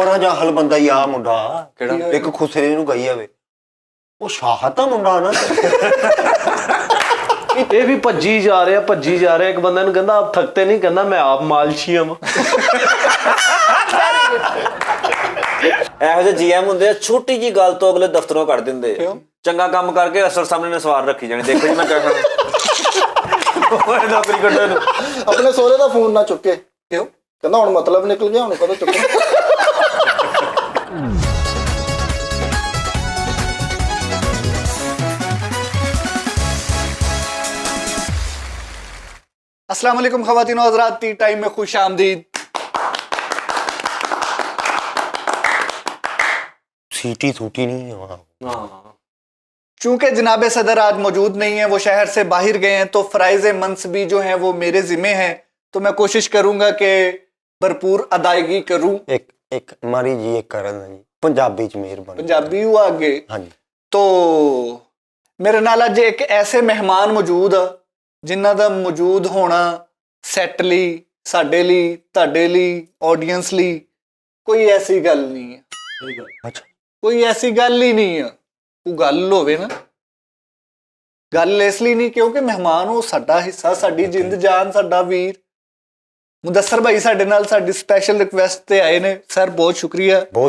बड़ा जाहल बंदा ही आ मुंडा ਕਿਹੜਾ? एक खुसरे नूं गई आवे वो शाहत आ मुंडा ना ਇਹ ਵੀ ਭੱਜੀ ਜਾ ਰਿਹਾ ਇੱਕ ਬੰਦਾ ਨੂੰ ਕਹਿੰਦਾ ਆਪ ਥੱਕਤੇ ਨਹੀਂ ਕਹਿੰਦਾ ਮੈਂ ਆਪ ਮਾਲਸ਼ੀ ਹਾਂ ਇਹੋ ਜਿਹੇ ਜੀਐਮ ਹੁੰਦੇ ਆ ਛੋਟੀ ਜੀ ਗੱਲ ਤੋਂ ਅਗਲੇ ਦਫ਼ਤਰੋਂ ਕੱਢ ਦਿੰਦੇ ਚੰਗਾ ਕੰਮ ਕਰਕੇ ਅਸਰ ਸਾਹਮਣੇ ਨੇ ਸਵਾਰ ਰੱਖੀ ਜਾਣੀ ਦੇਖੋ ਜੀ ਮੈਂ ਕਹਿਣਾ ਉਹ ਨੌਕਰੀ ਕੱਢਣ ਨੂੰ ਆਪਣੇ ਸੋਹਰੇ ਦਾ ਫੋਨ ਨਾ ਚੁੱਕੇ ਕਿਉਂ ਕਹਿੰਦਾ ਹੁਣ ਮਤਲਬ ਨਿਕਲ ਗਿਆ ਹੁਣ ਕਦੋਂ ਚੁੱਕੇ अस्सलाम वालेकुम ख़वातीन और हज़रात, टी टाइम में खुश आमदीद। सीटी सूटी नहीं है वहाँ। चूंकि जनाब सदर आज मौजूद नहीं है, वो शहर से बाहर गए हैं, तो फ़राइज़ मनसबी जो हैं वो मेरे ज़िम्मे हैं। तो मैं कोशिश करूँगा कि भरपूर अदायगी करूँ। एक एक मारी जी एक करन जी पंजाबी च मेहरबानी पंजाबी हुआ आगे। हाँ जी। तो मेरे नाल अज एक ऐसे मेहमान मौजूद आ जिन्हां दा मौजूद होना सैट लई, साडे लई, तुहाडे लई, ऑडियंस लई कोई ऐसी गल नहीं है। अच्छा कोई ऐसी गल ही नहीं है। कोई गल होवे ना, गल इसलिए नहीं क्योंकि मेहमान हो साडा हिस्सा, साडी जिंद जान, साडा वीर मुदस्सर भाई साडे नाल साडी स्पैशल रिक्वेस्ट ते आए ने। सर बहुत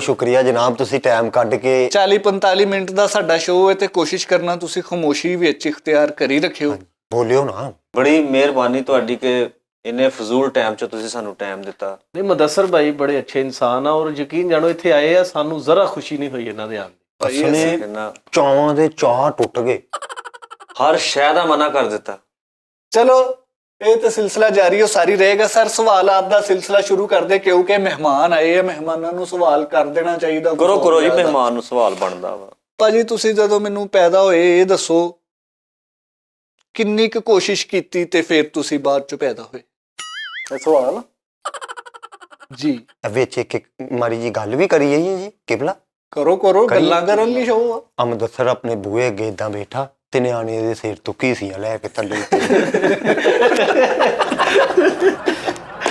शुक्रिया जनाब तुसी टाइम कढ के 40-45 मिनट ਦਾ ਸਾਡਾ ਸ਼ੋਅ ਹੈ ਤੇ ਕੋਸ਼ਿਸ਼ ਕਰਨਾ ਤੁਸੀਂ ਖਾਮੋਸ਼ੀ ਵਿੱਚ ਇਖਤਿਆਰ ਕਰੀ ਰੱਖਿਓ। ਬੋਲਿਓ ਨਾ। ਬੜੀ ਮਿਹਰਬਾਨੀ ਤੁਹਾਡੀ ਕਿ ਇੰਨੇ ਫਜ਼ੂਲ ਟਾਈਮ 'ਚ ਤੁਸੀਂ ਸਾਨੂੰ ਟਾਈਮ ਦਿੱਤਾ। ਨਹੀਂ ਮੁਦੱਸਰ ਭਾਈ ਬੜੇ ਅੱਛੇ ਇਨਸਾਨ ਆ ਔਰ ਯਕੀਨ ਜਾਣੋ ਇੱਥੇ ਆਏ ਆ ਸਾਨੂੰ ਜ਼ਰਾ ਖੁਸ਼ੀ ਨਹੀਂ ਹੋਈ ਇਹਨਾਂ ਦੇ ਆਉਣ ਦੀ। ਅਸਨੇ ਚਾਵਾਂ ਦੇ ਚਾਹ ਟੁੱਟ ਗਏ, ਹਰ ਸ਼ੈ ਦਾ ਮਨਾ ਕਰ ਦਿੱਤਾ। ਚਲੋ ਇਹ ਤਾਂ ਸਿਲਸਿਲਾ ਜਾਰੀ ਹੋ ਸਾਰੀ ਰਹੇਗਾ। ਸਰ ਸਵਾਲਾਤ ਦਾ ਸਿਲਸਿਲਾ ਸ਼ੁਰੂ ਕਰਦੇ ਕਿਉਂਕਿ ਮਹਿਮਾਨ ਆਏ ਆ, ਮਹਿਮਾਨਾਂ ਨੂੰ ਸਵਾਲ ਕਰ ਦੇਣਾ ਚਾਹੀਦਾ। ਕਰੋ ਜੀ, ਮਹਿਮਾਨ ਨੂੰ ਸਵਾਲ ਬਣਦਾ ਵਾ। ਭਾਜੀ ਤੁਸੀਂ ਜਦੋਂ ਮੈਨੂੰ ਪੈਦਾ ਹੋਏ ਇਹ ਦੱਸੋ ਕਿੰਨੀ ਕੁ ਕੋਸ਼ਿਸ਼ ਕੀਤੀ ਤੇ ਫਿਰ ਤੁਸੀਂ ਬਾਅਦ ਚ ਪੈਦਾ ਹੋਏ? ਇਹ ਸਵਾਲ ਜੀ ਵਿੱਚ ਇੱਕ ਮਾਰੀ ਜੀ ਗੱਲ ਵੀ ਕਰੀ ਜਾਈਏ ਜੀ ਕਿਬਲਾ। ਕਰੋ ਗੱਲਾਂ ਕਰਨ ਲਈ ਸ਼ੋਅ ਆ। ਮੁਦੱਸਰ ਆਪਣੇ ਬੂਹੇ ਅੱਗੇ ਏਦਾਂ ਬੈਠਾ ਤੇ ਨਿਆਣੇ ਦੇ ਸਿਰ ਤੋਂ ਕੀਸੀਆਂ ਲੈ ਕੇ ਥੱਲੇ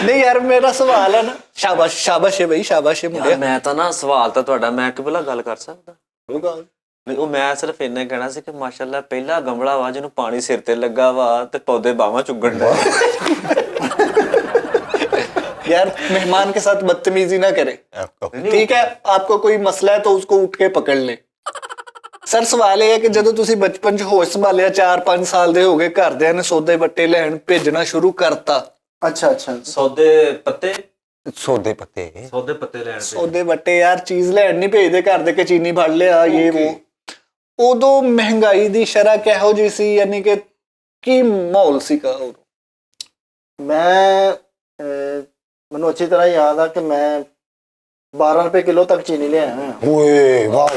ਨਹੀਂ ਯਾਰ ਮੇਰਾ ਸਵਾਲ ਹੈ ਨਾ। ਸ਼ਾਬਾਸ਼ ਹੈ ਬਈ, ਸ਼ਾਬਾਸ਼ ਹੈ ਮੁੰਡਿਆ। ਮੈਂ ਤਾਂ ਨਾ ਸਵਾਲ ਤਾਂ ਤੁਹਾਡਾ ਮੈਂ ਕਿਬਲਾ ਗੱਲ ਕਰ ਸਕਦਾ? ਨਹੀਂ ਉਹ ਮੈਂ ਸਿਰਫ ਇੰਨਾ ਕਹਿਣਾ ਸੀ ਕਿ ਮਾਸ਼ਾਅੱਲਾ ਪਹਿਲਾ ਗਮਲਾ ਵਾ ਜਿਹਨੂੰ ਪਾਣੀ ਸਿਰ ਤੇ ਲੱਗਾ ਵਾ ਤੇ ਪੌਦੇ ਬਾਹਾਂ ਚੁੱਗਣ ਦਾ। यार मेहमान के साथ बदतमीजी ना करे, ठीक है? आपको कोई मसला है तो उसको उठ के पकड़ ले। सर सवाल ये है कि ਜਦੋਂ ਤੁਸੀਂ ਬਚਪਨ 'ਚ ਹੋਸ਼ ਸੰਭਾਲਿਆ 4-5 ਸਾਲ ਦੇ ਹੋ ਗਏ ਘਰਦਿਆਂ ਨੇ ਸੌਦੇ ਬੱਟੇ ਲੈਣ ਭੇਜਣਾ ਸ਼ੁਰੂ ਕਰਤਾ। ਅੱਛਾ ਸੌਦੇ ਪੱਤੇ ਲੈਣ ਸੌਦੇ ਬੱਟੇ ਯਾਰ ਚੀਜ਼ ਲੈਣ ਨਹੀਂ ਭੇਜਦੇ ਘਰ ਦੇ, ਕਿ ਚੀਨੀ ਫੜ ਲਿਆ ਇਹ ਉਹ। ਉਦੋਂ ਮਹਿੰਗਾਈ ਦੀ ਸ਼ਰ੍ਹਾ ਕਿਹੋ ਜਿਹੀ ਸੀ, ਯਾਨੀ ਕਿ ਕੀ ਮਾਹੌਲ ਸੀਗਾ ਉਦੋਂ? ਮੈਨੂੰ ਅੱਛੀ ਤਰ੍ਹਾਂ ਯਾਦ ਆ ਕਿ ਮੈਂ 12 ਰੁਪਏ ਕਿਲੋ ਤੱਕ ਚੀਨੀ ਲਿਆਇਆ ਹਾਂ। ਓਏ ਵਾਹ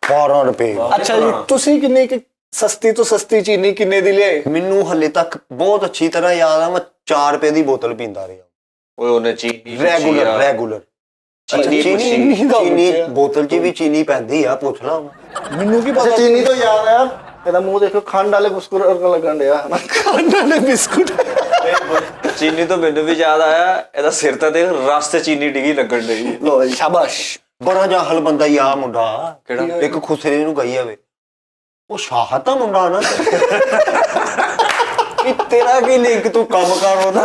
12 ਰੁਪਏ। ਅੱਛਾ ਜੀ, ਤੁਸੀਂ ਕਿੰਨੀ ਕਿ ਸਸਤੀ ਤੋਂ ਸਸਤੀ ਚੀਨੀ ਕਿੰਨੇ ਦੀ ਲਿਆਏ? ਮੈਨੂੰ ਹਲੇ ਤੱਕ ਬਹੁਤ ਅੱਛੀ ਤਰ੍ਹਾਂ ਯਾਦ ਆ, ਮੈਂ 4 ਰੁਪਏ ਦੀ ਬੋਤਲ ਪੀਂਦਾ ਰਿਹਾ। ਓਏ ਉਹਨੇ ਚੀਨੀ ਰੈਗੂਲਰ ਚੀਨੀ ਬੋਤਲ 'ਚ ਵੀ ਚੀਨੀ ਪੈਂਦੀ ਆ, ਪੁੱਛ ਲਾ ਮੈਨੂੰ ਕੀ ਪਤਾ। ਚੀਨੀ ਤੋਂ ਯਾਦ ਆਇਆ ਇਹਦਾ ਮੂੰਹ ਦੇਖੋ, ਖੰਡ ਵਾਲੇ ਬਿਸਕੁਟ ਲੱਗਣ ਡਿਆ। ਖੰਡ ਵਾਲੇ ਬਿਸਕੁਟ। ਚੀਨੀ ਤੋਂ ਮੈਨੂੰ ਵੀ ਯਾਦ ਆਇਆ ਇਹਦਾ ਸਿਰ ਤਾਂ ਦੇਖ ਰਸ ਤੇ ਚੀਨੀ ਡਿੱਗੀ ਲੱਗਣ ਡਈ। ਲੋ ਜੀ ਸ਼ਾਬਾਸ਼। ਬੜਾ ਜਾਹਲ ਬੰਦਾ ਹੀ ਆ ਮੁੰਡਾ। ਕਿਹੜਾ? ਇੱਕ ਖੁਸਰੇ ਨੂੰ ਗਈ ਆਵੇ ਉਹ ਸ਼ਾਹਤ ਆ ਮੁੰਡਾ ਨਾ। ਕਿ ਤੇਰਾ ਕੀ ਲਿੰਕ, ਤੂੰ ਕੰਮ ਕਰ ਉਹਦਾ।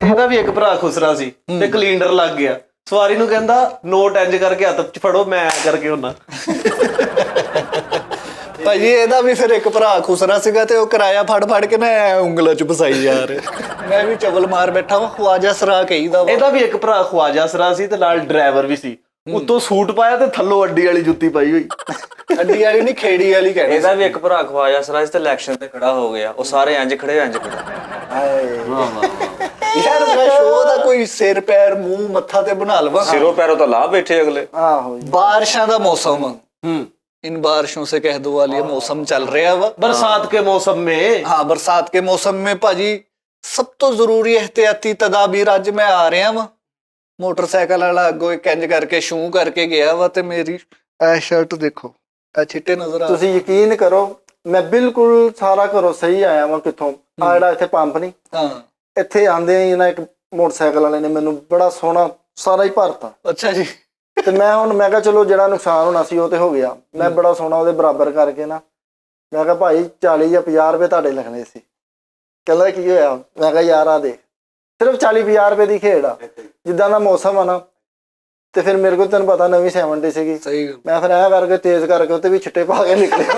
ਇਹਦਾ ਵੀ ਇੱਕ ਭਰਾ ਖੁਸਰਾ ਸੀ ਤੇ ਕਲੀਨਰ ਲੱਗ ਗਿਆ, ਸਵਾਰੀ ਨੂੰ ਕਹਿੰਦਾ ਨੋਟ ਇੰਜ ਕਰਕੇ ਹੱਥ 'ਚ ਫੜੋ ਮੈਂ ਕਰਕੇ ਹੁੰਨਾ। ਭਾਜੀ ਇਹਦਾ ਵੀ ਫਿਰ ਇੱਕ ਭਰਾ ਖੁਸਰਾ ਸੀਗਾ ਤੇ ਉਹ ਕਿਰਾਇਆ ਫੜ ਕੇ ਨਾ ਉਂਗਲਾਂ 'ਚ ਫਸਾਈ ਯਾਰ। ਮੈਂ ਵੀ ਚਵਲ ਮਾਰ ਬੈਠਾ ਵਾ, ਖਵਾਜਾ ਸਰਾ ਕਹੀਦਾ ਵਾ। ਇਹਦਾ ਵੀ ਇੱਕ ਭਰਾ ਖਵਾਜਾ ਸਰਾ ਸੀ ਤੇ ਨਾਲ ਡਰਾਈਵਰ ਵੀ ਸੀ। ਉੱਤੋਂ ਸੂਟ ਪਾਇਆ ਤੇ ਥੱਲੋਂ ਅੱਡੀ ਵਾਲੀ ਜੁੱਤੀ ਪਾਈ ਹੋਈ। ਅੱਡੀ ਵਾਲੀ ਨਹੀਂ, ਖੇੜੀ ਵਾਲੀ ਕਹਿੰਦੇ। ਇਹਦਾ ਵੀ ਇੱਕ ਭਰਾ ਖਵਾਜਾ ਸਰਾਜ ਤੇ ਇਲੈਕਸ਼ਨ ਤੇ ਖੜਾ ਹੋ ਗਿਆ, ਉਹ ਸਾਰੇ ਇੰਜ ਖੜੇ। ਯਾਰ ਮੈਂ ਸ਼ੋਅ ਦਾ ਕੋਈ ਸਿਰ ਪੈਰ ਮੂੰਹ ਮੱਥਾ ਤੇ ਬਣਾ ਲਵਾਂ। ਸਿਰੋਂ ਪੈਰੋਂ ਤਾਂ ਲਾ ਬੈਠੇ ਅਗਲੇ। ਆਹੋ ਬਾਰਿਸ਼ਾਂ ਦਾ ਮੌਸਮ। इन बारिशों से कह दो वाली मौसम चल रहा वा। बरसात के मौसम में। हाँ बरसात के मौसम में भाजी सब तो जरूरी एहतियाती तदाबीर अज मैं आ रहा वा। मोटरसाइकिल वाला अगो इंज करके शू करके गया वा ते मेरी ए शर्ट देखो ए छिट्टे नजर आ। ਤੁਸੀਂ ਯਕੀਨ ਕਰੋ ਮੈਂ ਬਿਲਕੁਲ ਸਾਰਾ ਘਰੋਂ ਸਹੀ ਆਇਆ ਵਾਂ। ਕਿੱਥੋਂ ਆ ਜਿਹੜਾ ਇੱਥੇ ਪੰਪ ਨਹੀਂ, ਹਾਂ ਇੱਥੇ ਆਂਦੇ ਹੀ ਨਾ ਇੱਕ ਮੋਟਰਸਾਈਕਲ ਵਾਲੇ ਨੇ ਮੈਨੂੰ ਬੜਾ ਸੋਹਣਾ ਸਾਰਾ ਹੀ ਭਰਤਾ। ਅੱਛਾ ਜੀ। ਤੇ ਮੈਂ ਕਿਹਾ ਚਲੋ ਜਿਹੜਾ ਨੁਕਸਾਨ ਹੋਣਾ ਸੀ ਉਹ ਤੇ ਹੋ ਗਿਆ। ਮੈਂ ਬੜਾ ਸੋਹਣਾ ਉਹਦੇ ਬਰਾਬਰ ਕਰਕੇ ਨਾ ਮੈਂ ਕਿਹਾ ਭਾਈ 40 ਜਾਂ 50 ਰੁਪਏ ਤੁਹਾਡੇ ਲਿਖਣੇ ਸੀ। ਕਹਿੰਦਾ ਕੀ ਹੋਇਆ? ਮੈਂ ਕਿਹਾ ਯਾਰ ਆ ਦੇ ਸਿਰਫ 40-50 ਰੁਪਏ ਦੀ ਖੇਡ ਆ, ਜਿੱਦਾਂ ਦਾ ਮੌਸਮ ਆ ਨਾ। ਤੇ ਫਿਰ ਮੇਰੇ ਕੋਲ ਤੈਨੂੰ ਪਤਾ ਨਵੀਂ 70 ਸੀਗੀ, ਸਹੀ ਮੈਂ ਫਿਰ ਐਂ ਕਰਕੇ ਤੇਜ਼ ਕਰਕੇ ਉੱਤੇ ਵੀ ਛਿੱਟੇ ਪਾ ਕੇ ਨਿਕਲਿਆ।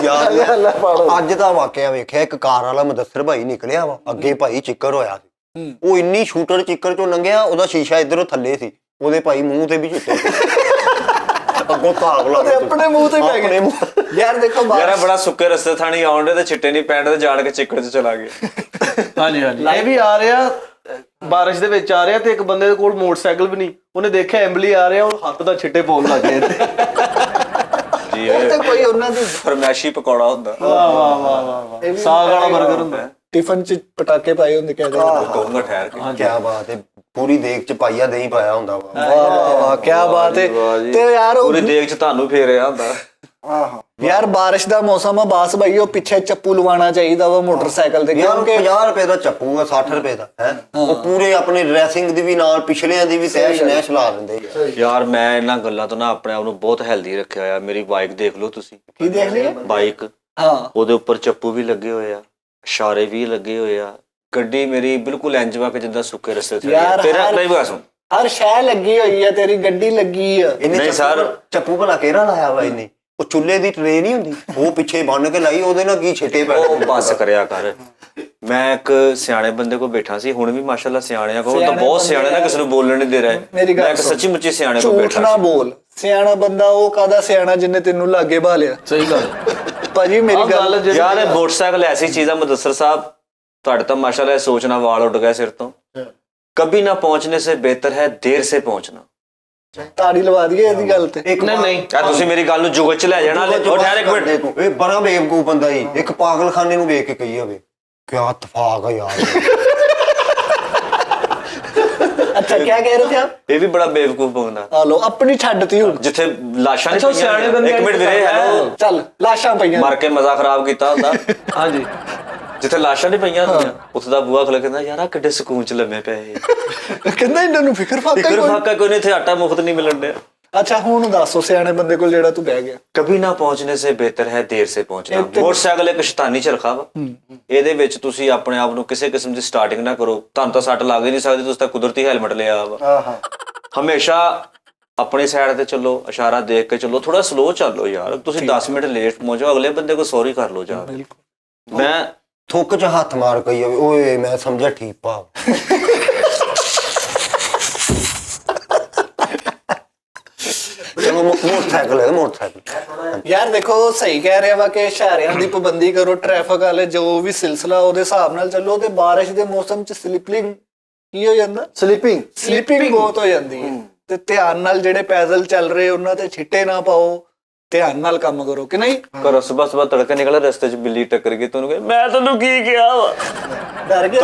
ਯਾਰ ਅੱਲਾ ਪਾੜੋ। ਅੱਜ ਦਾ ਵਾਕਿਆ ਵੇਖਿਆ, ਇੱਕ ਕਾਰ ਵਾਲਾ ਮੁਦੱਸਰ ਭਾਈ ਨਿਕਲਿਆ ਵਾ, ਅੱਗੇ ਭਾਈ ਚਿੱਕਰ ਹੋਇਆ ਸੀ। ਉਹ ਇੰਨੀ ਸ਼ੂਟਰ ਚਿੱਕਰ ਚੋਂ ਲੰਘਿਆ, ਉਹਦਾ ਸ਼ੀਸ਼ਾ ਇਧਰੋਂ ਥੱਲੇ ਸੀ, ਉਹਦੇ ਭਾਈ ਮੂੰਹ ਤੇ ਵੀ ਚਿੱਟੇ ਅੱਗੋਂ ਧਾਗ ਲਾ ਉਹਦੇ ਆਪਣੇ ਮੂੰਹ ਤੇ ਪੈ ਗਏ। ਯਾਰ ਦੇਖੋ ਯਾਰ ਬੜਾ ਸੁੱਕੇ ਰਸਤੇ ਥਾਣੀ ਆਉਂਦੇ ਤੇ ਛਿੱਟੇ ਨਹੀਂ ਪੈਣ ਤੇ ਜਾੜ ਕੇ ਚਿੱਕੜ 'ਚ ਚਲਾ ਗਿਆ। ਹਾਂਜੀ ਹਾਂਜੀ, ਇਹ ਵੀ ਆ ਰਿਹਾ ਬਾਰਿਸ਼ ਦੇ ਵਿੱਚ ਆ ਰਿਹਾ ਤੇ ਇੱਕ ਬੰਦੇ ਦੇ ਕੋਲ ਮੋਟਰਸਾਈਕਲ ਵੀ ਨਹੀਂ, ਉਹਨੇ ਦੇਖਿਆ ਐਂਬਲੀ ਆ ਰਿਹਾ, ਉਹ ਹੱਥ ਦਾ ਛਿੱਟੇ ਪਾਉਣ ਲੱਗ ਗਏ ਜੀ ਤੇ ਕੋਈ ਉਹਨਾਂ ਦੀ ਫਰਮੈਸ਼ੀ ਪਕੌੜਾ ਹੁੰਦਾ, ਵਾਹ ਵਾਹ ਵਾਹ ਵਾਹ, ਸਾਗ ਵਾਲਾ 버ਗਰ ਹੁੰਦਾ। ਟਿਫਨ ਚ ਪਟਾਕੇ ਪਾਏ ਹੁੰਦੇ ਕਹਿੰਦੇ। ਕਹੂੰਗਾ ਠਹਿਰ ਕੇ। ਕਿਆ ਬਾਤ ਹੈ, ਪੂਰੀ ਦੇਗ ਚ ਪਾਈਆ ਦਹੀਂ ਪਾਇਆ ਹੁੰਦਾ ਵਾ। ਵਾਹ ਵਾਹ ਵਾਹ, ਕੀ ਬਾਤ ਹੈ। ਤੇ ਯਾਰ ਪੂਰੀ ਦੇਗ 'ਚ ਤੁਹਾਨੂੰ ਫੇਰਿਆ ਹੁੰਦਾ। ਆਹੋ ਯਾਰ ਬਾਰਿਸ਼ ਦਾ ਮੌਸਮ ਆ ਬਾਸ ਭਾਈ, ਉਹ ਪਿੱਛੇ ਚੱਪੂ ਲਵਾਉਣਾ ਚਾਹੀਦਾ ਵਾ ਮੋਟਰਸਾਈਕਲ ਤੇ, ਯਾਰ ਕਿਉਂਕਿ 50 ਰੁਪਏ ਦਾ ਚੱਪੂ ਆ, 60 ਰੁਪਏ ਦਾ ਹੈ। ਉਹ ਪੂਰੇ ਆਪਣੇ ਡਰੈਸਿੰਗ ਦੀ ਵੀ ਨਾਲ ਪਿਛਲਿਆਂ ਦੀ ਵੀ ਤੈਸ਼ ਨੈਸ਼ ਲਾ ਦਿੰਦੇ ਯਾਰ। ਯਾਰ ਮੈਂ ਇਹਨਾਂ ਗੱਲਾਂ ਤੋਂ ਨਾ ਆਪਣੇ ਆਪ ਨੂੰ ਬਹੁਤ ਹੈਲਦੀ ਰੱਖਿਆ ਹੋਇਆ। ਮੇਰੀ ਬਾਈਕ ਦੇਖ ਲਓ ਤੁਸੀਂ, ਕੀ ਦੇਖ ਲਿਆ? ਬਾਈਕ, ਹਾਂ ਉਹਦੇ ਉੱਪਰ ਚੱਪੂ ਵੀ ਲੱਗੇ ਹੋਏ ਆ, ਇਸ਼ਾਰੇ ਵੀ ਲੱਗੇ ਹੋਏ ਆ। ਗੱਡੀ ਮੇਰੀ ਬਿਲਕੁਲ ਇੰਜ ਵਾ ਕਿ ਜਿੱਦਾਂ ਸੁੱਕੇ ਰਸਤੇ ਤੇ ਯਾਰ ਤੇਰਾ ਨਹੀਂ ਬਸ ਹਰ ਸ਼ੈ ਲੱਗੀ ਹੋਈ ਆ, ਤੇਰੀ ਗੱਡੀ ਲੱਗੀ ਆ। ਇਹਨੇ ਨਹੀਂ ਸਰ। ਚੱਪੂ ਭਲਾ ਕਿਹੜਾ ਲਾਇਆ ਵਾ ਇਹਨੇ? ਉਹ ਚੁੱਲ੍ਹੇ ਦੀ ਟਰੇ ਨਹੀਂ ਹੁੰਦੀ, ਉਹ ਪਿੱਛੇ ਬੰਨ ਕੇ ਲਾਈ, ਉਹਦੇ ਨਾਲ ਕੀ ਛਿੱਟੇ ਪੈ ਉਹ ਬਸ ਕਰਿਆ ਕਰ। ਮੈਂ ਇੱਕ ਸਿਆਣੇ ਬੰਦੇ ਕੋਲ ਬੈਠਾ ਸੀ, ਹੁਣ ਵੀ ਮਾਸ਼ਾਅੱਲਾ ਸਿਆਣਿਆਂ ਕੋਲ ਤਾਂ ਬਹੁਤ ਸਿਆਣੇ ਨਾ, ਕਿਸੇ ਨੂੰ ਬੋਲਣ ਨਹੀਂ ਦੇ ਰਹੇ। ਮੇਰੀ ਗੱਲ ਮੈਂ ਇੱਕ ਸੱਚੀ ਮੁੱਚੀ ਸਿਆਣੇ ਕੋਲ ਝੂਠ ਬੈਠਾ ਨਾ ਸੀ। ਬੋਲ, ਸਿਆਣਾ ਬੰਦਾ ਉਹ ਕਾਹਦਾ ਸਿਆਣਾ ਜਿੰਨੇ ਤੈਨੂੰ ਲਾਗੇ ਭਾਲਿਆ। ਸਹੀ ਗੱਲ ਭਾਜੀ ਮੇਰੀ ਗੱਲ ਯਾਰ ਇਹ ਮੋਟਰਸਾਈਕਲ ਐਸੀ ਚੀਜ਼ ਆ ਮੁਦੱਸਰ ਸਾਹਿਬ, ਤੁਹਾਡੇ ਤਾਂ ਮਾਸ਼ਾਅੱਲਾ ਇਹ ਸੋਚਣਾ ਵਾਲ ਉੱਡ ਗਏ ਸਿਰ ਤੋਂ। ਕभी ना पहुंचने से बेहतर है देर से पहुंचना। ਤਾੜੀ ਲਵਾ ਦਈਏ ਇਹਦੀ ਗੱਲ ਤੇ। ਨਹੀਂ ਨਹੀਂ, ਯਾਰ ਤੁਸੀਂ ਮੇਰੀ ਗੱਲ ਨੂੰ ਜੁਗਤ 'ਚ ਲੈ ਜਾਣਾ। ਉਹ ਠਹਿਰ ਇੱਕ ਮਿੰਟ, ਇਹ ਬੜਾ ਬੇਵਕੂਫ ਬੰਦਾ ਹੀ, ਇੱਕ ਪਾਗਲਖਾਨੇ ਨੂੰ ਵੇਖ ਕੇ ਕਹੀ ਹੋਵੇ ਕਿਆ ਇਤਫਾਕ ਹੈ ਯਾਰ। ਅੱਛਾ ਕੀ ਕਹਿ ਰਹੇ ਥੇ ਆਪ? ਇਹ ਵੀ ਬੜਾ ਬੇਵਕੂਫ ਬੰਦਾ। ਹਲੋ ਆਪਣੀ ਛੱਡਤੀ ਹੁਣ। ਜਿੱਥੇ ਲਾਸ਼ਾਂ ਅੱਛਾ, ਨਹੀਂ ਸਿਆਣੇ ਬੰਦੇ ਇੱਕ ਮਿੰਟ ਵੀਰੇ, ਹੈਲੋ, ਚੱਲ ਲਾਸ਼ਾਂ ਪਈਆਂ ਮਰ ਕੇ ਮਜ਼ਾ ਖਰਾਬ ਕੀਤਾ ਹੁੰਦਾ। ਹਾਂਜੀ, ਜਿੱਥੇ ਲਾਸ਼ਾਂ ਨਹੀਂ ਪਈਆਂ ਹੁੰਦੀਆਂ, ਉੱਥੇ ਦਾ ਬੂਹਾ ਖੋਲ੍ਹ ਕਹਿੰਦਾ ਯਾਰ ਆ ਕਿੱਡੇ ਸਕੂਨ 'ਚ ਲੰਮੇ ਪਏ। ਕਹਿੰਦਾ ਇਹਨਾਂ ਨੂੰ ਫਿਕਰ ਫਾਕਾ ਫਿਕਰ ਕੋਈ। ਫਾਕਾ ਕੋਈ ਨਹੀਂ, ਇੱਥੇ ਆਟਾ ਮੁਫਤ ਨਹੀਂ ਮਿਲਣ ਡਿਆ। ਅੱਛਾ ਹੁਣ ਦੱਸੋ ਸਿਆਣੇ ਬੰਦੇ ਕੋਲ ਜਿਹੜਾ ਤੂੰ ਬਹਿ ਗਿਆ। ਕभी ना पहुंचने से बेहतर है देर से पहुंचना। ਮੋਟਰਸਾਈਕਲ ਇੱਕ ਸ਼ੈਤਾਨੀ ਚਰਖਾ ਵਾ, ਇਹਦੇ ਵਿੱਚ ਤੁਸੀਂ ਆਪਣੇ ਆਪ ਨੂੰ ਕਿਸੇ ਕਿਸਮ ਦੀ ਸਟਾਰਟਿੰਗ ਨਾ ਕਰੋ। ਤੁਹਾਨੂੰ ਤਾਂ ਸੱਟ ਲੱਗ ਹੀ ਨਹੀਂ ਸਕਦੀ, ਤੁਸੀਂ ਤਾਂ ਕੁਦਰਤੀ ਹੈਲਮਟ ਲਿਆ ਵਾ। ਆਹਾ ਹਮੇਸ਼ਾ ਆਪਣੀ ਸਾਈਡ ਤੇ ਚੱਲੋ, ਇਸ਼ਾਰਾ ਦੇਖ ਕੇ ਚੱਲੋ, ਥੋੜਾ ਸਲੋ ਚੱਲੋ ਯਾਰ। ਤੁਸੀਂ 10 ਮਿੰਟ ਲੇਟ ਪਹੁੰਚੋ, ਅਗਲੇ ਬੰਦੇ ਕੋ ਸੌਰੀ ਕਰ ਲਓ ਜਾ। ਮੈਂ ਥੁੱਕ ਚ ਹੱਥ ਮਾਰ ਕਹੀ ਹੋਵੇ, ਓਏ ਮੈਂ ਸਮਝਿਆ ਠੀਕ ਭਾਵ। ਚਲੋ ਮੋਟਰਸਾਈਕਲ ਹੈ, ਮੋਟਰਸਾਈਕਲ। ਯਾਰ ਦੇਖੋ ਸਹੀ ਕਹਿ ਰਿਹਾ ਵਾ ਕਿ ਇਸ਼ਾਰਿਆਂ ਦੀ ਪਾਬੰਦੀ ਕਰੋ, ਟ੍ਰੈਫਿਕ ਵਾਲੇ ਜੋ ਵੀ ਸਿਲਸਿਲਾ ਉਹਦੇ ਹਿਸਾਬ ਨਾਲ ਚੱਲੋ। ਤੇ ਬਾਰਿਸ਼ ਦੇ ਮੌਸਮ 'ਚ ਸਲਿਪਿੰਗ ਕੀ ਹੋ ਜਾਂਦਾ? ਸਲਿਪਿੰਗ ਬਹੁਤ ਹੋ ਜਾਂਦੀ ਹੈ। ਤੇ ਧਿਆਨ ਨਾਲ ਜਿਹੜੇ ਪੈਦਲ ਚੱਲ ਰਹੇ ਉਹਨਾਂ ਤੇ ਛਿੱਟੇ ਨਾ ਪਾਓ, ਧਿਆਨ ਨਾਲ ਕੰਮ ਕਰੋ ਕਿ ਨਹੀਂ। ਘਰੋਂ ਸੁਬਹ ਤੜਕੇ ਨਿਕਲਿਆ, ਰਸਤੇ 'ਚ ਬਿੱਲੀ ਟੱਕਰ ਗਈ, ਤੁਹਾਨੂੰ ਕਹੇ ਮੈਂ ਤੈਨੂੰ ਕੀ ਕਿਹਾ ਵਾ? ਡਰ ਗਿਆ?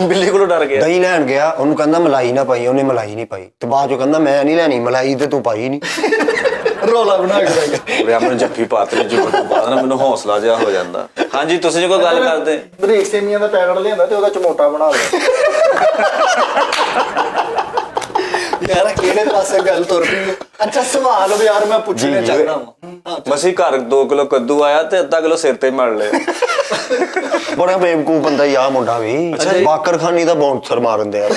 ਬਿੱਲੀ ਕੋਲੋਂ ਡਰ ਗਿਆ। ਦਹੀਂ ਲੈਣ ਗਿਆ, ਉਹਨੂੰ ਕਹਿੰਦਾ ਮਲਾਈ ਨਾ ਪਾਈ, ਉਹਨੇ ਮਲਾਈ ਨਹੀਂ ਪਾਈ। ਤੇ ਬਾਅਦ ਚੋਂ ਕਹਿੰਦਾ ਮੈਂ ਨਹੀਂ ਲੈਣੀ ਮਲਾਈ, ਤੇ ਤੂੰ ਪਾਈ ਨਹੀਂ। ਰੋਲਾ ਬਣਾ ਕੇ ਬਹਿ ਗਿਆ। ਉਰੇ ਮੈਨੂੰ ਜੱਫੀ ਪਾਤੀ ਜੁਗਤ ਤੋਂ ਬਾਅਦ ਨਾ ਮੈਨੂੰ ਹੌਸਲਾ ਜਿਹਾ ਹੋ ਜਾਂਦਾ। ਹਾਂਜੀ ਤੁਸੀਂ ਜੇ ਕੋਈ ਗੱਲ ਕਰਦੇ। ਬਰੀਕ ਸੇਮੀਆਂ ਦਾ ਪੈਕਟ ਲਿਆਂਦਾ ਤੇ ਉਹਦਾ ਚਮੋਟਾ ਬਣਾ ਲਿਆ। ਯਾਰ ਕਿਹੜੇ ਪਾਸੇ ਗੱਲ ਤੁਰ ਪਈ ਹੈ। ਅੱਛਾ ਸਵਾਲ ਯਾਰ ਮੈਂ ਪੁੱਛਣਾ ਚਾਹੁੰਦਾ ਹਾਂ। ਮਸੀਂ ਘਰ 2 ਕਿਲੋ ਕੱਦੂ ਆਇਆ ਤੇ ਅੱਧਾ ਕਿਲੋ ਸਿਰ ਤੇ ਮੜ ਲਿਆ। ਬੜਾ ਬੇਵਕੂਫ ਬੰਦਾ ਹੀ ਆ ਮੁੰਡਾ ਵੀ। ਬਾਕਰਖਾਨੀ ਦਾ ਬਾਉਂਸਰ ਮਾਰਨ ਦਿਆ।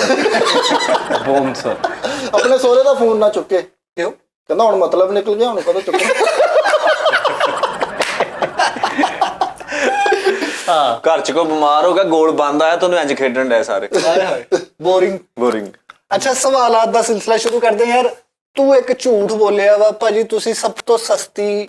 ਬੌਂਸਰ। ਆਪਣੇ ਸਹੁਰੇ ਦਾ ਫੋਨ ਨਾ ਚੁੱਕੇ, ਕਿਉਂ? ਕਹਿੰਦਾ ਹੁਣ ਮਤਲਬ ਨਿਕਲ ਗਿਆ, ਹੁਣ ਕਦੋਂ ਚੁੱਕੇ। ਘਰ 'ਚ ਕੋਈ ਬਿਮਾਰ ਹੋ ਗਿਆ, ਗੋਲ ਬੰਦ ਆਇਆ, ਤੁਹਾਨੂੰ ਇੰਜ ਖੇਡਣ ਡਿਆ ਸਾਰੇ। ਹਾਏ ਹਾਏ ਬੋਰਿੰਗ। ਬੋਰਿੰਗ। ਅੱਛਾ ਸਵਾਲਾਤ ਦਾ ਸਿਲਸਿਲਾ ਸ਼ੁਰੂ ਕਰਦੇ ਹਾਂ। ਯਾਰ ਤੂੰ ਇੱਕ ਝੂਠ ਬੋਲਿਆ ਵਾ ਭਾਜੀ, ਤੁਸੀਂ ਸਭ ਤੋਂ ਸਸਤੀ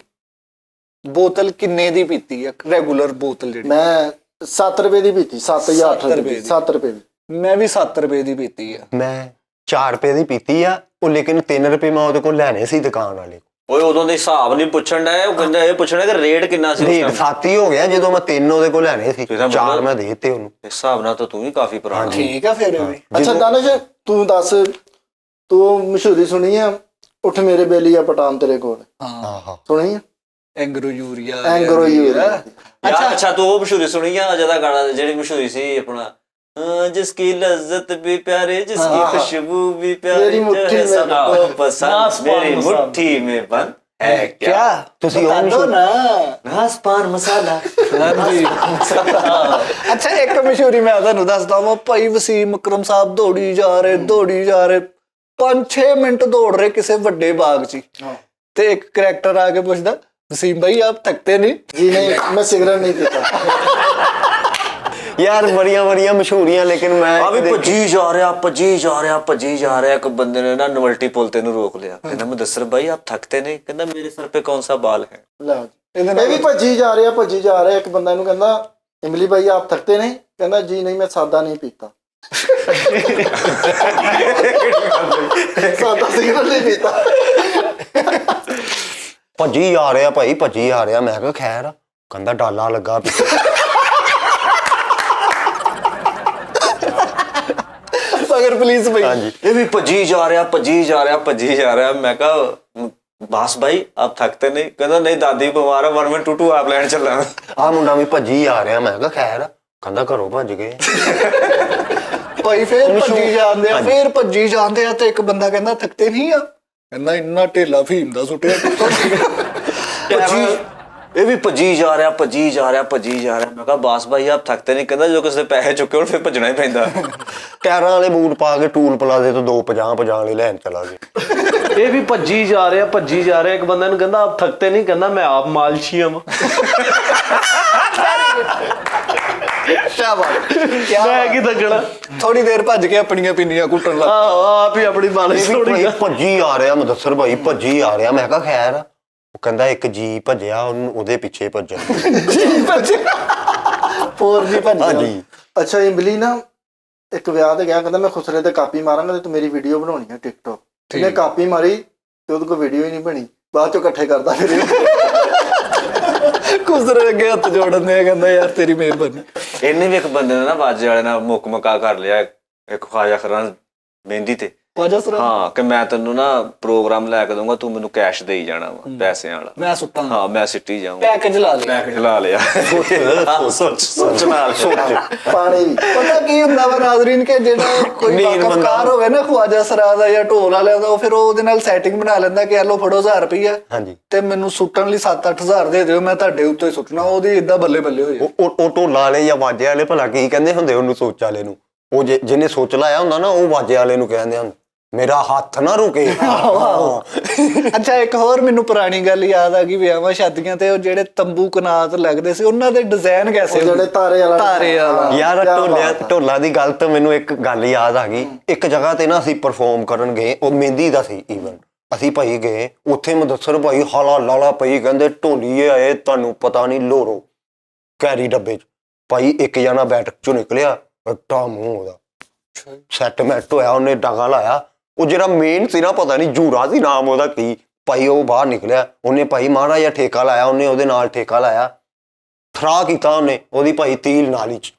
ਬੋਤਲ ਕਿੰਨੇ ਦੀ ਪੀਤੀ ਹੈ? ਰੈਗੂਲਰ ਬੋਤਲ ਜਿਹੜੀ। ਮੈਂ 7 ਰੁਪਏ ਦੀ ਪੀਤੀ, 7 ਜਾਂ 8 ਰੁਪਏ, 7 ਰੁਪਏ ਦੀ। ਮੈਂ ਵੀ 7 ਰੁਪਏ ਦੀ ਪੀਤੀ ਆ। ਮੈਂ 4 ਰੁਪਏ ਦੀ ਪੀਤੀ ਆ ਉਹ, ਲੇਕਿਨ 3 ਰੁਪਏ ਮੈਂ ਉਹਦੇ ਕੋਲ ਲੈਣੇ ਸੀ ਦੁਕਾਨ ਵਾਲੇ। ਓਏ ਉਦੋਂ ਦੇ ਹਿਸਾਬ ਨਹੀਂ ਪੁੱਛਣ ਡਿਆ, ਉਹ ਕਹਿੰਦਾ ਇਹ ਪੁੱਛਣਾ ਕਿ ਰੇਟ ਕਿੰਨਾ ਸੀ ਉਸ ਰੇਟ time? 7 ਹੀ ਹੋ ਗਿਆ ਜਦੋਂ ਮੈਂ 3 ਉਹਦੇ ਕੋਲ ਲੈਣੇ ਸੀ, ਇਹਦਾ 4 ਮਤਲਬ- ਮੈਂ ਦੇ ਦਿੱਤੇ ਉਹਨੂੰ। ਇਸ ਹਿਸਾਬ ਨਾਲ ਤਾਂ ਤੂੰ ਵੀ ਕਾਫੀ ਪੁਰਾਣਾ। ਠੀਕ ਆ ਫਿਰ ਵੀ। ਅੱਛਾ ਦਾਨਿਸ਼ ਤੂੰ ਦੱਸ, ਤੂੰ ਮਸ਼ਹੂਰੀ ਸੁਣੀ ਆ ਉੱਠ ਮੇਰੇ ਬੇਲੀਆ ਪਟਾਨ ਤੇਰੇ ਕੋਲ? ਹਾਂ ਹਾਂ ਸੁਣੀ ਆ? ਐਂਗਰੋ ਯੂਰੀਆ। ਐਂਗਰੋ ਯੂਰੀਆ। ਅੱਛਾ ਤੂੰ ਉਹ ਮਸ਼ਹੂਰੀ ਸੁਣੀ ਆ ਜਿਹਦਾ ਗਾਣਾ, ਜਿਹੜੀ ਮਸ਼ਹੂਰੀ ਸੀ ਆਪਣਾ जिसकी लज्जत भी प्यारे जिसकी खुशबू भी प्यारी मेरी मुट्ठी जो है में सबको पसंद नासपान मेरी मसाला। मुट्ठी में बंद है क्या क्या ਤੁਸੀਂ बता ਉਹ दो ना नासपान मसाला ਹਾਂਜੀ ਅੱਛਾ ਇੱਕ ਮਸ਼ਹੂਰੀ ਮੈਂ ਤੁਹਾਨੂੰ ਦੱਸਦਾ ਵਾਂ ਭਾਈ ਵਸੀਮ ਅਕਰਮ ਸਾਹਿਬ ਦੌੜੀ ਜਾ ਰਹੇ 5-6 ਮਿੰਟ ਦੌੜ ਰਹੇ ਕਿਸੇ ਵੱਡੇ ਬਾਗ 'ਚ ਹੀ। ਤੇ ਇੱਕ ਕਰੈਕਟਰ ਆ ਕੇ ਪੁੱਛਦਾ ਵਸੀਮ ਭਾਈ ਆਪ ਥਕਤੇ ਨਹੀਂ जी नहीं मैं सिगरेट नहीं पीता ਯਾਰ ਬੜੀਆਂ ਮਸ਼ਹੂਰੀਆਂ ਲੇਕਿਨ ਮੈਂ ਆ ਵੀ ਭੱਜੀ ਜਾ ਰਿਹਾ ਇੱਕ ਬੰਦੇ ਨੇ ਨਾ ਨਵਲਟੀ ਪੁਲ ਤੇ ਨੂੰ ਰੋਕ ਲਿਆ ਕਹਿੰਦਾ ਮੁਦੱਸਰ ਭਾਈ ਆਪ ਥਕਤੇ ਨਹੀਂ ਕਹਿੰਦਾ ਮੇਰੇ ਸਰ पे कौन सा बाल है ਲਓ ਜੀ ਇਹ ਵੀ ਭੱਜੀ ਜਾ ਰਿਹਾ ਇੱਕ ਬੰਦਾ ਇਹਨੂੰ ਕਹਿੰਦਾ ਇਮਲੀ ਭਾਈ ਆਪ ਥਕਤੇ ਨਹੀਂ ਕਹਿੰਦਾ ਜੀ ਨਹੀਂ ਮੈਂ ਸਾਦਾ ਨਹੀਂ ਪੀਤਾ ਸਾਦਾ ਸਿਗਰਟ ਨਹੀਂ ਪੀਤਾ ਭੱਜੀ ਆ ਰਿਹਾ ਭਾਈ ਭੱਜੀ ਆ ਰਿਹਾ ਮੈਂ ਕਿਹਾ ਖੈਰ ਕਹਿੰਦਾ ਡਾਲਾ ਲੱਗਾ ਪਿੱਛੇ ਮਗਰ ਪੁਲਿਸ ਭਾਈ ਹਾਂਜੀ ਇਹ ਵੀ ਭੱਜੀ ਜਾ ਰਿਹਾ ਮੈਂ ਕਹਾ ਬਾਸ ਭਾਈ ਆਪ ਥਕਤੇ ਨਹੀਂ ਕਹਿੰਦਾ ਨਹੀਂ ਦਾਦੀ ਬਿਮਾਰ ਹੈ 1 ਮਿੰਟ 2 ਆਪ ਲੈਣ ਚੱਲਾਂ ਆਹ ਮੁੰਡਾ ਵੀ ਭੱਜੀ ਆ ਰਿਹਾ ਮੈਂ ਕਿਹਾ ਖੈਰ ਕਹਿੰਦਾ ਘਰੋਂ ਭੱਜ ਗਏ ਭਾਈ ਫੇਰ ਭੱਜੀ ਜਾਂਦੇ ਆ ਤੇ ਇੱਕ ਬੰਦਾ ਕਹਿੰਦਾ ਥਕਤੇ ਨਹੀਂ ਆ ਕਹਿੰਦਾ ਇੰਨਾ ਢੇਲਾ ਫੀਮ ਦਾ ਸੁੱਟਿਆ ਇਹ ਵੀ ਭੱਜੀ ਜਾ ਰਿਹਾ ਮੈਂ ਕਹਾ ਬਾਸ ਭਾਈ ਆਪ ਥਕਤੇ ਨਹੀਂ ਕਹਿੰਦਾ ਜੋ ਕਿਸੇ ਦੇ ਪੈਸੇ ਚੁੱਕੇ ਹੋਣ ਫਿਰ ਭੱਜਣਾ ਹੀ ਪੈਂਦਾ ਟਾਇਰਾਂ ਵਾਲੇ ਬੂਟ ਪਾ ਕੇ ਟੂਲ ਪਲਾਜ਼ੇ ਤੋਂ 250 ਵਾਲੇ ਲੈਣ ਚਲਾ ਗਏ ਇਹ ਵੀ ਭੱਜੀ ਜਾ ਰਿਹਾ ਇੱਕ ਬੰਦਾ ਨੂੰ ਕਹਿੰਦਾ ਆਪ ਥਕਤੇ ਨਹੀਂ ਕਹਿੰਦਾ ਮੈਂ ਆਪ ਮਾਲਸ਼ੀ ਹਾਂ ਮੈਂ ਕੀ ਥਕਣਾ ਥੋੜੀ ਦੇਰ ਭੱਜ ਕੇ ਆਪਣੀਆਂ ਪਿੰਨੀਆਂ ਕੁੱਟਣ ਲੱਗ ਆਪ ਹੀ ਆਪਣੀ ਮਾਲਿਸ਼ ਥੋੜੀ ਭੱਜੀ ਆ ਰਿਹਾ ਮੁਦੱਸਰ ਭਾਈ ਭੱਜੀ ਆ ਰਿਹਾ ਮੈਂ ਕਿਹਾ ਖੈਰ ਉਹ ਕਹਿੰਦਾ ਇੱਕ ਜੀ ਭੱਜਿਆ ਉਹਦੇ ਪਿੱਛੇ ਭੱਜਣ ਹੋਰ ਜੀ ਭੱਜ ਹਾਂਜੀ ਅੱਛਾ ਇਮਲੀ ਨਾ ਇੱਕ ਵਿਆਹ ਤੇ ਗਿਆ ਕਹਿੰਦਾ ਮੈਂ ਖੁਸਰੇ ਤੇ ਕਾਪੀ ਮਾਰਾਂਗਾ ਤੇ ਤੂੰ ਮੇਰੀ ਵੀਡੀਓ ਬਣਾਉਣੀ ਹੈ ਟਿਕਟੋਕ ਇਹਨੇ ਕਾਪੀ ਮਾਰੀ ਤੇ ਉਹਦੇ ਕੋਲ ਵੀਡੀਓ ਹੀ ਨਹੀਂ ਬਣੀ ਬਾਅਦ ਚੋਂ ਇਕੱਠੇ ਕਰਦਾ ਫਿਰ ਕੁਸਰੇ ਅੱਗੇ ਹੱਥ ਜੋੜਨ ਦੇ ਕਹਿੰਦਾ ਯਾਰ ਤੇਰੀ ਮਿਹਰਬਾਨੀ ਇਹਨੇ ਵੀ ਇੱਕ ਬੰਦੇ ਨੇ ਨਾ ਬਾਜੇ ਵਾਲੇ ਨਾਲ ਮੁੱਕ ਮਕਾ ਕਰ ਲਿਆ ਇੱਕ ਖਵਾਜਾ ਖਰਾਂ ਮਹਿੰਦੀ ਤੇ ਵਾਜਾ ਸਰ ਹਾਂ ਕਿ ਮੈਂ ਤੈਨੂੰ ਨਾ ਪ੍ਰੋਗਰਾਮ ਲੈ ਕੇ ਦਊਂਗਾ ਤੂੰ ਮੈਨੂੰ ਕੈਸ਼ ਦੇਈ ਜਾਣਾ ਵਾ ਪੈਸਿਆਂ ਵਾਲਾ ਮੈਂ ਸੁੱਟਾਂ ਹਾਂ ਮੈਂ ਸਿੱਟੀ ਜਾਊਂਗਾ ਪੈਕੇਜ ਲਾ ਲਿਆ ਪੈਕੇਜ ਲਾ ਲਿਆ ਸੋਚ ਨਾਲ ਪਾਣੀ ਵੀ ਪਤਾ ਕੀ ਹੁੰਦਾ ਵਾ ਨਾਜ਼ਰੀਨ ਕਿ ਜਿਹੜਾ ਕੋਈ ਨੀਂਦ ਵਾਕਫਕਾਰ ਹੋਵੇ ਨਾ ਖਵਾਜਾ ਸਰਾ ਦਾ ਜਾਂ ਢੋਲ ਵਾਲਿਆਂ ਦਾ ਉਹ ਫਿਰ ਉਹਦੇ ਨਾਲ ਸੈਟਿੰਗ ਬਣਾ ਲੈਂਦਾ ਕਿ ਲਓ ਫੜੋ 1000 ਰੁਪਈਆ ਹਾਂਜੀ ਤੇ ਮੈਨੂੰ ਸੁੱਟਣ ਲਈ 7-8000 ਦੇ ਦਿਓ ਮੈਂ ਤੁਹਾਡੇ ਉੱਤੇ ਹੀ ਸੁੱਟਣਾ ਉਹਦੀ ਇਦਾਂ ਬੱਲੇ ਬੱਲੇ ਹੋ ਜਾਏ ਉਹ ਢੋਲਾਂ ਵਾਲੇ ਜਾਂ ਵਾਜੇ ਵਾਲੇ ਭਲਾ ਕੀ ਕਹਿੰਦੇ ਹੁੰਦੇ ਉਹਨੂੰ ਸੋਚ ਵਾਲੇ ਨੂੰ ਉਹ ਜਿਹਨੇ ਸੋਚ ਲਾਇਆ ਹੁੰਦਾ ਨਾ ਉਹ ਵਾਜੇ ਵਾਲੇ ਨੂੰ ਕਹਿੰਦੇ ਹੁੰਦੇ ਮੇਰਾ ਹੱਥ ਨਾ ਰੁਕੇ ਅੱਛਾ ਇੱਕ ਹੋਰ ਮੈਨੂੰ ਪੁਰਾਣੀ ਗੱਲ ਯਾਦ ਆ ਗਈ ਵਿਆਹਾਂ ਸ਼ਾਦੀਆਂ ਤੇ ਉਹ ਜਿਹੜੇ ਤੰਬੂ ਕਨਾਤ ਲੱਗਦੇ ਸੀ ਉਹਨਾਂ ਦੇ ਡਿਜ਼ਾਈਨ ਕੈਸੇ ਜਿਹੜੇ ਤਾਰੇ ਵਾਲਾ ਯਾਰ ਢੋਲਾਂ ਦੀ ਗੱਲ ਤੋਂ ਮੈਨੂੰ ਇੱਕ ਗੱਲ ਯਾਦ ਆ ਗਈ ਇੱਕ ਜਗ੍ਹਾ ਤੇ ਨਾ ਅਸੀਂ ਪਰਫਾਰਮ ਕਰਨ ਗਏ ਉਹ ਮਹਿੰਦੀ ਦਾ ਸੀ ਈਵਨ ਅਸੀਂ ਭਾਈ ਗਏ ਉੱਥੇ ਮੁਦੱਸਰ ਭਾਈ ਹਾਲਾ ਲਾਲਾ ਪਈ ਕਹਿੰਦੇ ਢੋਲੀਏ ਆਏ ਤੁਹਾਨੂੰ ਪਤਾ ਨਹੀਂ ਲੋਰੋ ਕੈਰੀ ਡੱਬੇ 'ਚ ਭਾਈ ਇੱਕ ਜਣਾ ਬੈਠਕ 'ਚੋਂ ਨਿਕਲਿਆ ਅੱਟਾ ਮੂੰਹ ਉਹਦਾ ਸੈਟਮੈਂਟ ਹੋਇਆ ਉਹਨੇ ਡਾਂਗਾ ਲਾਇਆ ਉਹ ਜਿਹੜਾ ਮੇਨ ਸੀ ਨਾ ਪਤਾ ਨਹੀਂ ਜੂਰਾ ਸੀ ਨਾਮ ਉਹਦਾ ਕੀ ਭਾਈ ਉਹ ਬਾਹਰ ਨਿਕਲਿਆ ਉਹਨੇ ਭਾਈ ਮਾੜਾ ਜਿਹਾ ਠੇਕਾ ਲਾਇਆ ਉਹਨੇ ਉਹਦੇ ਨਾਲ ਠੇਕਾ ਲਾਇਆ ਥਰਾ ਕੀਤਾ ਉਹਨੇ ਉਹਦੀ ਭਾਈ ਤੀਲ ਨਾਲੀ 'ਚ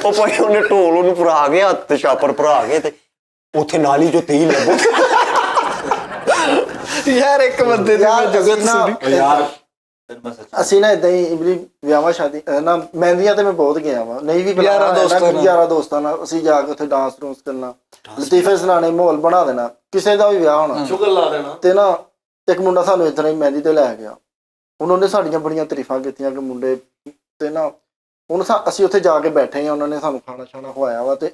ਉਹ ਭਾਈ ਉਹਨੇ ਢੋਲ ਉਹਨੂੰ ਭਰਾ ਗਿਆ ਤੇ ਛਾਪਰ ਭਰਾ ਗਏ ਤੇ ਉੱਥੇ ਨਾਲੀ 'ਚੋਂ ਤੀਲ ਲੱਗੋ ਯਾਰ ਇੱਕ ਬੰਦੇ ਦੀ ਮੈਂ ਜਗਤ ਸੁਣੀ ਯਾਰ ਅਸੀਂ ਨਾ ਇਦਾਂ ਹੀ ਇਮਲੀ ਵਿਆਹਾਂ ਸ਼ਾਦੀ ਨਾ ਮਹਿੰਦੀਆਂ ਤੇ ਮੈਂ ਬਹੁਤ ਗਿਆ ਵਾ ਨਹੀਂ ਵੀ ਯਾਰਾਂ ਦੋਸਤਾਂ ਨਾਲ ਅਸੀਂ ਜਾ ਕੇ ਉੱਥੇ ਡਾਂਸ ਰੂਸ ਕਰਨਾ ਲਤੀਫੇ ਸੁਣਾਣੇ ਮਾਹੌਲ ਬਣਾ ਦੇਣਾ ਕਿਸੇ ਦਾ ਵੀ ਵਿਆਹ ਹੋਣਾ ਸ਼ੁਗਰ ਲਾ ਦੇਣਾ ਤੇ ਨਾ ਇੱਕ ਮੁੰਡਾ ਸਾਨੂੰ ਇਸ ਤਰ੍ਹਾਂ ਹੀ ਮਹਿੰਦੀ ਤੇ ਲੈ ਗਿਆ ਹੁਣ ਉਹਨੇ ਸਾਡੀਆਂ ਬੜੀਆਂ ਤਾਰੀਫਾਂ ਕੀਤੀਆਂ ਕਿ ਮੁੰਡੇ ਤੇ ਨਾ ਹੁਣ ਅਸੀਂ ਉੱਥੇ ਜਾ ਕੇ ਬੈਠੇ ਹਾਂ ਉਹਨਾਂ ਨੇ ਸਾਨੂੰ ਖਾਣਾ ਛਾਣਾ ਖਵਾਇਆ ਵਾ ਤੇ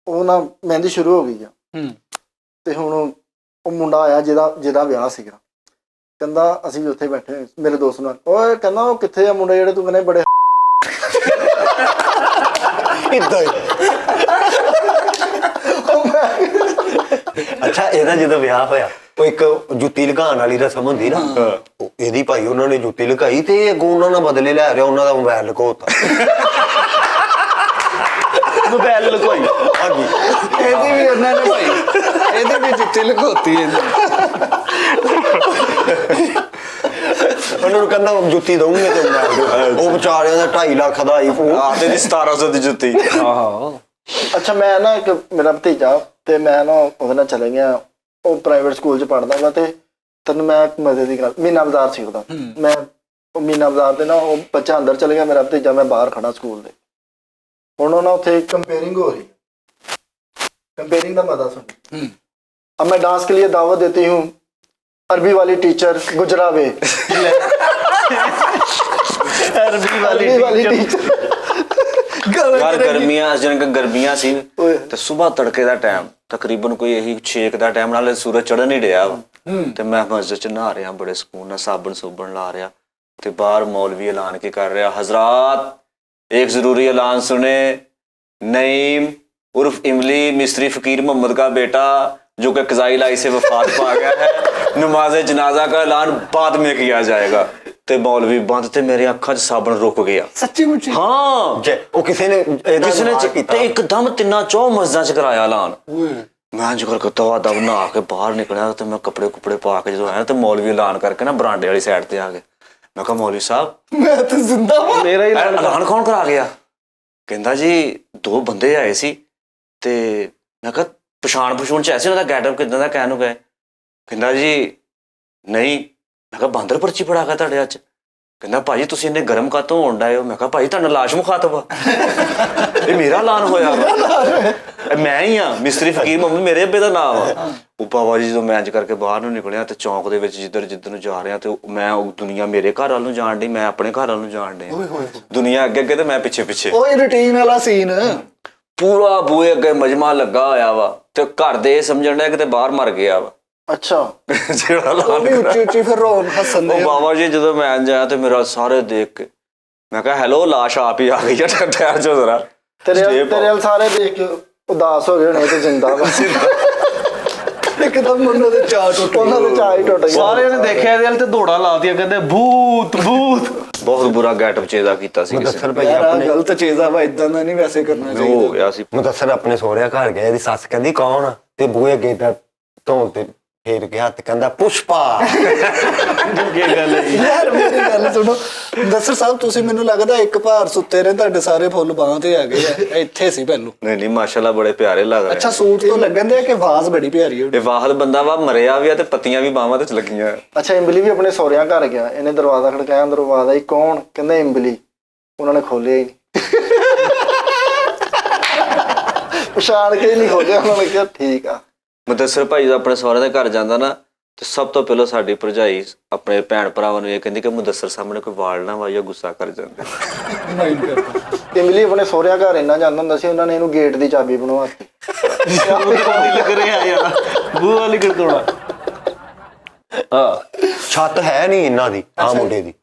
ਉਹ ਨਾ ਮਹਿੰਦੀ ਸ਼ੁਰੂ ਹੋ ਗਈ ਆ ਤੇ ਹੁਣ ਉਹ ਮੁੰਡਾ ਆਇਆ ਜਿਹਦਾ ਵਿਆਹ ਸੀਗਾ ਕਹਿੰਦਾ ਅਸੀਂ ਵੀ ਉੱਥੇ ਬੈਠੇ ਮੇਰੇ ਦੋਸਤ ਨਾਲ ਓਏ ਕਹਿੰਦਾ ਉਹ ਕਿੱਥੇ ਆ ਮੁੰਡੇ ਜਿਹੜੇ ਤੂੰ ਕਹਿੰਦੇ ਬੜੇ ਇਦਾਂ ਹੀ ਅੱਛਾ ਇਹਦਾ ਜਦੋਂ ਵਿਆਹ ਹੋਇਆ ਉਹ ਇੱਕ ਜੁੱਤੀ ਲਗਾਉਣ ਵਾਲੀ ਰਸਮ ਹੁੰਦੀ ਨਾ ਇਹਦੀ ਭਾਈ ਉਹਨਾਂ ਨੇ ਜੁੱਤੀ ਲਗਾਈ ਤੇ ਅੱਗੋਂ ਉਹਨਾਂ ਨਾਲ ਬਦਲੇ ਲੈ ਰਿਹਾ ਉਹਨਾਂ ਦਾ ਮੋਬਾਈਲ ਲਗਾਉਤਾ ਮੋਬਾਈਲ ਲਗਵਾਈ ਹਾਂਜੀ ਇਹਦੀ ਵੀ ਉਹਨਾਂ ਨੇ ਭਾਈ ਇਹਦੀ ਵੀ ਜੁੱਤੀ ਲਗੋਤੀ ਉਹਨਾਂ ਨੂੰ ਕਹਿੰਦਾ ਜੁੱਤੀ ਦਊਂਗੇ ਤੇ ਉਹ ਵਿਚਾਰਿਆਂ ਦਾ 2.5 ਲੱਖ ਦਾ ਆਈਫੋਨ ਆਤੇ ਦੀ 1700 ਦੀ ਜੁੱਤੀ ਅੱਛਾ ਮੈਂ ਨਾ ਇੱਕ ਮੇਰਾ ਭਤੀਜਾ ਤੇ ਮੈਂ ਨਾ ਉਹਦੇ ਨਾਲ ਚਲੇ ਗਿਆ ਉਹ ਪ੍ਰਾਈਵੇਟ ਸਕੂਲ 'ਚ ਪੜ੍ਹਦਾ ਵਾ ਤੇ ਤੈਨੂੰ ਮੈਂ ਮਜ਼ੇ ਦੀ ਗੱਲ ਮੀਨਾ ਬਾਜ਼ਾਰ ਸੀ ਉਹਦਾ ਮੈਂ ਉਹ ਮੀਨਾ ਬਾਜ਼ਾਰ ਦੇ ਨਾ ਉਹ ਬੱਚਾ ਅੰਦਰ ਚਲੇ ਗਿਆ, ਮੇਰਾ ਭਤੀਜਾ, ਮੈਂ ਬਾਹਰ ਖੜਾ ਸਕੂਲ ਦੇ। ਹੁਣ ਉਹ ਨਾ ਉੱਥੇ कंपेयरिंग हो रही है, कंपेयरिंग का मजा सुन। अब मैं डांस के लिए दावत देती हूँ, अरबी वाली टीचर गुजरावे, ਅਰਬੀ ਵਾਲੀ टीचर ਯਾਰ ਗਰਮੀਆਂ ਸੀ ਤੇ ਸਵੇਰ ਤੜਕੇ ਦਾ ਟਾਈਮ ਤਕਰੀਬਨ ਕੋਈ ਇਹੀ 6 ਦਾ ਟਾਈਮ ਨਾਲ ਸੂਰਜ ਚੜ੍ਹਨ ਹੀ ਡਿਆ ਵਾ ਤੇ ਮੈਂ ਮਸਜਿਦ ਚ ਨਹਾ ਰਿਹਾ ਬੜੇ ਸਕੂਨ ਨਾਲ, ਸਾਬਣ ਸੁਬਣ ਲਾ ਰਿਹਾ ਤੇ ਬਾਹਰ ਮੌਲਵੀ ਐਲਾਨ ਕੀ ਕਰ ਰਿਹਾ, हजरात एक जरूरी ऐलान सुने, नईम उर्फ इमली मिस्त्री फकीर मोहम्मद का बेटा जो कि कज़ाई लाई से वफात पा गया है, नमाज जनाजा का ऐलान बाद में किया जाएगा। ਤੇ ਮੌਲਵੀ ਬੰਦ ਤੇ ਮੇਰੇ ਅੱਖਾਂ 'ਚ ਸਾਬਣ ਰੁਕ ਗਿਆ। ਸੱਚੀ ਮੁੱਚੀ? ਹਾਂ, ਉਹ ਕਿਸੇ ਨੇ ਤੇ ਇੱਕਦਮ ਤਿੰਨਾਂ ਚੌ ਮਸਜਿਦਾਂ 'ਚ ਕਰਾਇਆ ਐਲਾਨ। ਮੈਂ ਜਿਗਰ ਕਰਤਾ ਦਬ ਨਹਾ ਕੇ ਬਾਹਰ ਨਿਕਲਿਆ ਤੇ ਮੈਂ ਕੱਪੜੇ ਪਾ ਕੇ ਜਦੋਂ ਆਇਆ ਤੇ ਮੌਲਵੀ ਐਲਾਨ ਕਰਕੇ ਨਾ ਬਰਾਂਡੇ ਵਾਲੀ ਸਾਈਡ ਤੇ ਆ ਗਏ। ਮੈਂ ਕਿਹਾ ਮੌਲਵੀ ਸਾਹਿਬ ਮੈਂ ਤਾਂ ਜ਼ਿੰਦਾ ਵਾਂ। ਮੇਰਾ ਹੀ ਐਲਾਨ ਕੌਣ ਕਰਾ ਗਿਆ? ਕਹਿੰਦਾ ਜੀ 2 ਬੰਦੇ ਆਏ ਸੀ ਤੇ ਮੈਂ ਕਿਹਾ ਪਛਾਣ ਚ ਐਸੇ ਉਹਦਾ ਗੈਟਅਪ ਕਿਦਾਂ ਦਾ ਕਹਿਣ ਨੂੰ ਗਏ? ਕਹਿੰਦਾ ਜੀ ਨਹੀਂ। ਮੈਂ ਕਿਹਾ ਬਾਂਦਰ ਪਰਚੀ ਫੜਾ ਗਿਆ ਤੁਹਾਡੇ ਹੱਥ 'ਚ? ਕਹਿੰਦਾ ਭਾਜੀ ਤੁਸੀਂ ਇੰਨੇ ਗਰਮ ਕਾਤੋਂ ਹੋਣ ਡਏ ਹੋ? ਮੈਂ ਕਿਹਾ ਭਾਜੀ ਤੁਹਾਡਾ ਲਾਸ਼ ਮੁਖਾਤਬ ਆ, ਇਹ ਮੇਰਾ ਐਲਾਨ ਹੋਇਆ ਵਾ, ਮੈਂ ਹੀ ਆ ਮਿਸਤਰੀ ਫਕੀਰ ਮੁਹੰਮਦ, ਮੇਰੇ ਅੱਬੇ ਦਾ ਨਾਮ ਆ। ਉਹ ਬਾਬਾ ਜੀ ਜਦੋਂ ਮੈਂ ਇੰਜ ਕਰਕੇ ਬਾਹਰ ਨੂੰ ਨਿਕਲਿਆ ਤੇ ਚੌਂਕ ਦੇ ਵਿੱਚ ਜਿੱਧਰ ਨੂੰ ਜਾ ਰਿਹਾ ਤੇ ਮੈਂ ਉਹ ਦੁਨੀਆ ਮੇਰੇ ਘਰ ਵੱਲ ਨੂੰ ਜਾਣ ਡਈ, ਮੈਂ ਆਪਣੇ ਘਰ ਵੱਲ ਨੂੰ ਜਾਣ ਡਿਆ, ਦੁਨੀਆ ਅੱਗੇ ਤੇ ਮੈਂ ਪਿੱਛੇ। ਉਹ ਰੂਟੀਨ ਵਾਲਾ ਸੀਨ ਪੂਰਾ ਬੂਹੇ ਅੱਗੇ ਮਜਮਾ ਲੱਗਾ ਹੋਇਆ ਵਾ ਤੇ ਘਰ ਦੇ ਸਮਝਣ ਡਿਆ ਕਿਤੇ ਬਾਹਰ ਮਰ ਗਿਆ ਵਾ। अच्छा ਜਿਹੜਾ ਉਹ ਵੀ ਉੱਚੀ ਫਿਰ ਰੋਣ ਹੱਸਣ ਦੇ। ਉਹ ਬਾਬਾ ਜੀ ਜਦੋਂ ਮੈਂ ਜਾਇਆ ਤੇ ਮੇਰਾ ਸਾਰੇ ਦੇਖ ਕੇ ਮੈਂ ਕਿਹਾ ਹੈਲੋ ਲਾਸ਼ ਆਪ ਹੀ ਆ ਗਈ ਆ, ਠਹਿਰ ਜਾ ਜ਼ਰਾ। ਤੇਰੇ ਵੱਲ ਸਾਰੇ ਦੇਖ ਕੇ ਉਦਾਸ ਹੋ ਗਏ ਹੋਣੇ ਤੇ ਜਿੰਦਾ ਵਾ। ਇੱਕਦਮ ਉਹਨਾਂ ਦੇ ਚਾਹ ਟੁੱਟ ਗਏ। ਉਹਨਾਂ ਦੇ ਚਾਹ ਹੀ ਟੁੱਟ ਗਏ। ਸਾਰਿਆਂ ਨੇ ਦੇਖਿਆ ਇਹਦੇ ਵੱਲ ਤੇ ਦੌੜਾ ਲਾਤੀਆਂ, ਕਹਿੰਦੇ ਭੂਤ। ਬਹੁਤ ਬੁਰਾ ਗੈਟਅਪ ਚੇਦਾ ਕੀਤਾ ਸੀ ਕਿਸੇ ਮੁਦੱਸਰ ਭਾਈ ਯਾਰ ਆਹ ਆਪਣੇ ਗਲਤ ਚੀਜ਼ ਆ ਵਾ, ਇਦਾਂ ਦਾ ਨਹੀਂ ਵੈਸੇ ਕਰਨਾ ਨੇ। ਹੋ ਚਾਹੀਦਾ। ਗਿਆ ਸੀ। ਮੁਦੱਸਰ ਆਪਣੇ ਸਹੁਰਿਆਂ ਘਰ ਗਿਆ, ਇਹਦੀ ਸੱਸ ਕਹਿੰਦੀ ਕੌਣ ਆ? ਤੇ ਬੂਹੇ ਅੱਗੇ ਦਾ ਧੌਣ ਤੇ ਫੇਰ ਗਿਆ ਤੇ ਕਹਿੰਦਾ ਪੁਸ਼ਪਾ। ਕੀ ਗੱਲ ਹੈ ਯਾਰ ਮੇਰੀ ਗੱਲ ਸੁਣੋ ਦੱਸਰ ਸਾਹਿਬ, ਤੁਸੀਂ ਮੈਨੂੰ ਲੱਗਦਾ ਇੱਕ ਭਾਰ ਸੁੱਤੇ ਰਹੇ, ਤੁਹਾਡੇ ਸਾਰੇ ਫੁੱਲ ਬਾਹਾਂ ਤੇ ਆ ਗਏ ਆ। ਇੱਥੇ ਸੀ ਪਹਿਲੂ। ਨਹੀਂ ਮਾਸ਼ਾਅੱਲਾ ਬੜੇ ਪਿਆਰੇ ਲੱਗ ਰਹੇ। ਅੱਛਾ ਸੂਟ ਤੋਂ ਲੱਗਣ ਦੇ ਕਿ ਆਵਾਜ਼ ਬੜੀ ਪਿਆਰੀ ਹੋਣੀ। ਇਹ ਵਾਹਦ ਬੰਦਾ ਵਾ, ਮਰਿਆ ਵੀ ਆ ਤੇ ਪੱਤੀਆਂ ਵੀ ਬਾਹਾਂ ਤੇ ਲੱਗੀਆਂ। ਅੱਛਾ ਇੰਬਲੀ ਵੀ ਆਪਣੇ ਸਹੁਰਿਆਂ ਘਰ ਗਿਆ, ਇਹਨੇ ਦਰਵਾਜ਼ਾ ਖੜਕਾਇਆ, ਅੰਦਰੋਂ ਆਵਾਜ਼ ਆਈ ਕੌਣ? ਕਹਿੰਦਾ ਇੰਬਲੀ। ਉਹਨਾਂ ਨੇ ਖੋਲਿਆ ਹੀ ਨਹੀਂ, ਪਛਾਣ ਕੇ ਹੀ ਨਹੀਂ ਖੋਲਿਆ। ਉਹਨਾਂ ਨੇ ਕਿਹਾ ਠੀਕ ਆ। ਮੁਦੱਸਰ ਭਾਈ ਜਦੋਂ ਆਪਣੇ ਸਹੁਰੇ ਦੇ ਘਰ ਜਾਂਦਾ ਨਾ ਤੇ ਸਭ ਤੋਂ ਪਹਿਲਾਂ ਸਾਡੀ ਭਰਜਾਈ ਆਪਣੇ ਭੈਣ ਭਰਾਵਾਂ ਨੂੰ ਇਹ ਕਹਿੰਦੀ ਕਿ ਮੁਦੱਸਰ ਸਾਹਮਣੇ ਕੋਈ ਵਾਲ ਨਾ ਵਾਈਆ, ਗੁੱਸਾ ਕਰ ਜਾਂਦੇ। ਇੰਬਲੀ ਆਪਣੇ ਸਹੁਰਿਆਂ ਘਰ ਇੰਨਾ ਜਾਂਦਾ ਹੁੰਦਾ ਸੀ, ਉਹਨਾਂ ਨੇ ਇਹਨੂੰ ਗੇਟ ਦੀ ਚਾਬੀ ਬਣਵਾਤੀ। ਲੱਗ ਰਿਹਾ ਯਾਰ, ਬੂਹ ਵਾਲੀ ਗੜਗੜਾ। ਛੱਤ ਹੈ ਨਹੀਂ ਇਹਨਾਂ ਦੀ, ਆ ਮੁੰਡੇ ਦੀ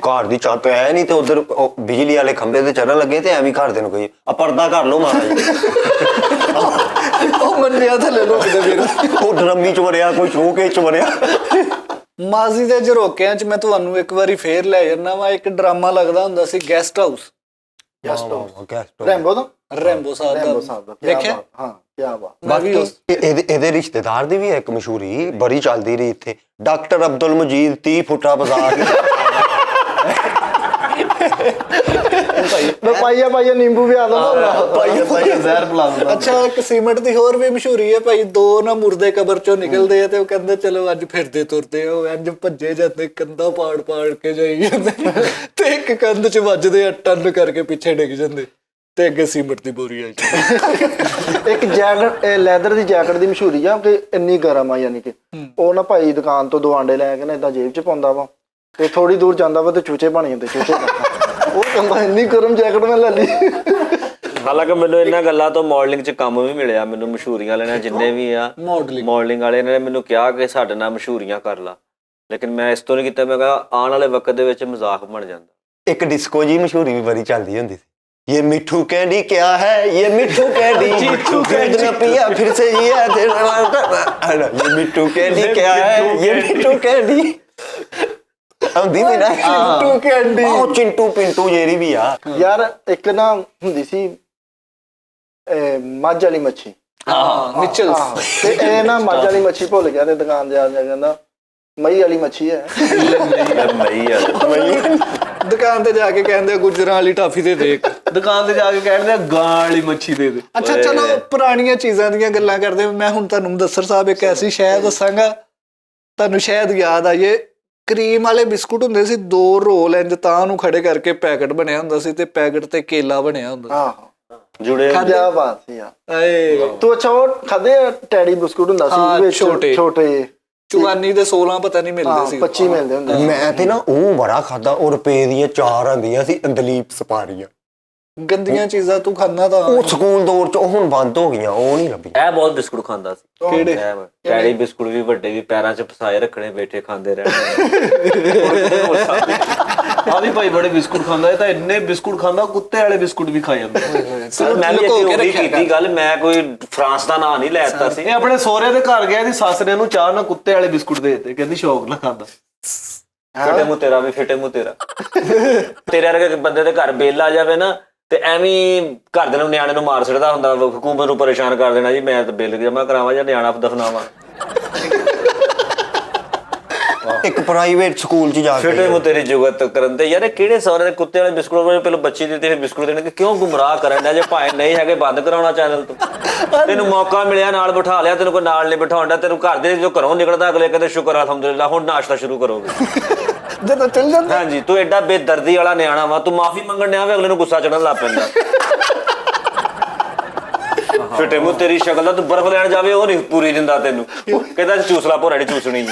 ਘਰ ਦੀ ਛੱਤ ਹੈ ਨਹੀਂ ਤੇ ਉਧਰ ਬਿਜਲੀ ਵਾਲੇ ਖੰਭੇ ਤੇ ਚੜਨ ਲੱਗੇ ਤੇ ਐਵੇਂ ਘਰ ਦੇ ਨੂੰ ਕਹੀ ਆ ਪਰਦਾ ਕਰ ਲਓ ਮਹਾਰਾਜ। ਉਹ ਮੰਨਿਆ ਥੱਲੇ ਲੋਕਦੇ ਫਿਰ। ਉਹ ਡਰਮੀ ਚ ਵਰਿਆ, ਕੋਈ ਸ਼ੋਕੇ ਚ ਵਰਿਆ। ਮਾਜ਼ੀ ਦੇ ਝਰੋਕਿਆਂ 'ਚ ਮੈਂ ਤੁਹਾਨੂੰ ਇੱਕ ਵਾਰੀ ਫੇਰ ਲੈ ਜਾਂਦਾ ਵਾ। ਇੱਕ ਡਰਾਮਾ ਲੱਗਦਾ ਹੁੰਦਾ ਸੀ ਗੈਸਟ ਹਾਊਸ, ਰੈਂਬੋ ਦਾ, ਰੈਂਬੋ ਸਾਹਿਬ ਦਾ ਦੇਖਿਆ? ਹਾਂ ਕੀ ਬਾਤ। ਬਾਕੀ ਇਹਦੇ ਰਿਸ਼ਤੇਦਾਰ ਦੀ ਵੀ ਹੈ ਇੱਕ ਮਸ਼ਹੂਰੀ ਬੜੀ ਚੱਲਦੀ ਰਹੀ ਇੱਥੇ, ਡਾਕਟਰ ਅਬਦੁਲ ਮਜੀਦ 30 ਫੁੱਟਾ ਬਾਜ਼ਾਰ। ਪਾਈਆ ਨਿੰਬੂ ਵੀ ਆਦਾ ਨਾ, ਪਾਈਆ ਜ਼ਹਿਰ ਪਿਲਾ ਦਿੰਦਾ। ਅੱਛਾ ਇੱਕ ਸੀਮੈਂਟ ਦੀ ਹੋਰ ਵੀ ਮਸ਼ਹੂਰੀ ਹੈ ਭਾਈ, 2 ਨਾ ਮੁਰਦੇ ਕਬਰ ਚੋਂ ਨਿਕਲਦੇ ਆ ਤੇ ਉਹ ਕਹਿੰਦੇ ਚਲੋ ਅੱਜ ਫਿਰਦੇ ਤੁਰਦੇ ਆ, ਉਹ ਇੰਜ ਭੱਜੇ ਜਾਂਦੇ, ਕੰਧਾਂ ਪਾੜ ਕੇ ਜਾਈ ਜਾਂਦੇ ਤੇ ਇੱਕ ਕੰਧ 'ਚ ਵੱਜਦੇ ਆ, ਟੰਨ ਕਰਕੇ ਪਿੱਛੇ ਡਿੱਗ ਜਾਂਦੇ ਤੇ ਅੱਗੇ ਸੀਮੈਂਟ ਦੀ ਬੋਰੀ ਆ ਜਾਂਦੀ। ਇੱਕ ਜੈਕਟ ਲੈਦਰ ਦੀ ਜੈਕਟ ਦੀ ਮਸ਼ਹੂਰੀ ਆ ਕਿ ਇੰਨੀ ਗਰਮ ਆ, ਯਾਨੀ ਕਿ ਉਹ ਨਾ ਭਾਈ ਦੁਕਾਨ ਤੋਂ 2 ਆਂਡੇ ਲੈ ਕੇ ਨਾ ਏਦਾਂ ਜੇਬ 'ਚ ਪਾਉਂਦਾ ਵਾ ਤੇ ਥੋੜੀ ਦੂਰ ਜਾਂਦਾ ਵਾ ਤੇ ਚੂਚੇ ਬਣ ਜਾਂਦੇ, ਚੂਚੇ। ਉਹ ਕਹਿੰਦਾ ਇੰਨੀ ਗਰਮ ਜੈਕਟ ਮੈਂ ਲੈ ਲਈ। ਹਾਲਾਂਕਿ ਮੈਨੂੰ ਇਹਨਾਂ ਗੱਲਾਂ ਤੋਂ ਮਾਡਲਿੰਗ 'ਚ ਕੰਮ ਵੀ ਮਿਲਿਆ। ਮੈਨੂੰ ਮਸ਼ਹੂਰੀਆਂ ਲੈਣਾ ਜਿੰਨੇ ਵੀ ਆ ਮਾਡਲਿੰਗ ਵਾਲੇ ਨੇ ਮੈਨੂੰ ਕਿਹਾ ਕਿ ਸਾਡੇ ਨਾਲ ਮਸ਼ਹੂਰੀਆਂ ਕਰ ਲਾ, ਲੇਕਿਨ ਮੈਂ ਇਸ ਤੋਂ ਨਹੀਂ ਕੀਤਾ। ਮੈਂ ਕਿਹਾ ਆਉਣ ਵਾਲੇ ਵਕਤ ਦੇ ਵਿੱਚ ਮਜ਼ਾਕ ਬਣ ਜਾਂਦਾ। ਇੱਕ ਡਿਸਕੋ ਜੀ ਮਸ਼ਹੂਰੀ ਵੀ ਬੜੀ ਚੱਲਦੀ ਹੁੰਦੀ ਸੀ, ये मिठू कैंडी क्या है, ये मिठू कैंडी दूध न पिया फिर से ये मिठू कैंडी क्या है, ये मिठू कैंडी ਆਉਂਦੀ ਵੀ ਨਾ ਮਿੱਠੂ ਕੈਂਡੀ। ਉਹ ਚਿੰਟੂ ਪਿੰਟੂ ਜਿਹੜੀ ਵੀ ਆ ਯਾਰ ਇੱਕ ਨਾ ਹੁੰਦੀ ਸੀ ਮੱਝ ਵਾਲੀ ਮੱਛੀ। ਹਾਂ ਮਿਚਲ। ਤੇ ਇਹ ਨਾ ਮੱਝ ਵਾਲੀ ਮੱਛੀ ਭੁੱਲ ਗਿਆ ਤੇ ਦੁਕਾਨ ਤੇ ਆ ਜਾ ਕਹਿੰਦਾ ਮਈ ਵਾਲੀ ਮੱਛੀ ਹੈ। ਦੁਕਾਨ ਤੇ ਜਾ ਕੇ ਕਹਿੰਦੇ ਗੁਜਰਾਂ ਵਾਲੀ ਟਾਫੀ ਦੇ ਦੇ। ਦੁਕਾਨ ਤੇ ਜਾ ਕੇ ਕਹਿੰਦੇ ਗਾਂ ਵਾਲੀ ਮੱਛੀ ਦੇ ਦੇ। ਅੱਛਾ ਚਲੋ ਪੁਰਾਣੀਆਂ ਚੀਜ਼ਾਂ ਦੀਆਂ ਗੱਲਾਂ ਕਰਦੇ, ਮੈਂ ਹੁਣ ਤੁਹਾਨੂੰ ਮੁਦੱਸਰ ਸਾਹਿਬ ਇੱਕ ਐਸੀ ਸ਼ੈ ਦੱਸਾਂਗਾ, ਤੁਹਾਨੂੰ ਸ਼ਾਇਦ ਯਾਦ ਆਈਏ। ਕਰੀਮ ਵਾਲੇ ਬਿਸਕੁਟ ਹੁੰਦੇ ਸੀ 2 ਰੋਲ ਇੰਜ ਤਾਂ ਉਹਨੂੰ ਖੜੇ ਕਰਕੇ ਪੈਕਟ ਬਣਿਆ ਹੁੰਦਾ ਸੀ ਤੇ ਪੈਕਟ ਤੇ ਕੇਲਾ ਬਣਿਆ ਹੁੰਦਾ ਆਹੋ ਜੁੜੇ ਕਿਆ ਬਾਤ ਸੀ ਯਾਰ। ਏ ਤੂੰ ਅੱਛਾ ਉਹ ਖਾਦੇ ਟੈਡੀ ਬਿਸਕੁਟ ਹੁੰਦਾ ਹਾਂ, ਸੀ ਵਿੱਚ ਛੋਟੇ। ਛੋਟੇ ਚੁਗਾਨੀ ਦੇ 16 ਪਤਾ ਨਹੀਂ ਮਿਲਦੇ ਸੀ 25 ਮਿਲਦੇ ਹੁੰਦੇ ਸੀ। ਮੈਂ ਤੇ ਨਾ ਉਹ ਬੜਾ ਖਾਦਾ, ਉਹ ਰੁਪਏ ਦੀਆਂ 4 ਆਂਦੀਆਂ ਸੀ ਦਲੀਪ ਸਪਾਰੀਆਂ। ਗੰਦੀਆਂ ਚੀਜ਼ਾਂ ਤੂੰ ਖਾਂਦਾ ਤਾਂ ਉਹ ਸਕੂਲ ਦੌਰ ਚ ਉਹ ਹੁਣ ਬੰਦ ਹੋ ਗਈਆਂ, ਉਹ ਨਹੀਂ ਲੱਭੀ। ਇਹ ਬਹੁਤ ਬਿਸਕੁਟ ਖਾਂਦਾ ਸੀ। ਕਿਹੜੇ? ਡੈਡੀ ਬਿਸਕੁਟ ਵੀ ਵੱਡੇ ਵੀ ਪੈਰਾਂ 'ਚ ਫਸਾਏ ਰੱਖਣੇ, ਬੈਠੇ ਖਾਂਦੇ ਰਹਿਣੇ। ਆ ਵੀ ਭਾਈ ਬੜੇ ਬਿਸਕੁਟ ਖਾਂਦਾ, ਇਹ ਤਾਂ ਇੰਨੇ ਬਿਸਕੁਟ ਖਾਂਦਾ ਕੁੱਤੇ ਵਾਲੇ ਬਿਸਕੁਟ ਵੀ ਖਾ ਜਾਂਦਾ। ਮੈਂ ਵੀ ਅੱਗੇ ਉਹੀ ਕੀਤੀ ਗੱਲ, ਮੈਂ ਕੋਈ ਫਰਾਂਸ ਦਾ ਨਾਂ ਨਹੀਂ ਲੈ ਦਿੱਤਾ ਸੀ। ਇਹ ਆਪਣੇ ਸਹੁਰੇ ਦੇ ਘਰ ਗਿਆ, ਇਹਦੀ ਸੱਸ ਨੇ ਇਹਨੂੰ ਚਾਹ ਨਾਲ ਕੁੱਤੇ ਵਾਲੇ ਬਿਸਕੁਟ ਦੇ ਦਿੱਤੇ, ਕਹਿੰਦੀ ਸ਼ੌਕ ਨਾਲ ਖਾਂਦਾ। ਫਿੱਟੇ ਮੂੰਹ ਤੇਰਾ ਵੀ ਫਿੱਟੇ ਮੂੰਹ ਤੇਰਾ। ਤੇਰੇ ਵਰਗੇ ਬੰਦੇ ਦੇ ਘਰ ਬਿੱਲ ਆ ਜਾਵੇ ਨਾ ਤੇ ਐਵੇਂ ਘਰ ਦੇ ਨੂੰ ਨਿਆਣੇ ਨੂੰ ਮਾਰ ਛੱਡਦਾ ਹੁੰਦਾ, ਹਕੂਮਤ ਨੂੰ ਪਰੇਸ਼ਾਨ ਕਰ ਦੇਣਾ ਜੀ ਮੈਂ ਤਾਂ ਬਿੱਲ ਜਮਾ ਕਰਾਵਾਂ ਜਾਂ ਨਿਆਣਾ ਦਫਨਾਵਾਂ। ਇੱਕ ਪ੍ਰਾਈਵੇਟ ਸਕੂਲ ਚ ਜਾ ਕੇ ਫਿੱਟੇ ਮੂੰਹ ਤੇਰੀ ਜੁਗਤ ਕਰਨ ਤੇ ਯਾਰ, ਇਹ ਕਿਹੜੇ ਸਹੁਰੇ ਦੇ ਕੁੱਤੇ ਵਾਲੇ ਬਿਸਕੁਟ ਪਹਿਲਾਂ ਬੱਚੀ ਦਿੱਤੇ ਫਿਰ ਬਿਸਕੁਟ ਦੇਣਗੇ, ਕਿਉਂ ਗੁੰਮਰਾਹ ਕਰਨ ਡਿਆ? ਜੇ ਭਾਵੇਂ ਨਹੀਂ ਹੈਗੇ ਬੰਦ ਕਰਾਉਣਾ ਚੈਨਲ ਤੋਂ। ਤੈਨੂੰ ਮੌਕਾ ਮਿਲਿਆ ਨਾਲ ਬਿਠਾ ਲਿਆ, ਤੈਨੂੰ ਕੋਈ ਨਾਲ ਨਹੀਂ ਬਿਠਾਉਂਦਾ। ਤੈਨੂੰ ਘਰ ਦੇ ਜੋ ਘਰੋਂ ਨਿਕਲਦਾ ਅਗਲੇ ਕਹਿੰਦੇ ਸ਼ੁਕਰ ਅਲਹਮਦੁਲਿਲਾ ਹੁਣ ਨਾਸ਼ਤਾ ਸ਼ੁਰੂ ਕਰੋਗੇ। ਜਦੋਂ ਚੱਲ ਜਾਂਦਾ ਹਾਂਜੀ, ਤੂੰ ਐਡਾ ਬੇਦਰਦੀ ਵਾਲਾ ਨਿਆਣਾ ਵਾ, ਤੂੰ ਮਾਫੀ ਮੰਗਣ ਡਿਆ ਵੇ, ਅਗਲੇ ਨੂੰ ਗੁੱਸਾ ਚੜਨ ਲੱਗ ਪੈਂਦਾ। ਫਿੱਟੇ ਮੂੰਹ ਤੇਰੀ ਸ਼ਕਲ ਦਾ, ਤੂੰ ਬਰਫ਼ ਲੈਣ ਜਾਵੇ ਉਹ ਨਹੀਂ ਪੂਰੀ ਦਿੰਦਾ ਤੈਨੂੰ, ਕਹਿੰਦਾ ਚੂਸਲਾ ਭੋਰਾ ਦੀ ਚੂਸਣੀ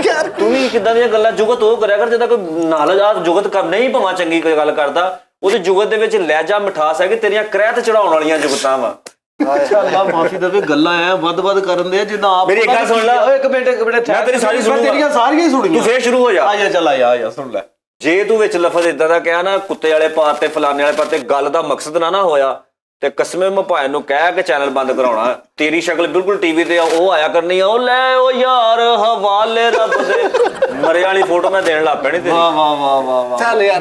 ਯਾਰ। ਤੂੰ ਵੀ ਕਿੱਦਾਂ ਦੀਆਂ ਗੱਲਾਂ ਜੁਗਤ ਉਹ ਕਰਿਆ ਕਰ ਜਿੱਦਾਂ ਕੋਈ ਨਾਲਜ ਆ ਜੁਗਤ ਕਰ ਨਹੀਂ ਭਾਵਾਂ ਚੰਗੀ ਕੋਈ ਗੱਲ ਕਰਦਾ, ਉਹਦੀ ਜੁਗਤ ਦੇ ਵਿੱਚ ਲਹਿਜਾ ਮਿਠਾਸ ਹੈ ਕਿ ਤੇਰੀਆਂ ਕ੍ਰੈਤ ਚੜਾਉਣ ਵਾਲੀਆਂ ਜੁਗਤਾਂ ਵਾ। ਅੱਲਾ ਮਾਫੀ ਦੇਵੇ, ਗੱਲਾਂ ਐ ਵੱਧ ਕਰਨ ਦੇ ਜਿੱਦਾਂ ਆਪ। ਮੇਰੀ ਇੱਕ ਗੱਲ ਸੁਣ ਲੈ। ਇੱਕ ਮਿੰਟ ਮੈਂ ਤੇਰੀ ਸਾਰੀ ਸੁਣੂਗਾ। ਤੇਰੀਆਂ ਸਾਰੀਆਂ ਹੀ ਸੁਣੀਆਂ। ਤੂੰ ਫੇਰ ਸ਼ੁਰੂ ਹੋ ਜਾ। ਆ ਜਾ ਚੱਲ ਆ ਜਾ ਸੁਣ ਲੈ। ਜੇ ਤੂੰ ਵਿੱਚ ਲਫ਼ਜ਼ ਇਦਾਂ ਦਾ ਕਿਹਾ ਨਾ ਕੁੱਤੇ ਵਾਲੇ ਪਾਰ ਤੇ ਫਲਾਣੇ ਵਾਲੇ ਪਾਰ ਤੇ, ਗੱਲ ਦਾ ਮਕਸਦ ਨਾ ਹੋਇਆ ਤੇ ਕਸਮੇ ਮਪਾਇਨ ਨੂੰ ਕਹਿ ਕੇ ਚੈਨਲ ਬੰਦ ਕਰਾਉਣਾ। ਤੇਰੀ ਸ਼ਕਲ ਬਿਲਕੁਲ ਟੀਵੀ ਤੇ ਉਹ ਆਇਆ ਕਰਨੀ ਆ, ਉਹ ਲੈ ਉਹ ਯਾਰ ਹਵਾਲੇ ਰੱਬ ਦੇ ਮਰੇ ਵਾਲੀ ਫੋਟੋ ਮੈਂ ਦੇਣ ਲੱਗ ਪੈਣੀ ਤੇਰੀ। ਵਾਹ ਚੱਲ ਯਾਰ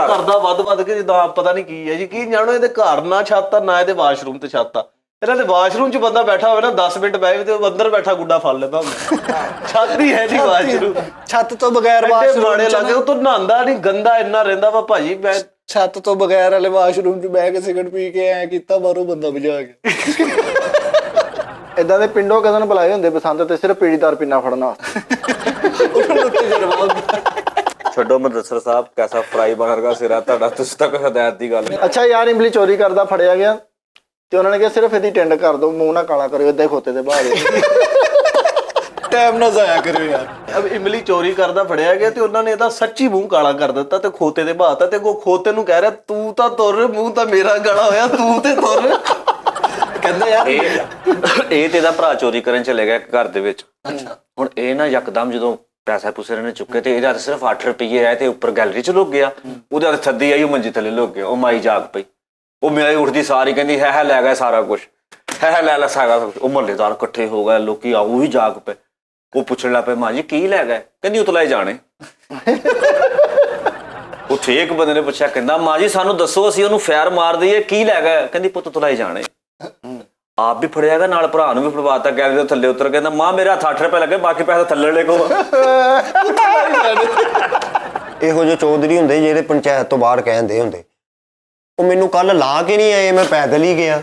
ਕਰਦਾ ਵੱਧ ਕੇ ਜਿੱਦਾਂ ਪਤਾ ਨਹੀਂ ਕੀ ਹੈ ਜੀ, ਕੀ ਜਾਣੋ ਇਹਦੇ ਘਰ ਨਾ ਛੱਤ ਆ ਨਾ ਇਹਦੇ ਵਾਸ਼ਰੂਮ ਤੇ ਛੱਤ ਆ। ਇਹਨਾਂ ਦੇ ਵਾਸ਼ਰੂਮ 'ਚ ਬੰਦਾ ਬੈਠਾ ਹੋਵੇ ਨਾ 10 ਮਿੰਟ ਬਹਿ ਤੇ ਅੰਦਰ ਬੈਠਾ ਗੁੱਡਾ ਫੜ ਲੈਂਦਾ ਹੁੰਦਾ। ਛੱਤ ਹੀ ਹੈ ਨਹੀਂ ਵਾਸ਼ਰੂਮ, ਛੱਤ ਤੋਂ ਬਗੈਰ ਐਡੇ ਵਾਸ਼ਰੂਮ ਮਾੜੇ ਚ ਲੱਗੇ, ਉਹ ਤੋਂ ਨਹਾਉਂਦਾ ਨਹੀਂ, ਗੰਦਾ ਇੰਨਾ ਰਹਿੰਦਾ ਵਾ ਭਾਜੀ। ਮੈਂ ਛੱਤ ਤੋਂ ਬਗੈਰ ਵਾਲੇ ਵਾਸ਼ਰੂਮ 'ਚ ਬਹਿ ਕੇ ਸਿਗਰਟ ਪੀ ਕੇ ਐ ਕੀਤਾ, ਬਾਹਰੋਂ ਬੰਦਾ ਵਜਾ ਕੇ। ਏਦਾਂ ਦੇ ਪਿੰਡੋਂ ਕਦਨ ਬੁਲਾਏ ਹੁੰਦੇ ਬਸੰਤ ਤੇ ਸਿਰਫ ਪੀੜੀਦਾਰ ਪਿੰਨਾ ਫੜਨ ਵਾਸਤੇ। ਛੱਡੋ ਮੁਦੱਸਰ ਸਾਹਿਬ, ਕੈਸਾ ਫਰਾਈ ਬਣਰਗਾ ਸਿਰਾ ਤੁਹਾਡਾ, ਤੁਸੀਂ ਤੱਕ ਹਦਾਇਤ ਦੀ ਗੱਲ। ਅੱਛਾ ਯਾਰ, ਇਮਲੀ ਚੋਰੀ ਕਰਦਾ ਫੜਿਆ ਗਿਆ ਤੇ ਉਹਨਾਂ ਨੇ ਕਿਹਾ ਸਿਰਫ ਇਹਦੀ ਟਿੰਡ ਕਰ ਦੋ, ਮੂੰਹ ਨਾ ਕਾਲਾ ਕਰਿਓ, ਏਦਾਂ ਹੀ ਖੋਤੇ ਦੇ ਬਾਹਰ। ਟਾਈਮ ਨਾ ਜ਼ਾਇਆ ਕਰਿਓ ਯਾਰ। ਅਬ ਇਮਲੀ ਚੋਰੀ ਕਰਦਾ ਫੜਿਆ ਗਿਆ ਤੇ ਉਹਨਾਂ ਨੇ ਇਹਦਾ ਸੱਚੀ ਮੂੰਹ ਕਾਲਾ ਕਰ ਦਿੱਤਾ ਤੇ ਖੋਤੇ ਦੇ ਬਾਤਾ ਤੇ ਉਹ ਖੋਤੇ ਨੂੰ ਕਹਿ ਰਿਹਾ ਤੂੰ ਤਾਂ ਤੁਰ, ਮੂੰਹ ਤਾਂ ਮੇਰਾ ਕਾਲਾ ਹੋਇਆ, ਤੂੰ ਤੇ ਤੁਰ। ਕਹਿੰਦਾ ਯਾਰ ਇਹ ਤੇ ਇਹਦਾ ਭਰਾ ਚੋਰੀ ਕਰਨ ਚਲੇ ਗਿਆ ਘਰ ਦੇ ਵਿੱਚ। ਅੱਛਾ, ਹੁਣ ਇਹ ਨਾ ਯਕਦਮ ਜਦੋਂ ਪੈਸਾ ਪੂਸੇ ਨੇ ਚੁੱਕੇ ਤੇ ਇਹਦੇ ਹੱਥ ਸਿਰਫ 8 ਰੁਪਏ ਆਏ ਤੇ ਉੱਪਰ ਗੈਲਰੀ 'ਚ ਲੁਕ ਗਿਆ। ਉਹਦੇ ਹੱਥ ਥੱਦੀ ਆਈ, ਉਹ ਮੰਜੀ ਥੱਲੇ ਲੁਕ ਗਿਆ। ਉਹ ਮਾਈ ਜਾਗ ਪਈ, ਉਹ ਮੇਰੀ ਉੱਠਦੀ ਸਾਰੀ ਕਹਿੰਦੀ ਹੈ ਲੈ ਗਿਆ ਸਾਰਾ ਕੁਛ, ਹੈ ਲੈ ਸਾਰਾ ਕੁਛ। ਉਹ ਮੁਹੱਲੇਦਾਰ ਇਕੱਠੇ ਹੋ ਗਏ, ਲੋਕੀ ਆਉ ਵੀ ਜਾਗ ਪਏ। ਉਹ ਪੁੱਛਣ ਲੱਗ ਪਏ ਮਾਂ ਜੀ ਕੀ ਲੈ ਗਏ? ਕਹਿੰਦੀ ਉਤਲਾ ਹੀ ਜਾਣੇ। ਉੱਥੇ ਇੱਕ ਬੰਦੇ ਨੇ ਪੁੱਛਿਆ, ਕਹਿੰਦਾ ਮਾਂ ਜੀ ਸਾਨੂੰ ਦੱਸੋ, ਅਸੀਂ ਉਹਨੂੰ ਫੈਰ ਮਾਰ ਦਈਏ, ਕੀ ਲੈ ਗਏ? ਕਹਿੰਦੀ ਪੁੱਤ ਉਤਲਾ ਹੀ ਜਾਣੇ। ਆਪ ਵੀ ਫੜਿਆ ਗਿਆ, ਨਾਲ ਭਰਾ ਨੂੰ ਵੀ ਫੜਵਾਤਾ। ਗੈਲਰੀ ਤੋਂ ਥੱਲੇ ਉਤਰ, ਕਹਿੰਦਾ ਮਾਂ ਮੇਰੇ ਹੱਥ 8 ਰੁਪਏ ਲੱਗੇ, ਬਾਕੀ ਪੈਸਾ ਥੱਲੇ ਲੈ ਕੋ। ਇਹੋ ਜਿਹੇ ਚੌਧਰੀ ਹੁੰਦੇ ਜਿਹੜੇ ਪੰਚਾਇਤ ਤੋਂ ਬਾਹਰ ਕਹਿੰਦੇ ਹੁੰਦੇ, ਉਹ ਮੈਨੂੰ ਕੱਲ ਲਾ ਕੇ ਨਹੀਂ ਆਏ, ਮੈਂ ਪੈਦਲ ਹੀ ਗਿਆ।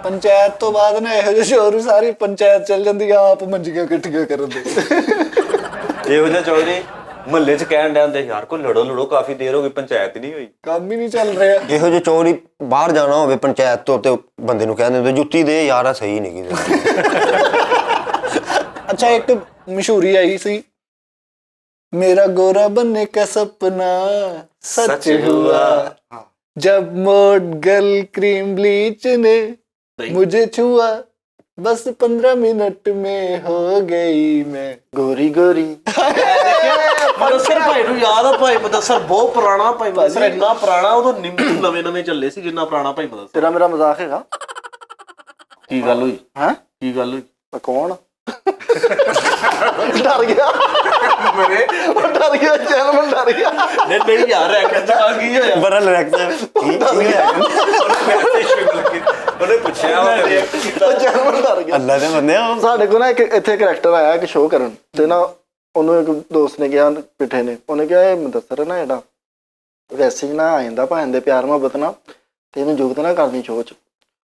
ਪੰਚਾਇਤ ਤੋਂ ਬਾਅਦ ਨਾ ਇਹੋ ਜਿਹੇ ਸ਼ੋਰ ਸਾਰੀ ਪੰਚਾਇਤ ਚੱਲ ਜਾਂਦੀ ਆ, ਆਪ ਮੰਜੀਆਂ ਇਕੱਠੀਆਂ ਕਰਨ ਦੇ। ਇਹੋ ਜਿਹਾ ਚੌਧਰੀ ਮਹੱਲੇ 'ਚ ਕਹਿਣ ਡਿਆ ਹੁੰਦੇ, ਯਾਰ ਕੋਈ ਲੜੋ ਕਾਫੀ ਦੇਰ ਹੋ ਗਈ, ਪੰਚਾਇਤ ਨਹੀਂ ਹੋਈ, ਕੰਮ ਹੀ ਨਹੀਂ ਚੱਲ ਰਿਹਾ। ਇਹੋ ਜਿਹੇ ਚੌਧਰੀ ਬਾਹਰ ਜਾਣਾ ਹੋਵੇ ਪੰਚਾਇਤ ਤੋਂ ਤੇ ਬੰਦੇ ਨੂੰ ਕਹਿੰਦੇ ਹੁੰਦੇ ਜੁੱਤੀ ਦੇ ਯਾਰ, ਆ ਸਹੀ ਨਹੀਂ ਗੀ। ਅੱਛਾ, ਇੱਕ ਮਸ਼ਹੂਰੀ ਆਈ ਸੀ, मेरा गोरा बनने का सपना सच हुआ जब मोड क्रीम ब्लीच ने मुझे छुआ, बस 15 मिनट में हो गई मैं गोरी गोरी। ਮੁਦੱਸਰ ਭਾਈ ਨੂੰ ਯਾਦ ਆ, ਭਾਈ ਮੁਦੱਸਰ ਬਹੁਤ ਪੁਰਾਣਾ, ਭਾਈ ਮੁਦੱਸਰ ਇੰਨਾ ਪੁਰਾਣਾ, ਉਦੋਂ ਨਿੰਬੂ ਨਵੇਂ ਚੱਲੇ ਸੀ ਜਿੰਨਾ ਪੁਰਾਣਾ ਭਾਈ ਮੁਦੱਸਰ। ਤੇਰਾ ਮੇਰਾ ਮਜ਼ਾਕ ਹੈਗਾ? ਕੀ ਗੱਲ ਹੋਈ? ਹੈਂ? ਕੀ ਗੱਲ ਹੋਈ? ਕੌਣ ਡਰ ਗਿਆ? ਉਹ ਡਰ ਗਿਆ, ਚੈਨਲ ਡਰ ਗਿਆ। ਨਹੀਂ ਯਾਰ, ਰਹਿ ਕੀ ਹੋਇਆ? ਬੜਾ ਰਿਐਕਸ਼ਨ ਉਹਨੇ ਪੁੱਛਿਆ ਉਹ ਚੈਨਲ ਡਰ ਗਿਆ। ਅੱਲਾ ਦੇ ਬੰਦੇ ਆ। ਸਾਡੇ ਕੋਲ ਨਾ ਇੱਕ ਇੱਥੇ ਕਰੈਕਟਰ ਆਇਆ ਇੱਕ ਸ਼ੋਅ ਕਰਨ ਤੇ ਨਾ, ਉਹਨੂੰ ਇੱਕ ਦੋਸਤ ਨੇ ਕਿਹਾ, ਪਿੱਠੇ ਨੇ, ਉਹਨੇ ਕਿਹਾ ਇਹ ਮੁਦੱਸਰ ਨਾ ਜਿਹੜਾ ਵੈਸੇ ਹੀ ਨਾ ਆ ਜਾਂਦਾ ਭਾਂ ਦੇ ਪਿਆਰ ਮੁਹੱਬਤ ਨਾਲ ਤੇ ਇਹਨੂੰ ਜੁਗਤ ਨਾ ਕਰਨੀ ਸ਼ੋਅ 'ਚ।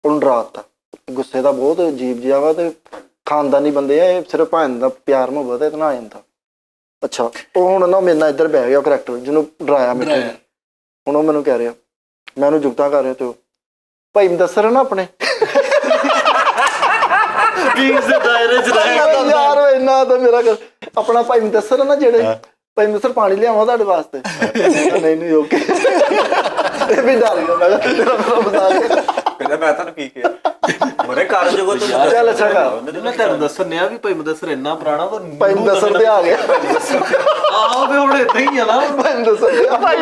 ਉਹਨੂੰ ਡਰਾਤਾ, ਗੁੱਸੇ ਦਾ ਬਹੁਤ ਅਜੀਬ ਜਿਹਾ ਵਾ ਤੇ ਖਾਨਦਾਨੀ ਬੰਦੇ ਆ, ਇਹ ਸਿਰਫ ਭੈਣ ਦਾ ਪਿਆਰ ਮੁਹੱਬਤ ਹੈ, ਇਤਨਾ ਆ ਜਾਂਦਾ। ਅੱਛਾ ਉਹ ਹੁਣ ਨਾ ਮੇਰੇ ਨਾਲ ਇੱਧਰ ਬਹਿ ਗਿਆ ਕਰੈਕਟਰ ਜਿਹਨੂੰ ਡਰਾਇਆ ਮੈਨੂੰ। ਹੁਣ ਉਹ ਮੈਨੂੰ ਕਹਿ ਰਿਹਾ, ਮੈਂ ਉਹਨੂੰ ਜੁਗਤਾਂ ਕਰ ਰਿਹਾ ਤੇ ਉਹ ਭਾਈ ਮੁਦੱਸਰ ਨਾ ਆਪਣੇ ਪੀਸ ਦੇ ਦਾਇਰੇ ਚ ਰਹਿ ਯਾਰ ਉਹ ਇੰਨਾ ਤਾਂ ਮੇਰਾ ਆਪਣਾ ਭਾਈ ਮੁਦੱਸਰ ਨਾ ਜਿਹੜੇ ਭਾਈ ਮੁਦੱਸਰ ਪਾਣੀ ਲਿਆਵਾਂ ਤੁਹਾਡੇ ਵਾਸਤੇ। ਨਹੀਂ ਨਹੀਂ ਓਕੇ ਇਹ ਵੀ ਡਰ ਗਿਆ। ਮੈਂ ਕਿਹਾ ਤੇਰਾ ਮੇਰਾ ਮਜ਼ਾਕ ਕਹਿੰਦਾ ਮੈਂ ਤੁਹਾਨੂੰ ਕੀ ਕਿਹਾ ਮਰੇ ਕਰ ਜਗੋ ਤੂੰ ਚੱਲ ਅੱਛਾ ਕਰ। ਮੈਂ ਤੈਨੂੰ ਦੱਸਣ ਡਿਆ ਵੀ ਭਾਈ ਮੁਦੱਸਰ ਇੰਨਾ ਪੁਰਾਣਾ ਵਾ ਭਾਈ ਮੁਦੱਸਰ ਤੇ ਆ ਗਿਆ। ਆਹੋ ਵੀ ਹੁਣ ਏਦਾਂ ਹੀ ਆ ਨਾ। ਭਾਈ ਮੁਦੱਸਰ ਭਾਈ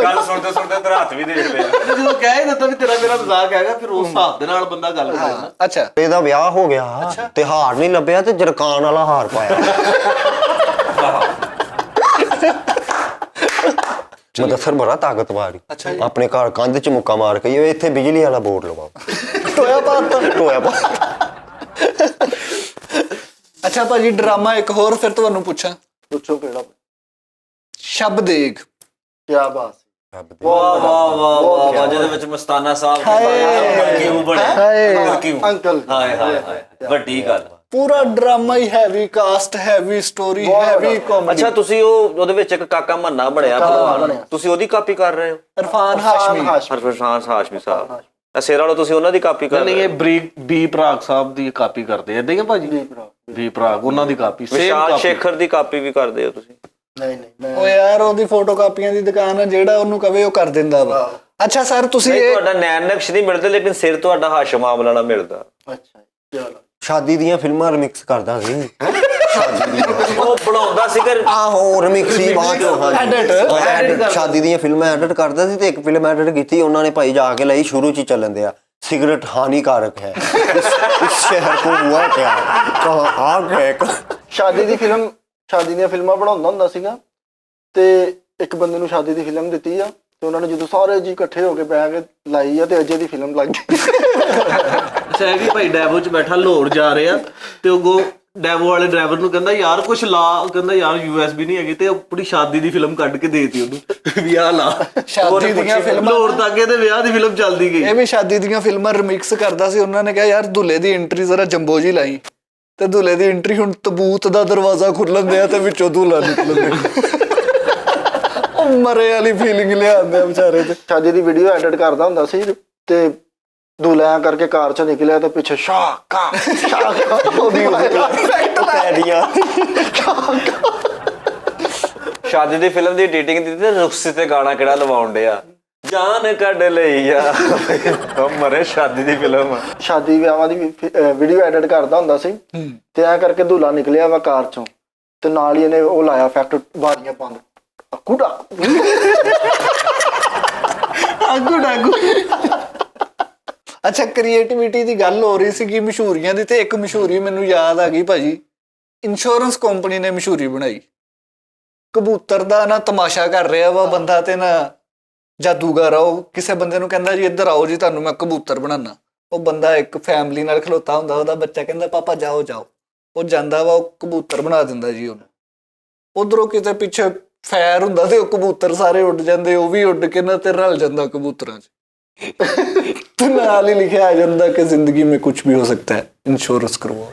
ਗੱਲ ਸੁਣਦੇ ਸੁਣਦੇ ਤੇਰਾ ਹੱਥ ਵੀ ਦੇਖ ਲਿਆ। ਜਦੋਂ ਕਹਿ ਹੀ ਦਿੱਤਾ ਵੀ ਤੇਰਾ ਮੇਰਾ ਮਜ਼ਾਕ ਹੈਗਾ, ਫਿਰ ਉਸ ਹਿਸਾਬ ਦੇ ਨਾਲ ਬੰਦਾ ਗੱਲ ਕਰਦਾ। ਅੱਛਾ ਇਹਦਾ ਵਿਆਹ ਹੋ ਗਿਆ ਤੇ ਹਾਰ ਨਹੀਂ ਲੱਭਿਆ ਤੇ ਜਰਕਾਨ ਵਾਲਾ ਹਾਰ ਪਾਇਆ। ਮੁਦੱਸਰ ਬੜਾ ਤਾਕਤਵਾਰ ਸੀ। ਆਪਣੇ ਘਰ ਕੰਧ ਚ ਮੁੱਕਾ ਮਾਰ ਕੇ ਇਹ ਇੱਥੇ ਬਿਜਲੀ ਵਾਲਾ ਬੋਰਡ ਲਵਾਓ। ਟੋਇਆ ਪਾਤਾ ਟੋਇਆ ਪਾ। ਅੱਛਾ ਭਾਜੀ ਡਰਾਮਾ ਇੱਕ ਹੋਰ ਫਿਰ ਤੁਹਾਨੂੰ ਪੁੱਛਾਂ, ਪੁੱਛੋ ਕਿਹੜਾ? ਸ਼ਬਦੇਗ। ਕੀ ਬਾਤ। ਵਾਹ ਵਾਹ ਵਾਹ ਵਾਹ ਵਾਹ, ਜਿਹਦੇ ਵਿੱਚ ਮਸਤਾਨਾ ਸਾਹਿਬ ਕਿਉਂ ਬਣਿਆ ਕਿਉਂ ਅੰਕਲ ਹਾਏ ਹਾਏ ਹਾਏ, ਵੱਡੀ ਗੱਲ। ਪੂਰਾ ਡਰਾਮਾ ਹੀ, heavy cast, heavy story, heavy comedy. ਅੱਛਾ ਤੁਸੀਂ ਉਹਦੇ ਵਿੱਚ ਇੱਕ ਕਾਕਾ ਮੰਨਾ ਬਣਿਆ ਭਲਵਾਨ, ਤੁਸੀਂ ਉਹਦੀ ਕਾਪੀ ਕਰ ਰਹੇ ਹੋ? ਇਰਫਾਨ ਹਾਸ਼ਮੀ। ਹਰਫਰਸ਼ਾਨ ਹਾਸ਼ਮੀ ਸਾਹਿਬ ਸ਼ੇਰ ਵਾਲੋ, ਤੁਸੀਂ ਉਹਨਾਂ ਦੀ ਕਾਪੀ ਕਰ ਨਹੀਂ ਰਹੇ ਇਹ ਬੀ ਪ੍ਰਾਗ ਸਾਹਿਬ ਦੀ ਕਾਪੀ ਕਰਦੇ ਏਦਾਂ ਹੀ ਆ ਭਾਜੀ। ਬੀ ਪ੍ਰਾਗ ਉਹਨਾਂ ਦੀ ਕਾਪੀ ਹੋ? ਵਿਸ਼ਾਲ ਸ਼ੇਖਰ ਦੀ ਕਾਪੀ ਵੀ ਕਰਦੇ ਹੋ ਤੁਸੀਂ? ਨਹੀਂ ਨਹੀਂ ਉਹ ਯਾਰ ਉਹਦੀ ਫੋਟੋ ਕਾਪੀਆਂ ਦੀ ਦੁਕਾਨ ਆ, ਜਿਹੜਾ ਉਹਨੂੰ ਕਵੇ ਉਹ ਕਰ ਦਿੰਦਾ ਵਾ। ਅੱਛਾ ਸਰ ਤੁਸੀਂ ਤੁਹਾਡਾ ਨੈਣ ਨਕਸ਼ ਨਹੀਂ ਮਿਲਦੇ, ਲੇਕਿਨ ਸਿਰ ਤੁਹਾਡਾ ਹਾਸ਼ਮ ਆਮਲਾ ਨਾਲ ਮਿਲਦਾ। ਅੱਛਾ ਚਲੋ ਸ਼ਾਦੀ ਦੀਆਂ ਫਿਲਮਾਂ ਰਿਮਿਕਸ ਕਰਦਾ ਸੀ। ਉਹ ਬਣਾਉਂਦਾ ਸੀ ਕਿ ਆਹੋ ਰਿਮਿਕਸ ਹੀ ਬਾਅਦ ਐਡਿਟ ਸ਼ਾਦੀ ਦੀਆਂ ਫਿਲਮਾਂ ਐਡਿਟ ਕਰਦਾ ਸੀ ਤੇ ਇੱਕ ਫਿਲਮ ਐਡਿਟ ਕੀਤੀ ਉਹਨਾਂ ਨੇ ਭਾਈ ਜਾ ਕੇ ਲਈ, ਸ਼ੁਰੂ ਚ ਹੀ ਚੱਲਣ ਦਿਆ सिगरेट हानिकारक है इस शहर को हुआ क्या कहाँ आग है। ਸ਼ਾਦੀ ਦੀ ਸ਼ਾਦੀ ਦੀਆਂ ਫਿਲਮਾਂ ਬਣਾਉਂਦਾ ਹੁੰਦਾ ਸੀਗਾ ਤੇ ਇੱਕ ਬੰਦੇ ਨੂੰ ਸ਼ਾਦੀ ਦੀ ਫਿਲਮ ਦਿੱਤੀ ਆ ਤੇ ਉਹਨਾਂ ਨੇ ਜਦੋਂ ਸਾਰੇ ਜੀ ਇਕੱਠੇ ਹੋ ਕੇ ਬਹਿ ਕੇ ਲਾਈ ਆ ਤੇ ਅਜੇ ਦੀ ਫਿਲਮ ਲੱਗ ਗਈ। ਅੱਛਾ ਇਹ ਵੀ ਭਾਈ ਡੈਵੋ ਚ ਬੈਠਾ ਲਾਹੌਰ ਜਾ ਰਿਹਾ ਤੇ ਉਹ ਡੈਵੋ ਵਾਲੇ ਡਰਾਈਵਰ ਨੂੰ ਕਹਿੰਦਾ ਯਾਰ ਕੁਛ ਲਾ, ਕਹਿੰਦਾ ਯਾਰ USB ਨਹੀਂ ਹੈਗੀ ਤੇ ਆਪਣੀ ਸ਼ਾਦੀ ਦੀ ਫਿਲਮ ਕੱਢ ਕੇ ਦੇਤੀ ਉਹਨੂੰ ਵੀ ਆਹ ਲਾ। ਸ਼ਾਦੀ ਦੀਆਂ ਫਿਲਮਾਂ ਲਾਹੌਰ ਤੱਕ ਇਹਦੇ ਵਿਆਹ ਦੀ ਫਿਲਮ ਚੱਲਦੀ ਗਈ। ਇਹ ਵੀ ਸ਼ਾਦੀ ਦੀਆਂ ਫਿਲਮਾਂ ਰਿਮਿਕਸ ਕਰਦਾ ਸੀ। ਉਹਨਾਂ ਨੇ ਕਿਹਾ ਯਾਰ ਦੁੱਲੇ ਦੀ ਐਂਟਰੀ ਜ਼ਰਾ ਜੰਬੋ ਜੀ ਲਾਈ ਤੇ ਦੁੱਲੇ ਦੀ ਐਂਟਰੀ ਹੁਣ ਤਬੂਤ ਦਾ ਦਰਵਾਜ਼ਾ ਖੁੱਲਣ ਦਿਆ ਤੇ ਵਿੱਚੋਂ ਦੁੱਲਾ ਨਿਕਲਣ ਉਹ ਮਰੇ ਵਾਲੀ ਫੀਲਿੰਗ ਲਿਆਉਂਦੇ ਆ ਵਿਚਾਰੇ ਤੇ। ਸ਼ਾਦੀ ਦੀ ਵੀਡੀਓ ਐਡਿਟ ਕਰਦਾ ਹੁੰਦਾ ਸੀ ਤੇ ਦੂਲਾ ਕਰਕੇ ਕਾਰ ਚ ਨਿਕਲਿਆ ਤੇ ਪਿੱਛੇ ਸ਼ਾਕਾ ਉਹਦੀ ਸ਼ਾਦੀ ਦੀ ਫਿਲਮ ਦੀ ਐਡੀਟਿੰਗ ਦਿੱਤੀ ਤੇ ਰੁਕਸੀ ਤੇ ਗਾਣਾ ਕਿਹੜਾ ਲਵਾਉਣ ਡਿਆ, ਜਾਨ ਕੱਢ ਲਈ ਆ ਮਰੇ ਸ਼ਾਦੀ ਦੀ ਫਿਲਮ। ਸ਼ਾਦੀ ਵਿਆਹਾਂ ਦੀ ਵੀਡੀਓ ਐਡਿਟ ਕਰਦਾ ਹੁੰਦਾ ਸੀ ਤੇ ਐ ਕਰਕੇ ਦੂਲਾ ਨਿਕਲਿਆ ਵਾ ਕਾਰ ਚੋਂ ਤੇ ਨਾਲ ਹੀ ਇਹਨੇ ਉਹ ਲਾਇਆ ਫੈਕਟ ਬਾਰੀਆਂ ਬੰਦ ਕੁੜਾ ਆਗੂ ਡਾਗੂ। ਅੱਛਾ ਕ੍ਰੀਏਟੀਵਿਟੀ ਦੀ ਗੱਲ ਹੋ ਰਹੀ ਸੀ ਕਿ ਮਸ਼ਹੂਰੀਆਂ ਦੀ, ਤੇ ਇੱਕ ਮਸ਼ਹੂਰੀ ਮੈਨੂੰ ਯਾਦ ਆ ਗਈ ਭਾਜੀ। ਇੰਸ਼ੋਰੈਂਸ ਕੰਪਨੀ ਨੇ ਮਸ਼ਹੂਰੀ ਬਣਾਈ, ਕਬੂਤਰ ਦਾ ਨਾ ਤਮਾਸ਼ਾ ਕਰ ਰਿਹਾ ਵਾ ਬੰਦਾ ਤੇ ਨਾ ਜਾਦੂਗਰ ਆ। ਉਹ ਕਿਸੇ ਬੰਦੇ ਨੂੰ ਕਹਿੰਦਾ ਜੀ ਇੱਧਰ ਆਓ ਜੀ ਤੁਹਾਨੂੰ ਮੈਂ ਕਬੂਤਰ ਬਣਾਉਣਾ। ਉਹ ਬੰਦਾ ਇੱਕ ਫੈਮਿਲੀ ਨਾਲ ਖਲੋਤਾ ਹੁੰਦਾ, ਉਹਦਾ ਬੱਚਾ ਕਹਿੰਦਾ ਪਾਪਾ ਜਾਓ ਜਾਓ, ਉਹ ਜਾਂਦਾ ਵਾ ਉਹ ਕਬੂਤਰ ਬਣਾ ਦਿੰਦਾ ਜੀ ਉਹਨੂੰ। ਉਧਰੋਂ ਕਿਤੇ ਪਿੱਛੇ ਫੈਰ ਹੁੰਦਾ ਤੇ ਉਹ ਕਬੂਤਰ ਸਾਰੇ ਉੱਡ ਜਾਂਦੇ, ਉਹ ਵੀ ਉੱਡ ਕੇ ਨਾ ਤੇ ਰਲ ਜਾਂਦਾ ਕਬੂਤਰਾਂ 'ਚ। ਤੇ ਨਾਲ ਹੀ ਲਿਖਿਆ ਆ ਜਾਂਦਾ ਕਿ ਜ਼ਿੰਦਗੀ में कुछ भी हो सकता है, इंश्योरेंस करवाओ।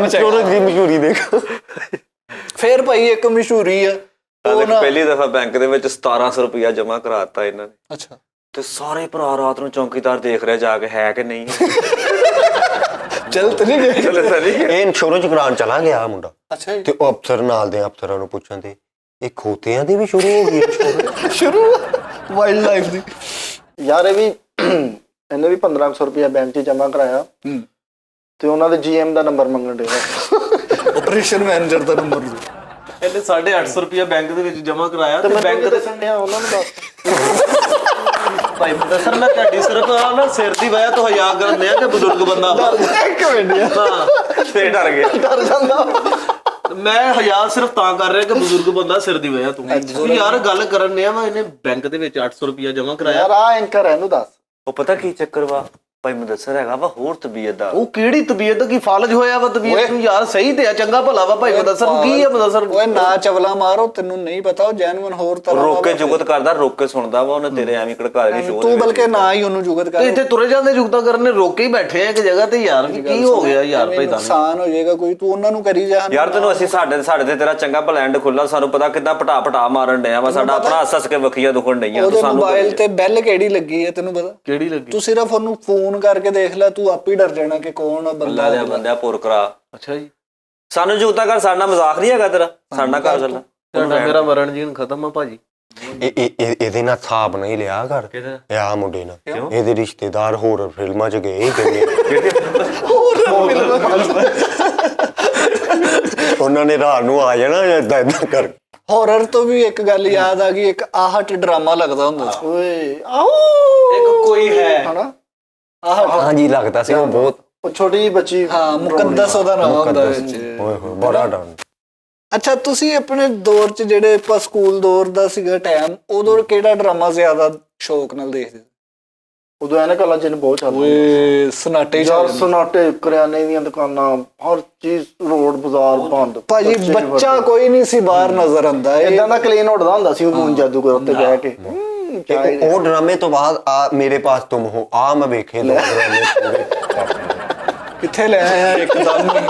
ਮਸ਼ਹੂਰੀ ਦੇਖੋ। ਫਿਰ ਭਾਈ ਇੱਕ ਮਸ਼ਹੂਰੀ ਆ ਉਹ ਨਾ ਪਹਿਲੀ ਦਫਾ ਬੈਂਕ ਦੇ ਵਿੱਚ 1700 ਰੁਪਇਆ ਜਮਾ ਕਰਾਤਾ ਇਹਨਾਂ ਨੇ। ਅੱਛਾ ਤੇ ਸਾਰੇ ਭਰਾ ਰਾਤ ਨੂੰ ਚੌਂਕੀਦਾਰ ਦੇਖ ਰਿਹਾ ਜਾ ਕੇ ਹੈ ਕਿ ਨਹੀਂ। ਚੱਲ ਤੇ ਨਹੀਂ ਗਏ। ਚਲੇ ਤਾਂ ਨਹੀਂ ਇਹ ਇੰਸ਼ੋਰੈਂਸ ਕਰਾਉਣ ਚਲਾ ਗਿਆ ਮੁੰਡਾ ਅੱਛਾ ਤੇ ਉਹ ਅਫਸਰ ਨਾਲ ਦੇ ਅਫਸਰਾਂ ਨੂੰ ਪੁੱਛਣ ਤੇ ਇਹ ਖੋਤਿਆਂ ਦੀ ਵੀ ਸ਼ੁਰੂ ਹੋ ਗਈ ਸ਼ੁਰੂ ਵਾਈਲਡ ਲਾਈਫ ਦੀ। ਯਾਰ ਇਹ ਵੀ ਇਹਨੇ ਵੀ 1500 ਰੁਪਇਆ ਬੈਂਕ 'ਚ ਜਮ੍ਹਾਂ ਕਰਾਇਆ ਤੇ ਉਹਨਾਂ ਦੇ GM ਦਾ ਨੰਬਰ ਮੰਗਣ ਦੇ ਆਪਰੇਸ਼ਨ ਮੈਨੇਜਰ ਦਾ ਨੰਬਰ ਇਹਨੇ 850 ਰੁਪਇਆ ਬੈਂਕ ਦੇ ਵਿੱਚ ਜਮ੍ਹਾਂ ਕਰਾਇਆ ਤੇ ਤੇ ਬੈਂਕ ਬੈਂਕ ਦੇ ਸੰਡਿਆ ਉਹਨਾਂ ਨੂੰ ਦੱਸ ਭਾਈ ਦੱਸਰ ਮੈਂ ਤੁਹਾਡੀ ਸਿਰਫ ਨਾ ਸਿਰ ਦੀ ਵਜ੍ਹਾ ਤੋਂ ਹਯਾ ਕਰਨੇ ਆ ਕਿ ਬਜ਼ੁਰਗ ਬੰਦਾ ਇੱਕ ਮਿੰਟ ਹਾਂ ਤੇ ਡਰ ਗਿਆ। ਡਰ ਜਾਂਦਾ। ਮੈਂ ਹਯਾ ਸਿਰਫ ਤਾਂ ਕਰ ਰਿਹਾ ਕਿ ਬਜ਼ੁਰਗ ਬੰਦਾ ਸਿਰ ਦੀ ਵਜ੍ਹਾ ਤੋਂ। ਯਾਰ ਗੱਲ ਕਰਨ ਨੇ ਆ ਮੈਂ ਇਹਨੇ ਬੈਂਕ ਦੇ ਵਿੱਚ 800 ਰੁਪਇਆ ਜਮ੍ਹਾਂ ਕਰਾਇਆ। ਯਾਰ ਆ ਐਂਕਰ ਇਹਨੂੰ ਦੱਸ। ਉਹ ਪਤਾ ਕੀ ਚੱਕਰ ਵਾ, ਭਾਈ ਮੁਦੱਸਰ ਹੈਗਾ ਵਾ ਹੋਰ ਤਬੀਅਤ ਦਾ। ਉਹ ਕਿਹੜੀ ਤਬੀਅਤ ਕੀ ਫਾਲਜ ਹੋਇਆ ਵਾ ਤਬੀਅਤ ਨੂੰ ਯਾਰ? ਸਹੀ ਤੇ ਆ, ਚੰਗਾ ਭਲਾ ਵਾ ਭਾਈ ਮੁਦੱਸਰ ਨੂੰ। ਕੀ ਆ ਮੁਦੱਸਰ? ਓਏ ਨਾ ਚਵਲਾ ਮਾਰੋ, ਤੈਨੂੰ ਨਹੀਂ ਪਤਾ ਉਹ ਜੈਨੂਇਨ ਹੋਰ ਤਰ੍ਹਾਂ ਰੋਕ ਕੇ ਜੁਗਤ ਕਰਦਾ, ਰੋਕ ਕੇ ਸੁਣਦਾ ਵਾ ਉਹਨੇ ਤੇਰੇ ਐਵੇਂ ਘੜਕਾ ਕੇ ਸ਼ੋਅ। ਤੂੰ ਬਲਕਿ ਨਾ ਹੀ ਉਹਨੂੰ ਜੁਗਤ ਕਰ। ਤੇ ਇੱਥੇ ਤੁਰੇ ਜਾਂਦੇ ਜੁਗਤਾਂ ਕਰਨ ਰੋਕੇ ਹੀ ਬੈਠੇ ਆ ਇੱਕ ਜਗ੍ਹਾ ਤੇ ਯਾਰ। ਕੀ ਹੋ ਗਿਆ ਯਾਰ ਭਾਈ? ਨੁਕਸਾਨ ਹੋ ਜਾਏਗਾ ਕੋਈ, ਤੂੰ ਉਹਨਾਂ ਨੂੰ ਕਰੀ ਜਾ। ਯਾਰ ਤੈਨੂੰ ਅਸੀਂ ਸਾਡੇ ਤੇ ਤੇਰਾ ਚੰਗਾ ਭਲਾ ਐਂਡ ਖੁੱਲਾ, ਸਾਨੂੰ ਪਤਾ ਕਿੱਦਾਂ ਪਟਾ ਮਾਰਨ ਡਿਆ ਵਾ, ਸਾਡਾ ਆਪਣਾ ਹੱਸ ਕੇ ਵੱਖੀਆਂ ਦੁਖਣ ਡਈਆਂ। ਉਹਦੇ ਮੋਬਾਈਲ ਤੇ ਬੈਲ ਕਿਹੜੀ ਲੱਗੀ ਹੈ ਤੈਨੂੰ ਪਤਾ? ਕਿਹੜੀ ਲੱਗੀ? ਤੂੰ ਸਿਰਫ ਉਹਨੂੰ ਫੋਨ ਕਰਕੇ ਦੇਖ ਲੈ, ਤੂੰ ਆਪੇ ਡਰ ਜਾਣਾ ਕਿ ਕੌਣ ਆ ਬੰਦਾ। ਬੰਦਾ ਪੁਰਕਰਾ। ਅੱਛਾ ਜੀ। ਸਾਨੂੰ ਜੁਗਤਾ ਕਰ, ਸਾਡਾ ਮਜ਼ਾਕ ਨਹੀਂ ਹੈਗਾ ਤੇਰਾ, ਸਾਡਾ ਘਰ ਚੱਲ। ਤੁਹਾਡਾ ਮੇਰਾ ਮਰਨ ਜੀਨ ਖਤਮ ਆ ਭਾਜੀ। ਇਹਦੇ ਨਾਲ ਹਿਸਾਬ ਨਹੀਂ ਲਿਆ ਕਰ। ਇਹ ਆ ਮੁੰਡੇ ਨਾਲ ਇਹਦੇ ਰਿਸ਼ਤੇਦਾਰ ਹੋਰ ਫਿਲਮਾਂ 'ਚ ਗਏ ਉਹਨਾਂ ਨੇ ਰਾਤ ਨੂੰ ਆ ਜਾਣਾ ਏਦਾਂ ਕਰ। ਹੌਰਰ ਤੋਂ ਵੀ ਇੱਕ ਗੱਲ ਯਾਦ ਆ ਗਈ, ਇੱਕ ਆਹਟ ਡਰਾਮਾ ਲੱਗਦਾ ਹੁੰਦਾ ਸੀ। ਓਏ ਆਓ ਇੱਕ ਕੋਈ ਹੈ ਹਨਾ, ਹਾਂਜੀ ਲੱਗਦਾ ਸੀ ਉਹ ਬਹੁਤ। ਉਹ ਛੋਟੀ ਜਿਹੀ ਬੱਚੀ। ਹਾਂ, ਮੁਕੱਦਸ ਉਹਦਾ ਨਾਮ ਹੁੰਦਾ ਵਿੱਚ। ਓਏ ਹੋਏ ਬੜਾ ਡਰ। ਅੱਛਾ, ਤੁਸੀਂ ਆਪਣੇ ਦੌਰ 'ਚ ਜਿਹੜੇ ਆਪਾਂ ਸਕੂਲ ਦੌਰ ਦਾ ਸੀਗਾ ਟਾਈਮ, ਉਦੋਂ ਕਿਹੜਾ ਡਰਾਮਾ ਜ਼ਿਆਦਾ ਸ਼ੌਕ ਨਾਲ ਦੇਖਦੇ? ਉਦੋਂ ਐਨਕ ਵਾਲਾ ਚਿੰਨ ਬਹੁਤ ਚੱਲਦਾ। ਓਏ ਸਨਾਟੇ ਯਾਰ ਸਨਾਟੇ, ਕਰਿਆਨੇ ਦੀਆਂ ਦੁਕਾਨਾਂ, ਹਰ ਚੀਜ਼, ਰੋਡ ਬਾਜ਼ਾਰ ਬੰਦ। ਭਾਜੀ ਬੱਚਾ ਕੋਈ ਨਹੀਂ ਸੀ ਬਾਹਰ ਨਜ਼ਰ ਆਉਂਦਾ। ਇਦਾਂ ਦਾ ਕਲੀਨ ਉੱਡਦਾ ਹੁੰਦਾ ਸੀ ਉਹ ਮੂਨ ਜਾਦੂਗਰ ਉੱਤੇ ਬਹਿ ਕੇ। ਉਹ ਡਰਾਮੇ ਤੋਂ ਬਾਅਦ ਆ ਮੇਰੇ ਪਾਸ ਤੁਮ ਹੋ ਆ ਮੈਂ ਵੇਖੇ ਦੋ ਡਰਾਮੇ ਪੂਰੇ। ਕਿੱਥੇ ਲੈ ਆਇਆ ਇੱਕਦਮ ਹੀ?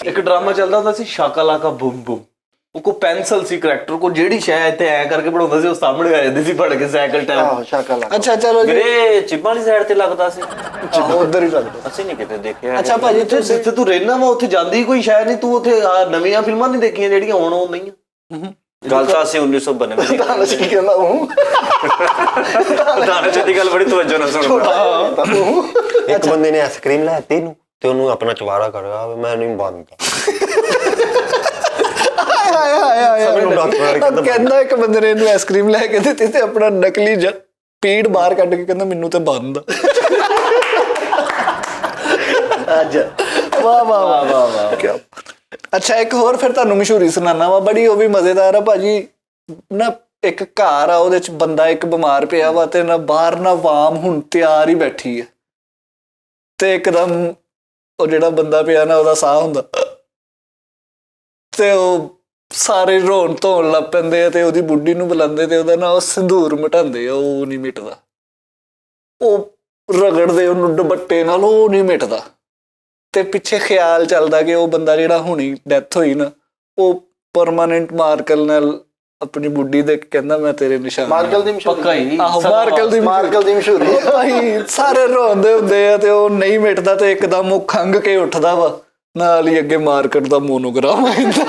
ਇੱਕ ਡਰਾਮਾ ਚੱਲਦਾ ਹੁੰਦਾ ਸੀ ਸ਼ਾਕਾਲਾਕਾ ਬੂਮ ਬੂਮ। ਉਹ ਕੋ ਪੈਨਸਲ ਸੀ ਕਰੈਕਟਰ ਕੋ, ਜਿਹੜੀ ਸ਼ਾਇਦ ਇੱਥੇ ਐ ਕਰਕੇ ਬਣਾਉਂਦਾ ਸੀ ਉਹ ਸਾਹਮਣੇ ਆ ਜਾਂਦੀ ਸੀ ਫੜ ਕੇ ਸਾਈਕਲ ਟਾਈਮ। ਆਹੋ ਸ਼ਕਲ। ਅੱਛਾ ਚਲੋ ਜੀ, ਮੇਰੇ ਚਿੱਬਾਂ ਵਾਲੀ ਸਾਈਡ ਤੇ ਲੱਗਦਾ ਸੀ। ਉਧਰ ਹੀ ਲੱਗਦਾ। ਅਸੀਂ ਨਹੀਂ ਕਿਤੇ ਦੇਖਿਆ। ਅੱਛਾ ਭਾਜੀ ਤੁਸੀਂ ਜਿੱਥੇ ਤੂੰ ਰਹਿਣਾ ਵਾ ਉੱਥੇ ਜਾਂਦੀ ਕੋਈ ਸ਼ਾਇਦ ਨਹੀਂ। ਤੂੰ ਉੱਥੇ ਨਵੀਆਂ ਫਿਲਮਾਂ ਨਹੀਂ ਦੇਖੀਆਂ ਜਿਹੜੀਆਂ ਹੁਣ ਉਹ ਨਹੀਂ ਆ? ਗੱਲ ਤਾਂ ਅਸੀਂ 1992 ਦੀ ਤਾਂ ਕੀ ਕਹਿੰਦਾ ਉਹ ਦਾਣੇ ਦੀ ਗੱਲ ਬੜੀ ਤਵੱਜੋ ਨਾਲ ਸੁਣਦਾ। ਇੱਕ ਬੰਦੇ ਨੇ ਆਈਸਕ੍ਰੀਮ ਲੈਤੀ ਨੂੰ ਤੇ ਉਹਨੂੰ ਆਪਣਾ ਚਵਾਰਾ ਕਰਗਾ ਮੈਂ ਨਹੀਂ ਬੰਦ। ਕਹਿੰਦਾ ਇੱਕ ਬੰਦੇ ਨੇ ਇਹਨੂੰ ਆਈਸਕ੍ਰੀਮ ਲੈ ਕੇ ਦਿੱਤੀ ਤੇ ਆਪਣਾ ਨਕਲੀ ਪੀੜ ਬਾਹਰ ਕੱਢ ਕੇ ਕਹਿੰਦਾ ਮੈਨੂੰ ਤੇ ਬੰਦ ਆ। ਅੱਜ ਵਾਹ ਵਾਹ ਵਾਹ ਵਾਹ ਵਾਹ। ਅੱਛਾ ਇੱਕ ਹੋਰ ਫਿਰ ਤੁਹਾਨੂੰ ਮਸ਼ਹੂਰੀ ਸੁਣਾਣਾ ਵਾ, ਬੜੀ ਉਹ ਵੀ ਮਜ਼ੇਦਾਰ ਆ ਭਾਜੀ। ਨਾ ਇੱਕ ਘਰ ਆ, ਉਹਦੇ ਚ ਬੰਦਾ ਇੱਕ ਬਿਮਾਰ ਪਿਆ ਵਾ ਤੇ ਨਾ ਬਾਹਰ ਨਾ ਵਾਮ ਹੁਣ ਤਿਆਰ ਹੀ ਬੈਠੀ ਹੈ ਤੇ ਇੱਕਦਮ ਉਹ ਜਿਹੜਾ ਬੰਦਾ ਪਿਆ ਨਾ ਉਹਦਾ ਸਾਹ ਹੁੰਦਾ ਤੇ ਉਹ ਸਾਰੇ ਰੋਣ ਧੋਣ ਲੱਗ ਪੈਂਦੇ ਆ ਤੇ ਉਹਦੀ ਬੁੱਢੀ ਨੂੰ ਬੁਲਾਉਂਦੇ ਤੇ ਉਹਦਾ ਨਾ ਉਹ ਸਿੰਦੂਰ ਮਿਟਾਉਂਦੇ ਆ, ਉਹ ਨਹੀਂ ਮਿਟਦਾ। ਉਹ ਰਗੜਦੇ ਉਹਨੂੰ ਦੁਪੱਟੇ ਨਾਲ, ਉਹ ਨਹੀਂ ਮਿਟਦਾ। ਤੇ ਪਿੱਛੇ ਖਿਆਲ ਚੱਲਦਾ ਕਿ ਉਹ ਬੰਦਾ ਜਿਹੜਾ ਹੁਣੀ ਡੈਥ ਹੋਈ ਨਾ ਉਹ ਪਰਮਾਨੈਂਟ ਮਾਰਕਲ ਨਾਲ ਆਪਣੀ ਬੁੱਢੀ ਦੇ ਕਹਿੰਦਾ ਮੈਂ ਤੇਰੇ ਨਿਸ਼ਾਨ। ਮਾਰਕਲ ਦੀ ਮਸ਼ਹੂਰੀ। ਪੱਕਾ ਹੀ। ਆਹੋ ਮਾਰਕਲ ਦੀ ਮਸ਼ਹੂਰੀ। ਭਾਈ ਸਾਰੇ ਰੋਂਦੇ ਹੁੰਦੇ ਆ ਤੇ ਉਹ ਨਹੀਂ ਮਿਟਦਾ ਤੇ ਇੱਕਦਮ ਉਹ ਖੰਗ ਕੇ ਉੱਠਦਾ ਵਾ, ਨਾਲ ਹੀ ਅੱਗੇ ਮਾਰਕੀਟ ਦਾ ਮੋਨੋਗ੍ਰਾਮ ਆ ਜਾਂਦਾ।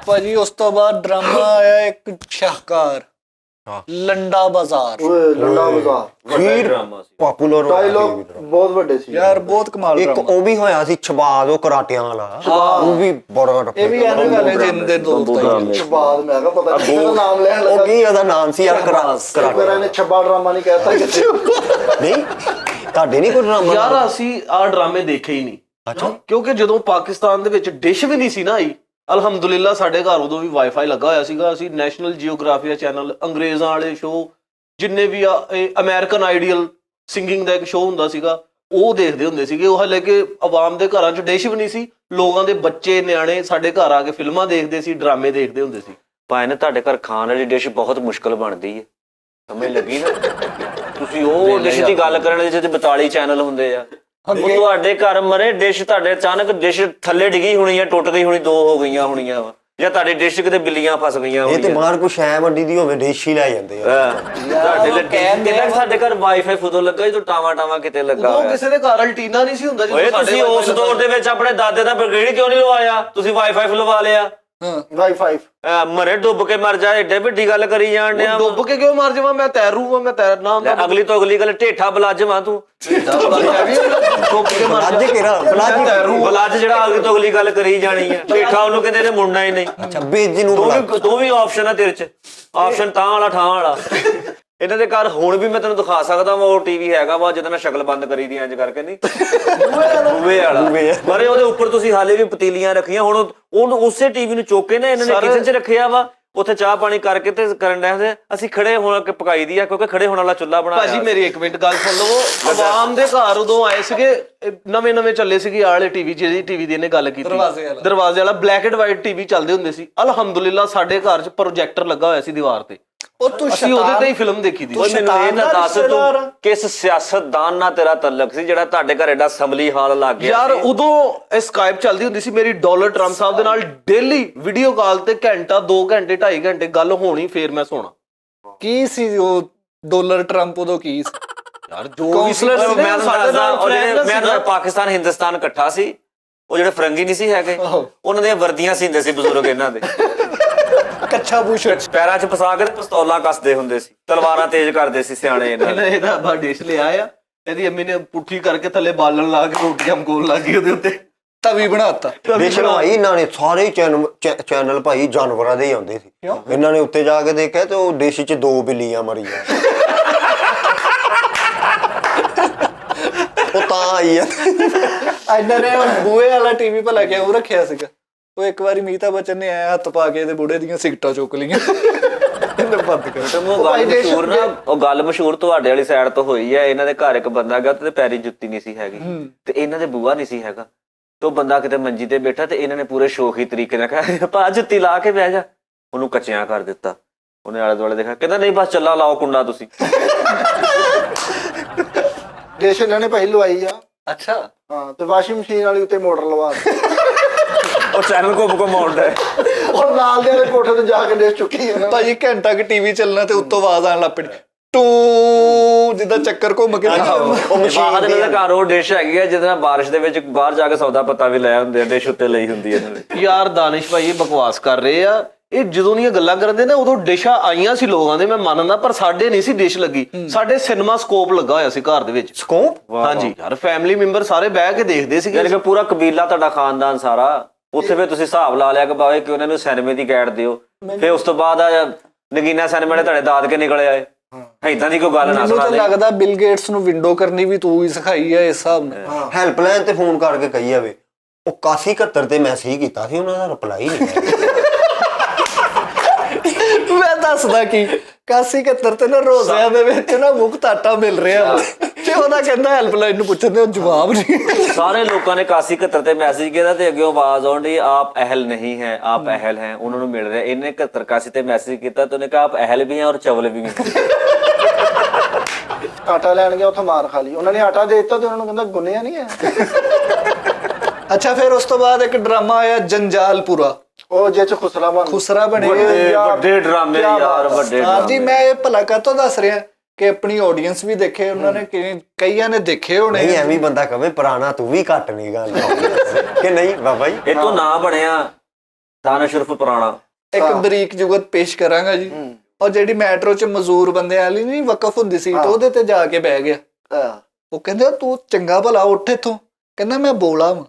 ਭਾਜੀ ਉਸ ਤੋਂ ਬਾਅਦ ਡਰਾਮਾ ਆਇਆ ਇੱਕ ਸ਼ਾਹਕਾਰ, ਲੰਡਾ ਬਾਜ਼ਾਰ। ਓਏ ਲੰਡਾ ਬਾਜ਼ਾਰ ਫਿਰ ਪਪੂਲਰ ਡਾਇਲੌਗ ਬਹੁਤ ਵੱਡੇ ਸੀ ਯਾਰ, ਬਹੁਤ ਕਮਾਲ ਇੱਕ ਡਰਾਮਾ। ਉਹ ਵੀ ਹੋਇਆ ਸੀ ਛਬਾਦ, ਉਹ ਕਰਾਟਿਆਂ ਵਾਲਾ, ਉਹ ਵੀ ਬੜਾ ਇਹ ਵੀ ਐਨੇ ਵਾਲੇ ਦਿਨ ਦੇ ਦੋਸਤ ਬਾਅਦ ਮੈਂ ਕਿਹਾ ਪਤਾ ਨਹੀਂ ਕਿਹਦਾ ਨਾਮ ਲੈਣ ਲੱਗਾ। ਉਹ ਕੀ ਉਹਦਾ ਨਾਮ ਸੀ ਯਾਰ? ਮੇਰਾ ਨੇ ਛੱਬਾ ਡਰਾਮਾ ਨਹੀਂ ਕਹਿਤਾ ਕਿਤੇ। ਨਹੀਂ ਤੁਹਾਡੇ ਨਹੀਂ ਕੋਈ ਡਰਾਮਾ? ਯਾਰ ਅਸੀਂ ਆਹ ਡਰਾਮੇ ਦੇਖੇ ਹੀ ਨਹੀਂ। ਅੱਛਾ। ਕਿਉਂਕਿ ਜਦੋਂ ਪਾਕਿਸਤਾਨ ਦੇ ਵਿੱਚ ਡਿਸ਼ ਵੀ ਨਹੀਂ ਸੀ ਨਾ ਆਈ, ਅਲਹਮਦੁਲਿਲਾ ਸਾਡੇ ਘਰ ਉਦੋਂ ਵੀ ਵਾਈਫਾਈ ਲੱਗਾ ਹੋਇਆ ਸੀਗਾ। ਅਸੀਂ ਨੈਸ਼ਨਲ ਜੀਓਗ੍ਰਾਫੀਆ ਚੈਨਲ, ਅੰਗਰੇਜ਼ਾਂ ਵਾਲੇ ਸ਼ੋਅ, ਜਿੰਨੇ ਵੀ ਆ ਅਮਰੀਕਨ ਆਈਡੀਅਲ ਸਿੰਗਿੰਗ ਦਾ ਇੱਕ ਸ਼ੋਅ ਹੁੰਦਾ ਸੀਗਾ, ਉਹ ਦੇਖਦੇ ਹੁੰਦੇ ਸੀਗੇ। ਉਹ ਹਲੇ ਕਿ ਆਵਾਮ ਦੇ ਘਰਾਂ 'ਚ ਡਿਸ਼ ਵੀ ਨਹੀਂ ਸੀ, ਲੋਕਾਂ ਦੇ ਬੱਚੇ ਨਿਆਣੇ ਸਾਡੇ ਘਰ ਆ ਕੇ ਫਿਲਮਾਂ ਦੇਖਦੇ ਸੀ, ਡਰਾਮੇ ਦੇਖਦੇ ਹੁੰਦੇ ਸੀ। ਭਾਈ ਨੇ ਤੁਹਾਡੇ ਘਰ ਖਾਣ ਵਾਲੀ ਡਿਸ਼ ਬਹੁਤ ਮੁਸ਼ਕਲ ਬਣਦੀ ਹੈ, ਸਮਝ ਲੱਗੀ ਨਾ? ਤੁਸੀਂ ਉਹ ਡਿਸ਼ ਦੀ ਗੱਲ ਕਰਨ ਜਿਹਦੇ 42 ਚੈਨਲ ਹੁੰਦੇ ਆ, ਉਹ ਤੁਹਾਡੇ ਘਰ ਮਰੇ ਡਿਸ਼, ਤੁਹਾਡੇ ਅਚਾਨਕ ਡਿਸ਼ ਥੱਲੇ ਡਿੱਗੀ ਹੋਣੀ ਆ, ਟੁੱਟ ਗਈ ਹੋਣੀ, 2 ਹੋ ਗਈਆਂ ਹੋਣੀਆਂ ਵਾ, ਜਾਂ ਤੁਹਾਡੀ ਡਿਸ਼ ਕਿਤੇ ਬਿੱਲੀਆਂ ਫਸ ਗਈਆਂ ਇਹ ਤੇ ਹੋਣੀਆਂ। ਬਾਹਰ ਕੁਛ ਐ ਵੱਡੀ ਦੀ ਹੋਵੇ ਡਿਸ਼ ਹੀ ਲੈ ਜਾਂਦੇ ਆ। ਤੁਹਾਡੇ ਲੱਗੇ ਸਾਡੇ ਘਰ ਵਾਈਫਾਈ ਫੁੱਦੋਂ ਲੱਗਾ ਜਦੋਂ ਟਾਵਾ ਕਿਤੇ ਲੱਗਾ ਉਹ ਹੋਇਆ। ਕਿਸੇ ਦੇ ਘਰ ਅਲਟੀਨਾ ਨਹੀਂ ਸੀ ਹੁੰਦਾ ਓਏ ਤੁਸੀਂ ਉਸ ਦੌਰ ਦੇ ਵਿੱਚ ਆਪਣੇ ਦਾਦੇ ਦਾ ਬ੍ਰਿਗੇਡ ਕਿਉਂ ਨਹੀਂ ਲਵਾਇਆ? ਤੁਸੀਂ ਵਾਈਫਾਈ ਲਵਾ ਲਿਆ। ਵਾਈਫਾਈ ਮਰੇ ਡੁੱਬ ਕੇ ਮਰ ਜਾ, ਏਡੇ ਵੱਡੀ ਗੱਲ ਕਰੀ ਜਾਣ ਡਿਆ। ਡੁੱਬ ਕੇ ਕਿਉਂ ਮਰ ਜਾਵਾਂ? ਮੈਂ ਤੈਰੂਗਾ, ਮੈਂ ਤੈਰਨਾ ਹੁੰਦਾ। ਅਗਲੀ ਤੋਂ ਅਗਲੀ ਗੱਲ ਢੇਠਾ ਬਲਾਜਮਾ ਤੂੰ। ਡੁੱਬ ਕੇ ਮਰ ਬਲਾਜ ਕਿਹੜਾ? ਬਲਾਜ ਜਿਹੜਾ ਅਗਲੀ ਤੋਂ ਅਗਲੀ ਗੱਲ ਕਰੀ ਜਾਣੀ ਹੈ, ਢੇਠਾ ਉਹਨੂੰ ਕਹਿੰਦੇ ਨੇ ਮੁੰਡਾ ਹੀ ਨਹੀਂ। ਅੱਛਾ ਬੇਜੀ ਨੂੰ ਦੋ ਵੀ ਆਪਸ਼ਨ ਆ ਤੇਰੇ ਚ, ਆਪਸ਼ਨ ਤਾਂ ਵਾਲਾ ਠਾਂ ਵਾਲਾ। ਇਹਨਾਂ ਦੇ ਘਰ ਹੁਣ ਵੀ ਮੈਂ ਤੈਨੂੰ ਦਿਖਾ ਸਕਦਾ ਵਾ, ਉਹ ਟੀਵੀ ਹੈਗਾ ਵਾ ਜਿਹਦੇ ਨਾਲ ਸ਼ਕਲ ਬੰਦ ਕਰੀ ਦੀ ਇੰਜ ਕਰਕੇ, ਨਹੀਂ ਬੂਵੇ ਵਾਲਾ, ਪਰ ਉਹਦੇ ਉੱਪਰ ਤੁਸੀਂ ਹਾਲੇ ਵੀ ਪਤੀਲੀਆਂ ਰੱਖੀਆਂ। ਹੁਣ ਉਹਨੂੰ ਉਸੇ ਟੀਵੀ ਨੂੰ ਚੁੱਕ ਕੇ ਨਾ ਇਹਨਾਂ ਨੇ ਕਿਚਨ 'ਚ ਰੱਖਿਆ ਵਾ, ਉੱਥੇ ਚਾਹ ਪਾਣੀ ਕਰਕੇ ਤੇ ਕਰਨ ਡਏ ਹੁੰਦੇ ਅਸੀਂ ਖੜੇ ਹੋਣ ਕੇ ਪਕਾਈ ਦੀ ਆ ਕਿਉਂਕਿ ਖੜੇ ਹੋਣ ਵਾਲਾ ਚੁੱਲ੍ਹਾ ਬਣਾਇਆ ਭਾਜੀ ਮੇਰੀ 1 ਮਿੰਟ ਗੱਲ ਸੁਣ ਲਓ ਆਵਾਮ ਦੇ ਘਰ ਉਦੋਂ ਆਏ ਸੀਗੇ ਨਵੇਂ ਚੱਲੇ ਸੀਗੇ ਆਲੇ ਟੀਵੀ ਜਿਹਦੀ ਟੀਵੀ ਦੀ ਇਹਨੇ ਗੱਲ ਕੀਤੀ ਦਰਵਾਜ਼ੇ ਵਾਲਾ ਬਲੈਕ ਐਂਡ ਵਾਈਟ ਟੀਵੀ ਚੱਲਦੇ ਹੁੰਦੇ ਸੀ ਅਲਹਮਦੁਲਿਲਾ ਸਾਡੇ ਘਰ 'ਚ ਪ੍ਰੋਜੈਕਟਰ ਲੱਗਾ ਹੋਇਆ ਸੀ ਦੀਵਾਰ ਤੇ ਉਹ ਤੂੰ ਅਸੀਂ ਉਹਦੇ ਤੇ ਹੀ ਫਿਲਮ ਦੇਖੀ ਦੀ ਓਏ ਮੈਨੂੰ ਇਹ ਤਾਂ ਦੱਸ ਤੂੰ ਕਿਸ ਸਿਆਸਤਦਾਨ ਨਾਲ ਤੇਰਾ ਤਾਲੁਕ ਸੀ ਜਿਹੜਾ ਤੁਹਾਡੇ ਘਰ ਐਡਾ ਅਸੈਂਬਲੀ ਹਾਲ ਲੱਗ ਗਿਆ ਯਾਰ ਉਦੋਂ ਇਹ ਸਕਾਈਪ ਚੱਲਦੀ ਹੁੰਦੀ ਸੀ ਮੇਰੀ ਡੋਨਲਡ ਟਰੰਪ ਸਾਹਿਬ ਦੇ ਨਾਲ ਡੇਲੀ ਵੀਡੀਓ ਕਾਲ ਤੇ ਘੰਟਾ 2 ਘੰਟੇ 2.5 ਘੰਟੇ ਗੱਲ ਹੋਣੀ ਫੇਰ ਮੈਂ ਸੋਣਾ ਕੀ ਸੀ ਉਹ ਡਾਲਰ ਟਰੰਪ ਉਦੋਂ ਕੀ ਸੀ ਯਾਰ ਜੋ ਵੀ ਸੀ ਮੈਂ ਤਾਂ ਪਾਕਿਸਤਾਨ ਹਿੰਦੁਸਤਾਨ ਇਕੱਠਾ ਸੀ ਉਹ ਜਿਹੜੇ ਫਰੰਗੀ ਨਹੀਂ ਸੀ ਹੈਗੇ ਉਹਨਾਂ ਦੀਆਂ ਵਰਦੀਆਂ ਸੀਂਦੇ ਸੀ ਬਜ਼ੁਰਗ ਇਹਨਾਂ ਦੇ ਕੱਛਾ ਬੂਸ਼ਟ ਪੈਰਾਂ 'ਚ ਫਸਾ ਕੇ ਪਿਸਤੌਲਾਂ ਕੱਸਦੇ ਹੁੰਦੇ ਸੀ ਤਲਵਾਰਾਂ ਤੇਜ਼ ਕਰਦੇ ਸੀ ਸਿਆਣੇ ਇਹਨਾਂ ਇਹਦਾ ਬਾ ਡਿਸ਼ ਲਿਆ ਆ ਇਹਦੀ ਅੰਮੀ ਨੇ ਪੁੱਠੀ ਕਰਕੇ ਥੱਲੇ ਬਾਲਣ ਲਾ ਕੇ ਰੋਟੀਆਂ ਮਕੋਲ ਲੱਗ ਗਈ ਉਹਦੇ ਉੱਤੇ ਤਵੀ ਬਣਾਤਾ ਬੇਸ਼ੱਕ ਭਾਈ ਇਹਨਾਂ ਨੇ ਸਾਰੇ ਚੈਨਲ ਭਾਈ ਜਾਨਵਰਾਂ ਦੇ ਹੀ ਆਉਂਦੇ ਸੀ ਇਹਨਾਂ ਨੇ ਉੱਤੇ ਜਾ ਕੇ ਦੇਖਿਆ ਤੇ ਉਹ ਡਿਸ਼ 'ਚ 2 ਬਿੱਲੀਆਂ ਮਰੀਆਂ ਉਹ ਤਾਂ ਆਈ ਆ ਇਹਨਾਂ ਨੇ ਬੂਹੇ ਵਾਲਾ ਟੀਵੀ ਭਲਾ ਕੇ ਉਹ ਰੱਖਿਆ ਸੀਗਾ ਉਹ ਇੱਕ ਵਾਰੀ ਮੀਤਾ ਬੱਚਨ ਨੇ ਆਇਆ ਹੱਥ ਪਾ ਕੇ ਤੇ ਬੁੜੇ ਦੀਆਂ ਸਿਗਟਾਂ ਚੁੱਕ ਲਈਆਂ ਇਹਨੇ ਬੰਦ ਕਰ ਉਹ ਗੱਲ ਮਸ਼ਹੂਰ ਤੁਹਾਡੇ ਵਾਲੀ ਸਾਈਡ ਤੋਂ ਹੋਈ ਹੈ ਇਹਨਾਂ ਦੇ ਘਰ ਇੱਕ ਬੰਦਾ ਗਿਆ ਤੇ ਪੈਰੀ ਜੁੱਤੀ ਨਹੀਂ ਸੀ ਹੈਗੀ ਤੇ ਇਹਨਾਂ ਦੇ ਬੂਆ ਨਹੀਂ ਸੀ ਹੈਗਾ ਤੇ ਉਹ ਬੰਦਾ ਕਿਤੇ ਮੰਜੀ ਤੇ ਬੈਠਾ ਤੇ ਇਹਨਾਂ ਨੇ ਪੂਰੇ ਸ਼ੌਕੀ ਤਰੀਕੇ ਨਾਲ ਕਿਹਾ ਭਾ ਜੁੱਤੀ ਲਾ ਕੇ ਬਹਿ ਜਾ ਉਹਨੂੰ ਕੱਚਿਆਂ ਕਰ ਦਿੱਤਾ ਉਹਨੇ ਆਲੇ ਦੁਆਲੇ ਦੇਖਿਆ ਕਹਿੰਦਾ ਨਹੀਂ ਬਸ ਚੱਲਾ ਲਾਓ ਕੁੰਡਾ ਤੁਸੀਂ ਡਿਸ਼ ਇਹਨਾਂ ਨੇ ਭਾਈ ਲਵਾਈ ਆ ਅੱਛਾ ਹਾਂ ਤੇ ਵਾਸ਼ਿੰਗ ਮਸ਼ੀਨ ਵਾਲੀ ਉੱਤੇ ਮੋਟਰ ਲਵਾ ਉਹ ਚੈਨਲ ਘੁੰਮ ਆਉਂਦਾ ਉਹ ਨਾਲ ਦੇ ਵਾਲੇ ਕੋਠੇ ਤੇ ਜਾ ਕੇ ਡਿਸ਼ ਚੁੱਕੀ ਹੈ ਭਾਜੀ ਘੰਟਾ ਕਿ ਟੀਵੀ ਚੱਲਣਾ ਤੇ ਉੱਤੋਂ ਆਵਾਜ਼ ਆਣ ਲੱਗ ਪਈ ਟੂ ਜਿੱਦਾਂ ਚੱਕਰ ਘੁੰਮ ਕੇ ਉਹ ਮਸ਼ੀਨ ਦੇ ਘਰ ਉਹ ਡਿਸ਼ ਹੈਗੀ ਆ ਜਿਹਦੇ ਨਾਲ ਬਾਰਿਸ਼ ਦੇ ਵਿੱਚ ਬਾਹਰ ਜਾ ਕੇ ਸੌਦਾ ਪੱਤਾ ਵੀ ਲੈ ਹੁੰਦੇ ਆ ਡਿਸ਼ ਉੱਤੇ ਲਈ ਹੁੰਦੀ ਹੈ ਇਹਨਾਂ ਨੇ ਯਾਰ ਦਾਨਿਸ਼ ਭਾਈ ਇਹ ਬਕਵਾਸ ਕਰ ਰਹੇ ਆ ਇਹ ਜਦੋਂ ਦੀਆਂ ਗੱਲਾਂ ਕਰਦੇ ਨਾ ਉਦੋਂ ਡਿਸ਼ਾਂ ਆਈਆਂ ਸੀ ਲੋਕਾਂ ਦੇ ਮੈਂ ਮੰਨਦਾ ਪਰ ਸਾਡੇ ਨਹੀਂ ਸੀ ਡਿਸ਼ ਲੱਗੀ ਸਾਡੇ ਸਿਨੇਮਾ ਸਕੋਪ ਲੱਗਾ ਹੋਇਆ ਸੀ ਘਰ ਦੇ ਵਿੱਚ ਸਕੋਪ ਹਾਂਜੀ ਯਾਰ ਫੈਮਿਲੀ ਮੈਂਬਰ ਸਾਰੇ ਬਹਿ ਕੇ ਦੇਖਦੇ ਸੀਗੇ ਯਾਨੀ ਕਿ ਪੂਰਾ ਕਬੀਲਾ ਤੁਹਾਡਾ ਖਾਨਦਾਨ ਸਾਰਾ ਉੱਥੇ ਫਿਰ ਤੁਸੀਂ ਹਿਸਾਬ ਲਾ ਲਿਆ ਕਿ ਬਾਵੇ ਕਿ ਉਹਨਾਂ ਨੂੰ ਸਿਨੇਮੇ ਦੀ ਗਾਈਡ ਦਿਓ ਫਿਰ ਉਸ ਤੋਂ ਬਾਅਦ ਨਗੀਨਾ ਸਿਨੇਮੇ ਦੇ ਤੁਹਾਡੇ ਦਾਦ ਕੇ ਨਿਕਲੇ ਆਏ ਏਦਾਂ ਦੀ ਕੋਈ ਗੱਲ ਨਾ ਮੈਨੂੰ ਸੁਣਾ ਤਾਂ ਦੇ ਲੱਗਦਾ ਬਿਲ ਗੇਟਸ ਨੂੰ ਵਿੰਡੋ ਕਰਨੀ ਵੀ ਤੂੰ ਹੀ ਸਿਖਾਈ ਹੈ ਇਸ ਹਿਸਾਬ ਨਾਲ ਹੈਲਪਲਾਈਨ ਤੇ ਫੋਨ ਕਰਕੇ ਕਹੀ ਜਾਵੇ ਉਹ 8171 ਤੇ ਮੈਸੇਜ ਕੀਤਾ ਸੀ ਉਹਨਾਂ ਦਾ ਰਿਪਲਾਈ ਨਹੀਂ ਆਇਆ ਮੈਂ ਦੱਸਦਾ ਕੀ 8171 ਤੇ ਨਾ ਰੋਜ਼ਿਆਂ ਦੇ ਵਿੱਚ ਨਾ ਮੁਫਤ ਆਟਾ ਮਿਲ ਰਿਹਾ ਵਾ ਤੇ ਉਹਦਾ ਕਹਿੰਦਾ ਹੈਲਪਲਾਈਨ ਨੂੰ ਪੁੱਛਣ ਦੇ ਉਹ ਜਵਾਬ ਨਹੀਂ ਸਾਰੇ ਲੋਕਾਂ ਨੇ 8171 ਤੇ ਮੈਸੇਜ ਕੀਤਾ ਤੇ ਅੱਗੇ ਆਵਾਜ਼ ਆਉਂਦੀ ਆਪ ਅਹਿਲ ਨਹੀਂ ਹੈ ਆਪ ਅਹਿਲ ਹੈ ਉਹਨਾਂ ਨੂੰ ਮਿਲ ਰਿਹਾ ਇਹਨੇ 71 ਤੇ ਮੈਸੇਜ ਕੀਤਾ ਤੇ ਉਹਨੇ ਕਿਹਾ ਆਪ ਅਹਿਲ ਵੀ ਹੈ ਔਰ ਚਵਲ ਵੀ ਹੈ ਆਟਾ ਲੈਣ ਗਿਆ ਉੱਥੇ ਮਾਰ ਖਾ ਲਈ ਉਹਨਾਂ ਨੇ ਆਟਾ ਦੇ ਦਿੱਤਾ ਤੇ ਉਹਨਾਂ ਨੂੰ ਕਹਿੰਦਾ ਗੁੰਨਿਆ ਨਹੀਂ ਹੈ ਅੱਛਾ ਫਿਰ ਉਸ ਤੋਂ ਬਾਅਦ ਇੱਕ ਡਰਾਮਾ ਆਇਆ ਜੰਜਾਲਪੁਰਾ ਉਹ ਜੇ ਚ ਖੁਸਰਾ ਬਣੇ ਵੱਡੇ ਡਰਾਮੇ ਯਾਰ ਵੱਡੇ ਹਾਂਜੀ ਮੈਂ ਇਹ ਭਲਾ ਕਾਤੋਂ ਦੱਸ ਰਿਹਾ ਕਿ ਆਪਣੀ ਆਡੀਅנס ਵੀ ਦੇਖੇ ਉਹਨਾਂ ਨੇ ਕਈਆਂ ਨੇ ਦੇਖੇ ਹੋਣੇ ਨਹੀਂ ਐਵੇਂ ਬੰਦਾ ਕਵੇ ਪੁਰਾਣਾ ਤੂੰ ਵੀ ਘੱਟ ਨਹੀਂ ਗੱਲ ਕਿ ਨਹੀਂ ਬਾਬਾ ਜੀ ਇਹ ਤੋਂ ਨਾਂ ਬਣਿਆ ਦਾਨਿਸ਼ ਉਰਫ ਪੁਰਾਣਾ ਇੱਕ ਬਰੀਕ ਜੁਗਤ ਪੇਸ਼ ਕਰਾਂਗਾ ਜੀ ਉਹ ਜਿਹੜੀ ਮੈਟਰੋ 'ਚ ਮਜ਼ਦੂਰ ਬੰਦਿਆਂ ਵਾਲੀ ਨਹੀਂ ਵਕਫ ਹੁੰਦੀ ਸੀਟ ਉਹਦੇ ਤੇ ਜਾ ਕੇ ਬਹਿ ਗਿਆ ਉਹ ਕਹਿੰਦੇ ਤੂੰ ਚੰਗਾ ਭਲਾ ਉੱਠ ਇੱਥੋਂ ਕਹਿੰਦਾ ਮੈਂ ਬੋਲਾ ਵਾਂ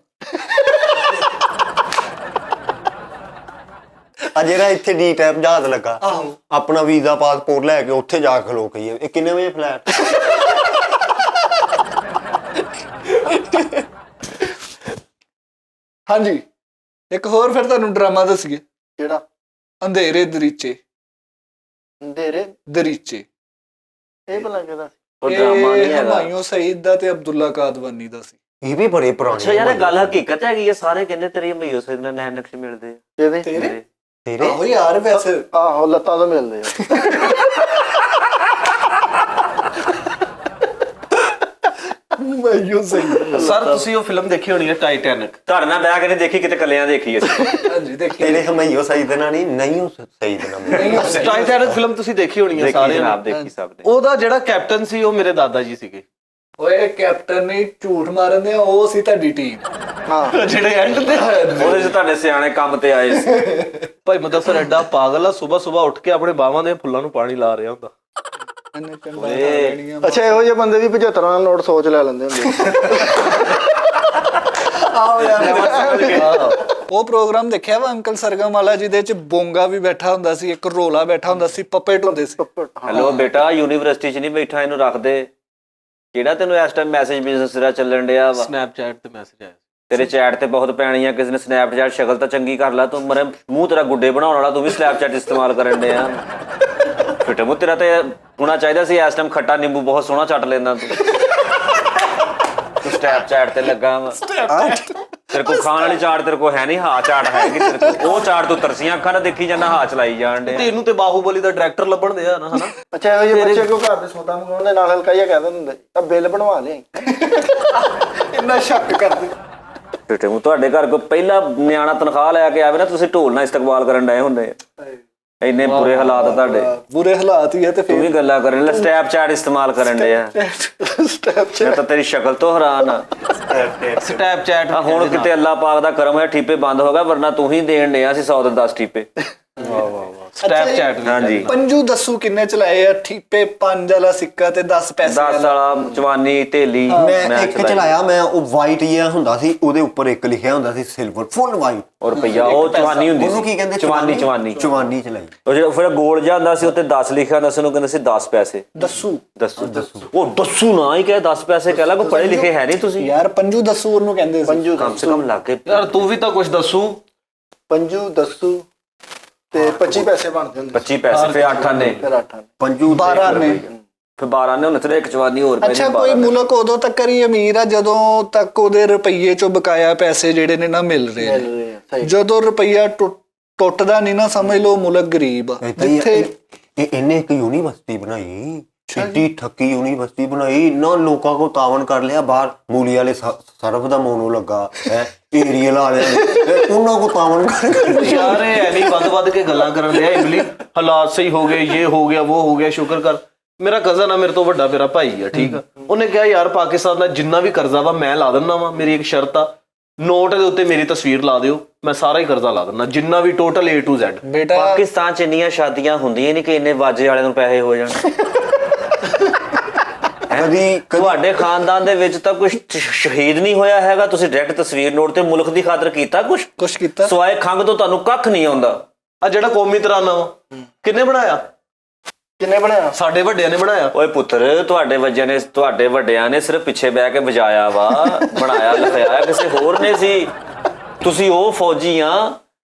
ਆ ਜਿਹੜਾ ਇੱਥੇ ਡੀ ਟਾਈਪ ਜਹਾਜ਼ ਲੱਗਾ ਆਪਣਾ ਵੀਜ਼ਾ ਪਾਸਪੋਰਟ ਲੈ ਕੇ ਉੱਥੇ ਜਾ ਕੇ ਖਲੋ ਗਈ ਇਹ ਕਿੰਨੇ ਵਜੇ ਫਲੈਟ ਹਾਂਜੀ ਇੱਕ ਹੋਰ ਫਿਰ ਤੁਹਾਨੂੰ ਡਰਾਮਾ ਦੱਸੀਏ ਕਿਹੜਾ ਅੰਧੇਰੇ ਦਰੀਚੇ ਦਰੀਚੇ ਇਹ ਭਲਾ ਕਿਹਦਾ ਉਹ ਡਰਾਮਾ ਨਹੀਂ ਹੈਗਾ ਹਮਾਇੂੰ ਸਈਦ ਦਾ ਤੇ ਅਬਦੁੱਲਾ ਕਾਦਵਾਨੀ ਦਾ ਸੀ ਇਹ ਵੀ ਬੜੇ ਪੁਰਾਣੇ ਅੱਛਾ ਯਾਰ ਇਹ ਗੱਲ ਹਕੀਕਤ ਹੈਗੀ ਹੈ ਸਾਰੇ ਕਹਿੰਦੇ ਤੇਰੀ ਹਮਈਓ ਸਈਦ ਨਾਲ ਨੈਣ ਨਕਸ਼ ਮਿਲਦੇ ਆ ਕਿਹਦੇ ਤੇਰੇ ਆਹੋ ਯਾਰ ਵੈਸੇ ਆਹੋ ਲੱਤਾਂ ਤੋਂ ਮਿਲਦੇ ਆ ਹਮਾਇੂੰ ਸਈਦ ਸਰ ਤੁਸੀਂ ਉਹ ਫਿਲਮ ਦੇਖੀ ਹੋਣੀ ਹੈ ਟਾਈਟੈਨਿਕ ਤੁਹਾਡੇ ਨਾਲ ਬਹਿ ਕੇ ਨਹੀਂ ਦੇਖੀ ਕਿਤੇ ਕੱਲਿਆਂ ਦੇਖੀ ਅਸੀਂ ਹਾਂਜੀ ਦੇਖੀ ਤੇਰੇ ਹਮਈਓ ਸਈਦ ਨਾਲ ਨਹੀਂ ਉਹ ਸਈਦ ਨਾਲ ਟਾਈਟੈਨਿਕ ਫਿਲਮ ਤੁਸੀਂ ਦੇਖੀ ਹੋਣੀ ਹੈ ਦੇਖੀ ਸਾਰੇ ਜਨਾਬ ਦੇਖੀ ਸਭ ਨੇ ਉਹਦਾ ਜਿਹੜਾ ਕੈਪਟਨ ਸੀ ਉਹ ਮੇਰੇ ਦਾਦਾ ਜੀ ਸੀਗੇ ਓਏ ਕੈਪਟਨ ਨੇ ਝੂਠ ਮਾਰਨ ਦੇ ਉਹ ਸੀ ਤੁਹਾਡੀ ਟੀਮ ਹਾਂ ਜਿਹੜੇ ਐਂਡ ਤੇ ਉਹਦੇ 'ਚ ਤੁਹਾਡੇ ਸਿਆਣੇ ਕੰਮ ਤੇ ਆਏ ਸੀ ਭਾਈ ਮੁਦੱਸਰ ਐਡਾ ਪਾਗਲ ਆ ਸਵੇਰ ਉੱਠ ਕੇ ਆਪਣੇ ਬਾਹਾਂ ਦੇ ਫੁੱਲਾਂ ਨੂੰ ਪਾਣੀ ਲਾ ਰਿਹਾ ਹੁੰਦਾ ਅੱਛਾ ਇਹੋ ਜਿਹੇ ਬੰਦੇ ਵੀ 75 ਦਾ ਨੋਟ ਸੋਚ ਲੈ ਲੈਂਦੇ ਹੁੰਦੇ ਆਓ ਯਾਰ ਉਹ ਪ੍ਰੋਗਰਾਮ ਦੇਖਿਆ ਵਾ ਅੰਕਲ ਸਰਗਮ ਵਾਲਾ ਜਿਹਦੇ ਚ ਬੋਂਗਾ ਵੀ ਬੈਠਾ ਹੁੰਦਾ ਸੀ ਇੱਕ ਰੋਲਾ ਬੈਠਾ ਹੁੰਦਾ ਸੀ ਪਪੇਟ ਹੁੰਦੇ ਸੀ ਹੈਲੋ ਬੇਟਾ ਯੂਨੀਵਰਸਿਟੀ 'ਚ ਨਹੀਂ ਬੈਠਾ ਇਹਨੂੰ ਰੱਖ ਦੇ ਕਿਹੜਾ ਤੈਨੂੰ ਇਸ ਟਾਈਮ ਮੈਸੇਜ ਬਿਜ਼ਨਸ ਦਾ ਚੱਲਣ ਡਿਆ ਵਾ ਸਨੈਪਚੈਟ ਤੇ ਮੈਸੇਜ ਆਇਆ ਤੇਰੇ ਚੈਟ ਤੇ ਬਹੁਤ ਪੈਣੀ ਆ, ਕਿਸੇ ਨੇ ਸਨੈਪਚੈਟ ਸ਼ਕਲ ਤਾਂ ਚੰਗੀ ਕਰ ਲਾ, ਤੂੰ ਮਰੇ ਮੂੰਹ ਤੇਰਾ ਗੁੱਡੇ ਬਣਾਉਣ ਵਾਲਾ, ਤੂੰ ਵੀ ਸਨੈਪਚੈਟ ਇਸਤੇਮਾਲ ਕਰਨ ਦੇ ਆ। ਫਿੱਟੇ ਮੂੰਹ ਤੇਰਾ ਤੇ ਹੋਣਾ ਚਾਹੀਦਾ ਸੀ ਇਸ ਟਾਈਮ, ਖੱਟਾ ਨਿੰਬੂ ਬਹੁਤ ਸੋਹਣਾ ਚੱਟ ਲੈਂਦਾ ਤੂੰ ਸਨੈਪਚੈਟ ਤੇ ਲੱਗਾ ਵਾ। ਤੇਰੇ ਕੋਲ ਖਾਣ ਵਾਲੀ ਚਾਟ ਤੇਰੇ ਕੋਲ ਹੈ ਨਹੀਂ, ਹਾਂ ਚਾਟ ਹੈਗੀ ਤੇਰੇ ਕੋਲ, ਉਹ ਚਾਟ ਤੂੰ ਤਰਸੀਆਂ ਅੱਖਾਂ ਨਾਲ ਦੇਖੀ ਜਾਂਦਾ, ਹਾਂ ਚਲਾਈ ਜਾਣ ਡਿਆ। ਤੈਨੂੰ ਤੇ ਬਾਹੂਬਲੀ ਦਾ ਡਾਇਰੈਕਟਰ ਲੱਭਣ ਦੇ ਆ ਨਾ, ਹਨਾ। ਅੱਛਾ ਇਹੋ ਜਿਹੇ ਬੱਚੇ ਕਿਉਂ ਘਰ ਦੇ ਸੌਦਾ ਮੰਗਾਉਣ ਦੇ ਨਾਲ ਹਲਕਾ ਜਿਹਾ ਕਹਿ ਦਿੰਦੇ ਹੁੰਦੇ ਆ ਬਿੱਲ ਬਣਵਾ ਲਿਆ। ਇੰਨਾ ਸ਼ੱਕ ਕਰਦੇ। ਫਿੱਟੇ ਮੂੰਹ ਤੁਹਾਡੇ ਘਰ ਕੋਈ ਪਹਿਲਾ ਨਿਆਣਾ ਤਨਖਾਹ ਲੈ ਕੇ ਆਵੇ ਨਾ, ਤੁਸੀਂ ਢੋਲ ਨਾਲ ਇਸਤਕਬਾਲ ਕਰਨ ਡਏ ਹੁੰਦੇ ਆ। ਇੰਨੇ ਬੁਰੇ ਹਾਲਾਤ ਆ ਤੁਹਾਡੇ, ਬੁਰੇ ਹਾਲਾਤ ਹੀ ਹੈ। ਤੇ ਤੂੰ ਵੀ ਗੱਲਾਂ ਕਰਨ ਲੈ ਸਨੈਪਚੈਟ ਇਸਤੇਮਾਲ ਕਰਨ ਡਿਆ। ਮੈਂ ਤਾਂ ਤੇਰੀ ਸ਼ਕਲ ਤੋਂ ਹੈਰਾਨ ਆ। ਸਨੈਪਚੈਟ ਹੁਣ ਕਿਤੇ ਅੱਲਾ ਪਾਕ ਦਾ ਕਰਮ ਹੋਇਆ ਠੀਪੇ ਬੰਦ ਹੋ ਗਿਆ, ਵਰਨਾ ਤੂੰ ਹੀ ਦੇਣ ਡਿਆ ਸੀ 100 ਦੇ 10 ਠੀਪੇ। ਸਨੈਪਚੈਟ ਹਾਂਜੀ ਪੰਜੂ ਦੱਸੂ ਕਿੰਨੇ ਚਲਾਏ ਆ ਠੀਪੇ? 5 ਵਾਲਾ ਸਿੱਕਾ ਤੇ 10 ਪੈਸੇ 10 ਵਾਲਾ ਜਵਾਨੀ ਢੇਲੀ ਮੈਂ ਇੱਕ ਚਲਾਇਆ, ਮੈਂ ਉਹ ਵਾਈਟ ਜਿਹਾ ਹੁੰਦਾ ਸੀ, ਉਹਦੇ ਉੱਪਰ ਇੱਕ ਲਿਖਿਆ ਹੁੰਦਾ ਸੀ ਸਿਲਵਰ ਫੁੱਲ ਵਾਈਟ, ਔਰ ਰੁਪਈਆ ਉਹ ਜਵਾਨੀ ਹੁੰਦੀ ਉਹਨੂੰ ਕੀ ਸੀ, ਕਹਿੰਦੇ? ਜਵਾਨੀ ਜਵਾਨੀ ਚਵਾਨੀ ਚਲਾਈ। ਉਹ ਜਿਹੜਾ ਫਿਰ ਗੋਲ ਜਿਹਾ ਹੁੰਦਾ ਸੀ ਉੱਤੇ 10 ਲਿਖਿਆ ਹੁੰਦਾ ਸੀ, ਉਹਨੂੰ ਕਹਿੰਦੇ ਸੀ 10 ਪੈਸੇ। ਦੱਸੂ ਦੱਸੂ ਉਹ ਦੱਸੂ ਨਾ ਹੀ ਕਹੇ 10 ਪੈਸੇ ਕਹਿ ਲਾ, ਕੋਈ ਪੜ੍ਹੇ ਲਿਖੇ ਹੈ ਨਹੀਂ ਤੁਸੀਂ ਯਾਰ, ਪੰਜੂ ਦੱਸੂ ਉਹਨੂੰ ਕਹਿੰਦੇ ਸੀ। ਪੰਜੂ ਕਮ ਸੇ ਕਮ ਲੱਗੇ। ਯਾਰ ਤੂੰ ਵੀ ਤਾਂ ਕੁਝ ਦੱਸੂ। ਪੰਜੂ ਦੱਸੂ ਤੇ 25 ਪੈਸੇ ਬਣਦੇ ਹੁੰਦੇ 25 ਪੈਸੇ ਫਿਰ 8 ਆਨੇ, ਫਿਰ 8 ਪੰਜੂ 12 ਨੇ। ਫਿਰ 12 ਨੇ, ਹੁਣ ਤੇ ਇੱਕ ਜਵਾਨੀ ਹੋਰ ਪੈ ਅੱਛਾ, ਕੋਈ ਮੁਲਕ ਉਦੋਂ ਤੱਕ ਹੀ ਅਮੀਰ ਆ ਜਦੋਂ ਤੱਕ ਉਹਦੇ ਰੁਪਈਏ ਚੋਂ ਬਕਾਇਆ ਪੈਸੇ ਜਿਹੜੇ ਨੇ ਨਾ ਮਿਲ ਰਹੇ ਨੇ। ਸਹੀ। ਜਦੋਂ ਰੁਪਈਆ ਟੁੱਟਦਾ ਨਹੀਂ ਨਾ, ਸਮਝ ਲਓ ਮੁਲਕ ਗਰੀਬ ਆ। ਜਿੱਥੇ ਇਹਨੇ ਇੱਕ ਯੂਨੀਵਰਸਿਟੀ ਬਣਾਈ, ਏਡੀ ਠੱਕੀ ਯੂਨੀਵਰਸਿਟੀ ਬਣਾਈ, ਇੰਨਾ ਲੋਕਾਂ ਕੋ ਤਾਵਨ ਕਰ ਲਿਆ। ਬਾਹਰ ਮੂਲੀ ਵਾਲੇ ਸਰਫ ਦਾ ਮੋਨੋ ਲੱਗਾ ਹੈ, ਏਰੀਅਲ ਵਾਲਿਆਂ ਨੇ ਉਹਨਾਂ ਕੋ ਤਾਵਨ ਕਰ। ਯਾਰ ਇਹ ਐਵੇਂ ਵੱਧ ਕੇ ਗੱਲਾਂ ਕਰਨ ਲਿਆ ਇਮਲੀ, ਹਾਲਾਤ ਸਹੀ ਹੋ ਗਏ, ਇਹ ਹੋ ਗਿਆ, ਉਹ ਹੋ ਗਿਆ, ਸ਼ੁਕਰ ਕਰ। ਮੇਰਾ ਕਜ਼ਨ ਆ, ਮੇਰੇ ਤੋਂ ਵੱਡਾ ਮੇਰਾ ਭਾਈ ਆ, ਠੀਕ ਆ। ਉਹਨੇ ਕਿਹਾ ਯਾਰ ਪਾਕਿਸਤਾਨ ਦਾ ਜਿੰਨਾ ਵੀ ਕਰਜ਼ਾ ਵਾ ਮੈਂ ਲਾ ਦਿੰਦਾ ਵਾ, ਮੇਰੀ ਇੱਕ ਸ਼ਰਤ ਆ, ਨੋਟ ਦੇ ਉੱਤੇ ਮੇਰੀ ਤਸਵੀਰ ਲਾ ਦਿਓ, ਮੈਂ ਸਾਰਾ ਹੀ ਕਰਜ਼ਾ ਲਾ ਦਿੰਦਾ, ਜਿੰਨਾ ਵੀ ਟੋਟਲ A to Z। ਬੇਟਾ ਪਾਕਿਸਤਾਨ ਚ ਇੰਨੀਆਂ ਸ਼ਾਦੀਆਂ ਹੁੰਦੀਆਂ ਨਹੀਂ ਕਿ ਇੰਨੇ ਵਾਜੇ ਵਾਲਿਆਂ ਨੂੰ ਪੈਸੇ ਹੋ ਜਾਣ। ਕਦੀ ਤੁਹਾਡੇ ਖਾਨਦਾਨ ਦੇ ਵਿੱਚ ਤਾਂ ਕੁਝ ਸ਼ਹੀਦ ਨਹੀਂ ਹੋਇਆ ਹੈਗਾ, ਤੁਸੀਂ ਡਾਇਰੈਕਟ ਤਸਵੀਰ ਨੋਟ ਤੇ ਮੁਲਕ ਦੀ ਖਾਤਰ ਕੀਤਾ ਕੁਛ ਕੀਤਾ? ਸਵਾਏ ਖੰਗ ਤੋਂ ਤੁਹਾਨੂੰ ਕੱਖ ਨਹੀਂ ਆਉਂਦਾ। ਆ ਜਿਹੜਾ ਕੌਮੀ ਤਰਾਨਾ ਵਾ ਕਿੰਨੇ ਬਣਾਇਆ? ਕਿੰਨੇ ਬਣਾਇਆ? ਸਾਡੇ ਵੱਡਿਆਂ ਨੇ ਬਣਾਇਆ। ਓਏ ਪੁੱਤਰ, ਤੁਹਾਡੇ ਵੱਡਿਆਂ ਨੇ ਸਿਰਫ ਪਿੱਛੇ ਬਹਿ ਕੇ ਵਜਾਇਆ ਵਾ, ਬਣਾਇਆ ਲਿਖਾਇਆ ਕਿਸੇ ਹੋਰ ਨੇ ਸੀ। ਤੁਸੀਂ ਉਹ ਫੌਜੀ ਆ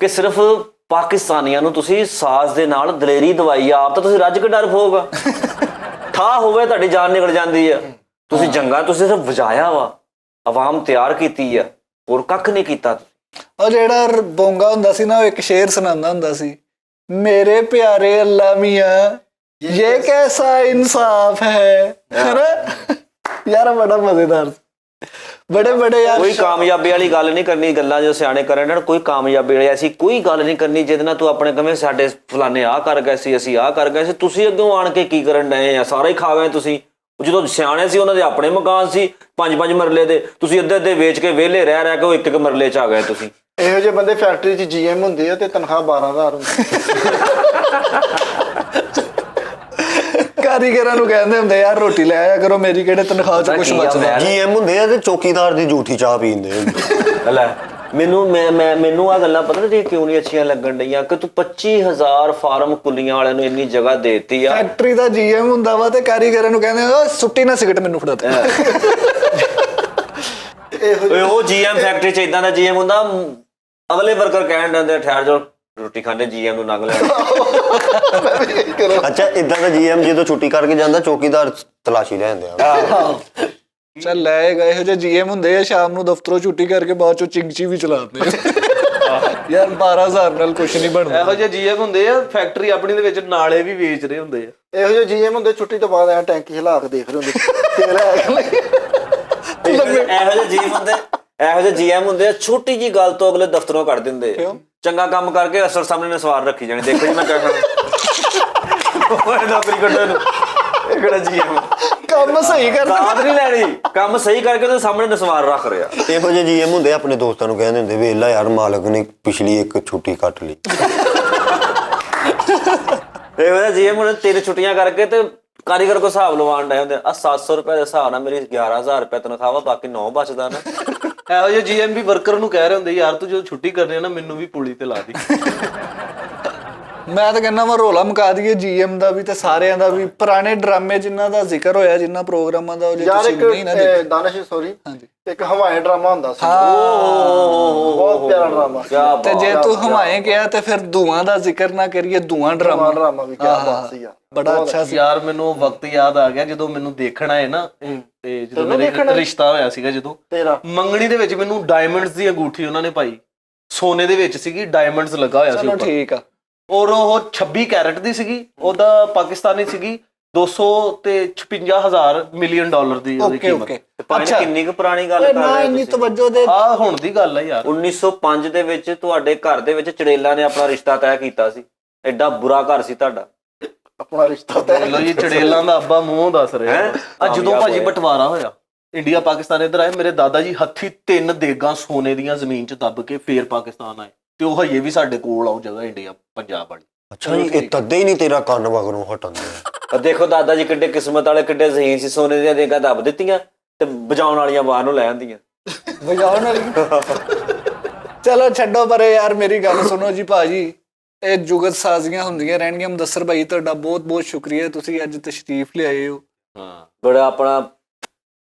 ਕਿ ਸਿਰਫ ਪਾਕਿਸਤਾਨੀਆਂ ਨੂੰ ਤੁਸੀਂ ਸਾਜ਼ ਦੇ ਨਾਲ ਦਲੇਰੀ ਦਵਾਈ, ਆਪ ਤਾਂ ਤੁਸੀਂ ਰੱਜ ਕੇ ਡਰ ਹੋਗਾ, ਠਾ ਹੋਵੇ ਤੁਹਾਡੀ ਜਾਨ ਨਿਕਲ ਜਾਂਦੀ ਆ। ਤੁਸੀਂ ਜੰਗਾਂ ਤੁਸੀਂ ਸਿਰਫ ਵਜਾਇਆ ਵਾ, ਆਵਾਮ ਤਿਆਰ ਕੀਤੀ ਆ, ਹੋਰ ਕੱਖ ਨਹੀਂ ਕੀਤਾ। ਉਹ ਜਿਹੜਾ ਬੋਂਗਾ ਹੁੰਦਾ ਸੀ ਨਾ, ਉਹ ਇੱਕ ਸ਼ੇਰ ਸੁਣਾਉਂਦਾ ਹੁੰਦਾ ਸੀ, ਮੇਰੇ ਪਿਆਰੇ ਅੱਲਾ ਮੀਆਂ ਇਹ ਕੈਸਾ ਇਨਸਾਫ ਹੈ ਨਾ ਯਾਰ। ਬੜਾ ਮਜ਼ੇਦਾਰ, ਬੜੇ ਯਾਰ। ਕੋਈ ਕਾਮਯਾਬੀ ਵਾਲੀ ਗੱਲ ਨਹੀਂ ਕਰਨੀ, ਗੱਲਾਂ ਜੋ ਸਿਆਣੇ ਕਰਨ ਨਾਲ, ਕੋਈ ਕਾਮਯਾਬੀ ਵਾਲੀ ਐਸੀ ਕੋਈ ਗੱਲ ਨਹੀਂ ਕਰਨੀ ਜਿਹਦੇ ਨਾਲ ਤੂੰ ਆਪਣੇ ਕਵੇਂ ਸਾਡੇ ਫਲਾਣੇ ਆਹ ਕਰ ਗਏ ਸੀ, ਅਸੀਂ ਆਹ ਕਰ ਗਏ ਸੀ। ਤੁਸੀਂ ਅੱਗੋਂ ਆਣ ਕੇ ਕੀ ਕਰਨ ਡਏ ਆ? ਸਾਰਾ ਹੀ ਖਾ ਗਏ ਤੁਸੀਂ। ਜਦੋਂ ਸਿਆਣੇ ਸੀ ਉਹਨਾਂ ਦੇ ਆਪਣੇ ਮਕਾਨ ਸੀ 5-5 ਮਰਲੇ ਦੇ, ਤੁਸੀਂ ਅੱਧੇ ਵੇਚ ਕੇ ਵਿਹਲੇ ਰਹਿ ਕੇ ਉਹ ਇੱਕ ਮਰਲੇ ਚ ਆ ਗਏ ਤੁਸੀਂ। ਇਹੋ ਜਿਹੇ ਬੰਦੇ ਫੈਕਟਰੀ 'ਚ GM ਹੁੰਦੇ ਆ ਤੇ ਤਨਖਾਹ 12,000 ਹੁੰਦੀ। ਕਾਰੀਗਰਾਂ ਨੂੰ ਕਹਿੰਦੇ ਹੁੰਦੇ ਯਾਰ ਰੋਟੀ ਲੈ ਆਇਆ ਕਰੋ, ਮੇਰੀ ਕਿਹੜੇ ਤਨਖਾਹ ਚ ਕੁਝ ਬਚਦਾ। GM ਹੁੰਦੇ ਆ ਤੇ ਚੌਕੀਦਾਰ ਦੀ ਝੂਠੀ ਚਾਹ ਪੀਂਦੇ ਹੁੰਦੇ। ਲੈ ਮੈਨੂੰ ਆ ਗੱਲਾਂ ਪਤਾ ਨਹੀਂ ਕਿਉਂ ਨਹੀਂ ਅੱਛੀਆਂ ਲੱਗਣ ਡਈਆਂ ਕਿ ਤੂੰ 25,000 ਫਾਰਮ ਕੁੱਲੀਆਂ ਵਾਲਿਆਂ ਨੂੰ ਇੰਨੀ ਜਗ੍ਹਾ ਦੇਤੀ ਆ। ਫੈਕਟਰੀ ਦਾ GM ਹੁੰਦਾ ਵਾ ਤੇ ਕਾਰੀਗਰਾਂ ਨੂੰ ਕਹਿੰਦੇ ਓ ਸੁੱਟੀ ਨਾ ਸਿਗਰਟ ਮੈਨੂੰ ਫੜਾ ਦੇ। ਉਹ GM ਫੈਕਟਰੀ ਚ ਇਦਾਂ ਦਾ GM ਹੁੰਦਾ, ਅਗਲੇ ਵਰਕਰ ਕਹਿਣ ਦਿੰਦੇ ਠਹਿਰ ਜਾਓ ਰੋਟੀ ਖਾਣੇ, GM ਨੂੰ ਨੰਗ ਲੈਣ। ਅੱਛਾ, ਇਦਾਂ ਦਾ GM ਜਦੋਂ ਛੁੱਟੀ ਕਰਕੇ ਜਾਂਦਾ ਚੌਕੀਦਾਰ ਤਲਾਸ਼ੀ ਲੈ ਜਾਂਦੇ ਆ। ਚੱਲ ਲੈ ਗਏ, ਇਹੋ ਜਿਹੇ GM ਹੁੰਦੇ ਆ ਸ਼ਾਮ ਨੂੰ ਦਫ਼ਤਰੋਂ ਛੁੱਟੀ ਕਰਕੇ ਬਾਅਦ ਚੋਂ ਚਿੰਗਚੀ ਵੀ ਚਲਾਉਂਦੇ ਯਾਰ। 12,000 ਨਾਲ ਕੁਝ ਨਹੀਂ ਬਣਦਾ। ਇਹੋ ਜਿਹੇ GM ਹੁੰਦੇ ਆ ਫੈਕਟਰੀ ਆਪਣੀ ਦੇ ਵਿੱਚ ਨਾਲੇ ਵੀ ਵੇਚ ਰਹੇ ਹੁੰਦੇ ਆ। ਇਹੋ ਜਿਹੇ GM ਹੁੰਦੇ ਛੁੱਟੀ ਤੋਂ ਬਾਅਦ ਐ ਟੈਂਕੀ ਹਿਲਾ ਕੇ ਦੇਖ ਰਹੇ ਹੁੰਦੇ ਤੇਲ ਹੈ ਕਿ ਨਹੀਂ। ਇਹੋ ਜਿਹੇ GM ਹੁੰਦੇ ਆ, ਛੋਟੀ ਜੀ ਗੱਲ ਤੋਂ ਅਗਲੇ ਦਫ਼ਤਰੋਂ ਕੱਢ ਦਿੰਦੇ ਆ। ਚੰਗਾ ਕੰਮ ਕਰਕੇ ਅਸਰ ਸਾਹਮਣੇ ਨੇ ਸਵਾਰ ਰੱਖੀ ਜਾਣੀ, ਦੇਖੋ ਜੀ ਮੈਂ ਕਹਿਣਾ ਨੌਕਰੀ ਕੱਢਣ ਨੂੰ। ਇਹ ਕਿਹੜਾ GM ਕੰਮ ਸਹੀ ਕਰਦਾ, ਦਾਦ ਨਹੀਂ ਲੈਣੀ, ਕੰਮ ਸਹੀ ਕਰਕੇ ਤੇ ਸਾਹਮਣੇ ਨੇ ਸਵਾਰ ਰੱਖ ਰਿਹਾ। ਇਹੋ ਜਿਹੇ GM ਹੁੰਦੇ ਆਪਣੇ ਦੋਸਤਾਂ ਨੂੰ ਕਹਿੰਦੇ ਹੁੰਦੇ ਵੇਲਾ ਯਾਰ ਮਾਲਕ ਨੇ ਪਿਛਲੀ ਇੱਕ ਛੁੱਟੀ ਕੱਟ ਲਈ। ਇਹੋ ਜਿਹਾ GM ਹੁਣ 3 ਛੁੱਟੀਆਂ ਕਰਕੇ ਤੇ ਕਾਰੀਗਰ ਕੋ ਹਿਸਾਬ ਲਵਾਉਣ ਡਏ ਹੁੰਦੇ ਆ। 700 ਰੁਪਏ ਦੇ ਹਿਸਾਬ ਨਾਲ ਮੇਰੀ 11,000 ਰੁਪਏ ਤਨਖਾਹ ਵਾ, ਬਾਕੀ 9 ਬਚਦਾ ਨਾ। ਇਹੋ ਜਿਹੇ GM ਵੀ ਵਰਕਰ ਨੂੰ ਕਹਿ ਰਹੇ ਹੁੰਦੇ ਯਾਰ ਤੂੰ ਜਦੋਂ ਛੁੱਟੀ ਕਰਨੀ ਆ ਨਾ ਮੈਨੂੰ ਵੀ ਪੁਲੀ ਤੇ ਲਾ ਦੀ। ਮੈਂ ਤਾਂ ਕਹਿੰਦਾ ਵਾ ਰੋਲਾ ਮੁਕਾ ਦਈਏ ਜੀਐਮ ਦਾ ਵੀ ਤੇ ਸਾਰਿਆਂ ਦਾ ਵੀ, ਪੁਰਾਣੇ ਡਰਾਮੇ ਜਿਨ੍ਹਾਂ ਦਾ ਜ਼ਿਕਰ ਹੋਇਆ, ਜਿਨ੍ਹਾਂ ਪ੍ਰੋਗਰਾਮਾਂ ਦਾ, ਉਹ ਜੇ ਯਾਰ ਤੁਸੀਂ ਨਹੀਂ ਨਾ ਦੇਖੇ। ਇੱਕ ਦਾਨਿਸ਼ ਸੋਰੀ ਹਾਂਜੀ ਇੱਕ ਹਵਾਈ ਡਰਾਮਾ ਹੁੰਦਾ ਸੀ, ਹਾਂ ਬਹੁਤ ਪਿਆਰਾ ਡਰਾਮਾ ਸੀ। ਕਿਆ ਤੇ ਜੇ ਤੂੰ ਹਵਾਏ ਗਿਆ ਤੇ ਫਿਰ ਧੂਆਂ ਦਾ ਜ਼ਿਕਰ ਨਾ ਕਰੀਏ, ਧੂਆਂ ਡਰਾਮਾ ਡਰਾਮਾ ਵੀ ਕਿਆ ਬਾਤ ਸੀ ਯਾਰ, ਬੜਾ ਅੱਛਾ ਸੀ। ਯਾਰ ਮੈਨੂੰ ਉਹ ਵਕਤ ਯਾਦ ਆ ਗਿਆ ਜਦੋਂ ਮੈਨੂੰ ਦੇਖਣਾ ਹੈ ਨਾ, ਤੇ ਜਦੋਂ ਮੇਰੇ ਰਿਸ਼ਤਾ ਹੋਇਆ ਸੀਗਾ, ਜਦੋਂ ਤੇਰਾ ਮੰਗਣੀ ਦੇ ਵਿੱਚ ਮੈਨੂੰ ਡਾਇਮੰਡਸ ਦੀ ਅੰਗੂਠੀ ਉਹਨਾਂ ਨੇ ਪਾਈ, ਸੋਨੇ ਦੇ ਵਿੱਚ ਸੀਗੀ, ਡਾਇਮੰਡਸ ਲੱਗਾ ਹੋਇਆ ਸੀ ਚਲੋ ਉੱਪਰ, ਠੀਕ ਆ। ਔਰ ਉਹ 26 ਕੈਰਟ ਦੀ ਸੀਗੀ, ਉਹਦਾ ਪਾਕਿਸਤਾਨੀ ਸੀਗੀ 200 ਤੇ 56,000 ਮਿਲੀਅਨ ਡਾਲਰ ਦੀ ਉਹਦੀ ਓਕੇ ਕੀਮਤ। ਓਕੇ ਅੱਛਾ ਕਿੰਨੀ ਕੁ ਪੁਰਾਣੀ ਗੱਲ ਓਏ ਕਰ ਨਾ ਰਹੇ ਇੰਨੀ ਹੋ ਤੁਸੀਂ? ਤਵੱਜੋ ਦੇ। ਆਹ ਹੁਣ ਦੀ ਗੱਲ ਹੈ ਯਾਰ। 1905 ਦੇ ਵਿੱਚ ਤੁਹਾਡੇ ਘਰ ਦੇ ਵਿੱਚ ਚੜੇਲਾਂ ਨੇ ਆਪਣਾ ਰਿਸ਼ਤਾ ਤੈਅ ਕੀਤਾ ਸੀ। ਐਡਾ ਬੁਰਾ ਘਰ ਸੀ ਤੁਹਾਡਾ। ਆਪਣਾ ਰਿਸ਼ਤਾ ਤੇ ਲੋ ਜੀ ਚੜੇਲਾਂ ਦਾ ਅੱਬਾ ਮੂੰਹ ਦੱਸ ਰਿਹਾ। ਹੈਂ? ਆ ਜਦੋਂ ਕਾਮਯਾਬ ਭਾਜੀ ਹੋਇਆ। ਬਟਵਾਰਾ ਹੋਇਆ, ਇੰਡੀਆ ਪਾਕਿਸਤਾਨ ਇੱਧਰ ਆਏ, ਮੇਰੇ ਦਾਦਾ ਜੀ ਹੱਥੀ 3 ਦੇਗਾਂ ਸੋਨੇ ਦੀਆਂ ਜ਼ਮੀਨ 'ਚ ਦੱਬ ਕੇ ਫੇਰ ਪਾਕਿਸਤਾਨ ਆਏ, ਤੇ ਉਹ ਹਜੇ ਵੀ ਸਾਡੇ ਕੋਲ ਆਉ ਜਗ੍ਹਾ ਇੰਡੀਆ ਪੰਜਾਬ ਵਾਲੀ। ਅੱਛਾ ਜੀ, ਇਹ ਤੱਦੇ ਹੀ ਨਹੀਂ ਤੇਰਾ ਕੰਨ ਵਗਰੋਂ ਹਟਣ ਦੇ। ਦੇਖੋ ਦਾਦਾ ਜੀ ਕਿੱਡੇ ਕਿਸਮਤ ਵਾਲੇ, ਕਿੱਡੇ ਜ਼ਹੀਨ ਸੀ, ਸੋਨੇ ਦੀਆਂ ਦੇਗਾਂ ਦੱਬ ਦਿੱਤੀਆਂ ਤੇ ਵਜਾਉਣ ਵਾਲੀਆਂ ਬਾਹਰ ਨੂੰ ਲੈ ਆਂਦੀਆਂ। ਵਜਾਉਣ ਵਾਲੀ। ਚਲੋ ਛੱਡੋ ਪਰੇ ਯਾਰ, ਮੇਰੀ ਗੱਲ ਸੁਣੋ ਜੀ ਭਾਜੀ, ਇਹ ਜੁਗਤ ਸਾਜ਼ੀਆਂ ਹੁੰਦੀਆਂ ਰਹਿਣਗੀਆਂ। ਮੁਦੱਸਰ ਭਾਈ ਤੁਹਾਡਾ ਬਹੁਤ ਬਹੁਤ ਸ਼ੁਕਰੀਆ, ਤੁਸੀਂ ਅੱਜ ਤਸ਼ਰੀਫ ਲਿਆਏ ਹੋ। ਹਾਂ ਬੜਾ ਆਪਣਾ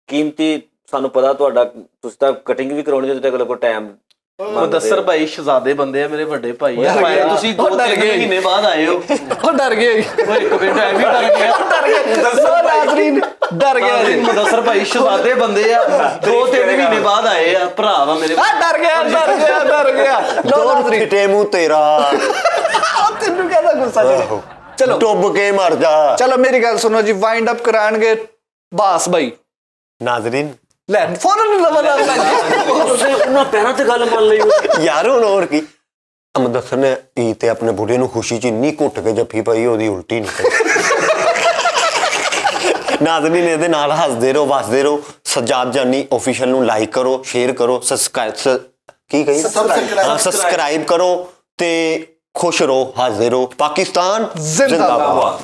ਕੀਮਤੀ, ਸਾਨੂੰ ਪਤਾ ਤੁਹਾਡਾ, ਤੁਸੀਂ ਤਾਂ ਕਟਿੰਗ ਵੀ ਕਰਾਉਣੀ, ਤੇ ਅਗਲੇ ਕੋਲ ਟਾਈਮ। ਮੁਦੱਸਰ ਭਾਈ ਸ਼ਹਜ਼ਾਦੇ ਬੰਦੇ ਆ, ਮੇਰੇ ਵੱਡੇ ਭਾਈ ਆ। ਡਰ ਗਿਆ। ਤੁਸੀਂ ਉਹ ਡਰ 2-3 ਗਏ। ਮਹੀਨੇ ਬਾਅਦ ਆਏ ਹੋ। ਉਹ ਡਰ ਗਿਆ ਜੀ। ਉਹ ਇੱਕ ਮਿੰਟ ਐਵੇਂ ਡਰ ਗਿਆ। ਮੁਦੱਸਰ ਨਾਜ਼ਰੀਨ ਡਰ ਗਿਆ ਜੀ। ਮੁਦੱਸਰ ਭਾਈ ਸ਼ਹਜ਼ਾਦੇ ਬੰਦੇ ਆ, 2-3 ਮਹੀਨੇ ਬਾਅਦ ਆਏ ਆ, ਭਰਾ ਵਾ ਮੇਰੇ। ਆ ਡਰ ਗਿਆ ਡਰ ਗਿਆ ਡਰ ਗਿਆ। ਲੋ ਦੋ ਨਾਜ਼ਰੀਨ, ਫਿੱਟੇ ਮੂੰਹ ਤੇਰਾ। ਤੈਨੂੰ ਕਹਿੰਦਾ ਗੁੱਸਾ ਚੜਿਆ। ਆਹੋ। ਚਲੋ ਡੁੱਬ ਕੇ ਮਰ ਜਾ। ਚਲੋ ਮੇਰੀ ਗੱਲ ਸੁਣੋ ਜੀ, ਵਾਈਂਡ ਅਪ ਕਰਾਣਗੇ ਬਾਸ ਭਾਈ। ਨਾਜ਼ਰੀਨ ਲੈ ਫੌਰਨ ਲਵਲ ਤੁਸੀਂ ਉਹਨਾਂ ਪੈਰਾਂ ਤੇ ਗੱਲ ਮੰਨ ਲਈ। ਯਾਰ ਹੁਣ ਹੋਰ ਕੀ, ਮੁਦੱਸਰ ਨੇ ਈ ਤੇ ਆਪਣੇ ਬੁੱਢੇ ਨੂੰ ਖੁਸ਼ੀ 'ਚ ਇੰਨੀ ਘੁੱਟ ਕੇ ਜੱਫੀ ਪਾਈ, ਉਹਦੀ ਉਲਟੀ ਨਿਕਲੀ। ਨਾਜ਼ਰੀਨ ਇਹਦੇ ਨਾਲ ਹੱਸਦੇ ਰਹੋ, ਵਸਦੇ ਰਹੋ। ਸਜਾਦ ਜਾਨੀ ਆਫੀਸ਼ੀਅਲ ਨੂੰ ਲਾਈਕ ਕਰੋ, ਸ਼ੇਅਰ ਕਰੋ, ਸਬਸਕ੍ਰਾਈਬ ਕਰੋ ਤੇ ਖੁਸ਼ ਰਹੋ, ਹੱਸਦੇ ਰਹੋ। ਪਾਕਿਸਤਾਨ ਜ਼ਿੰਦਾਬਾਦ।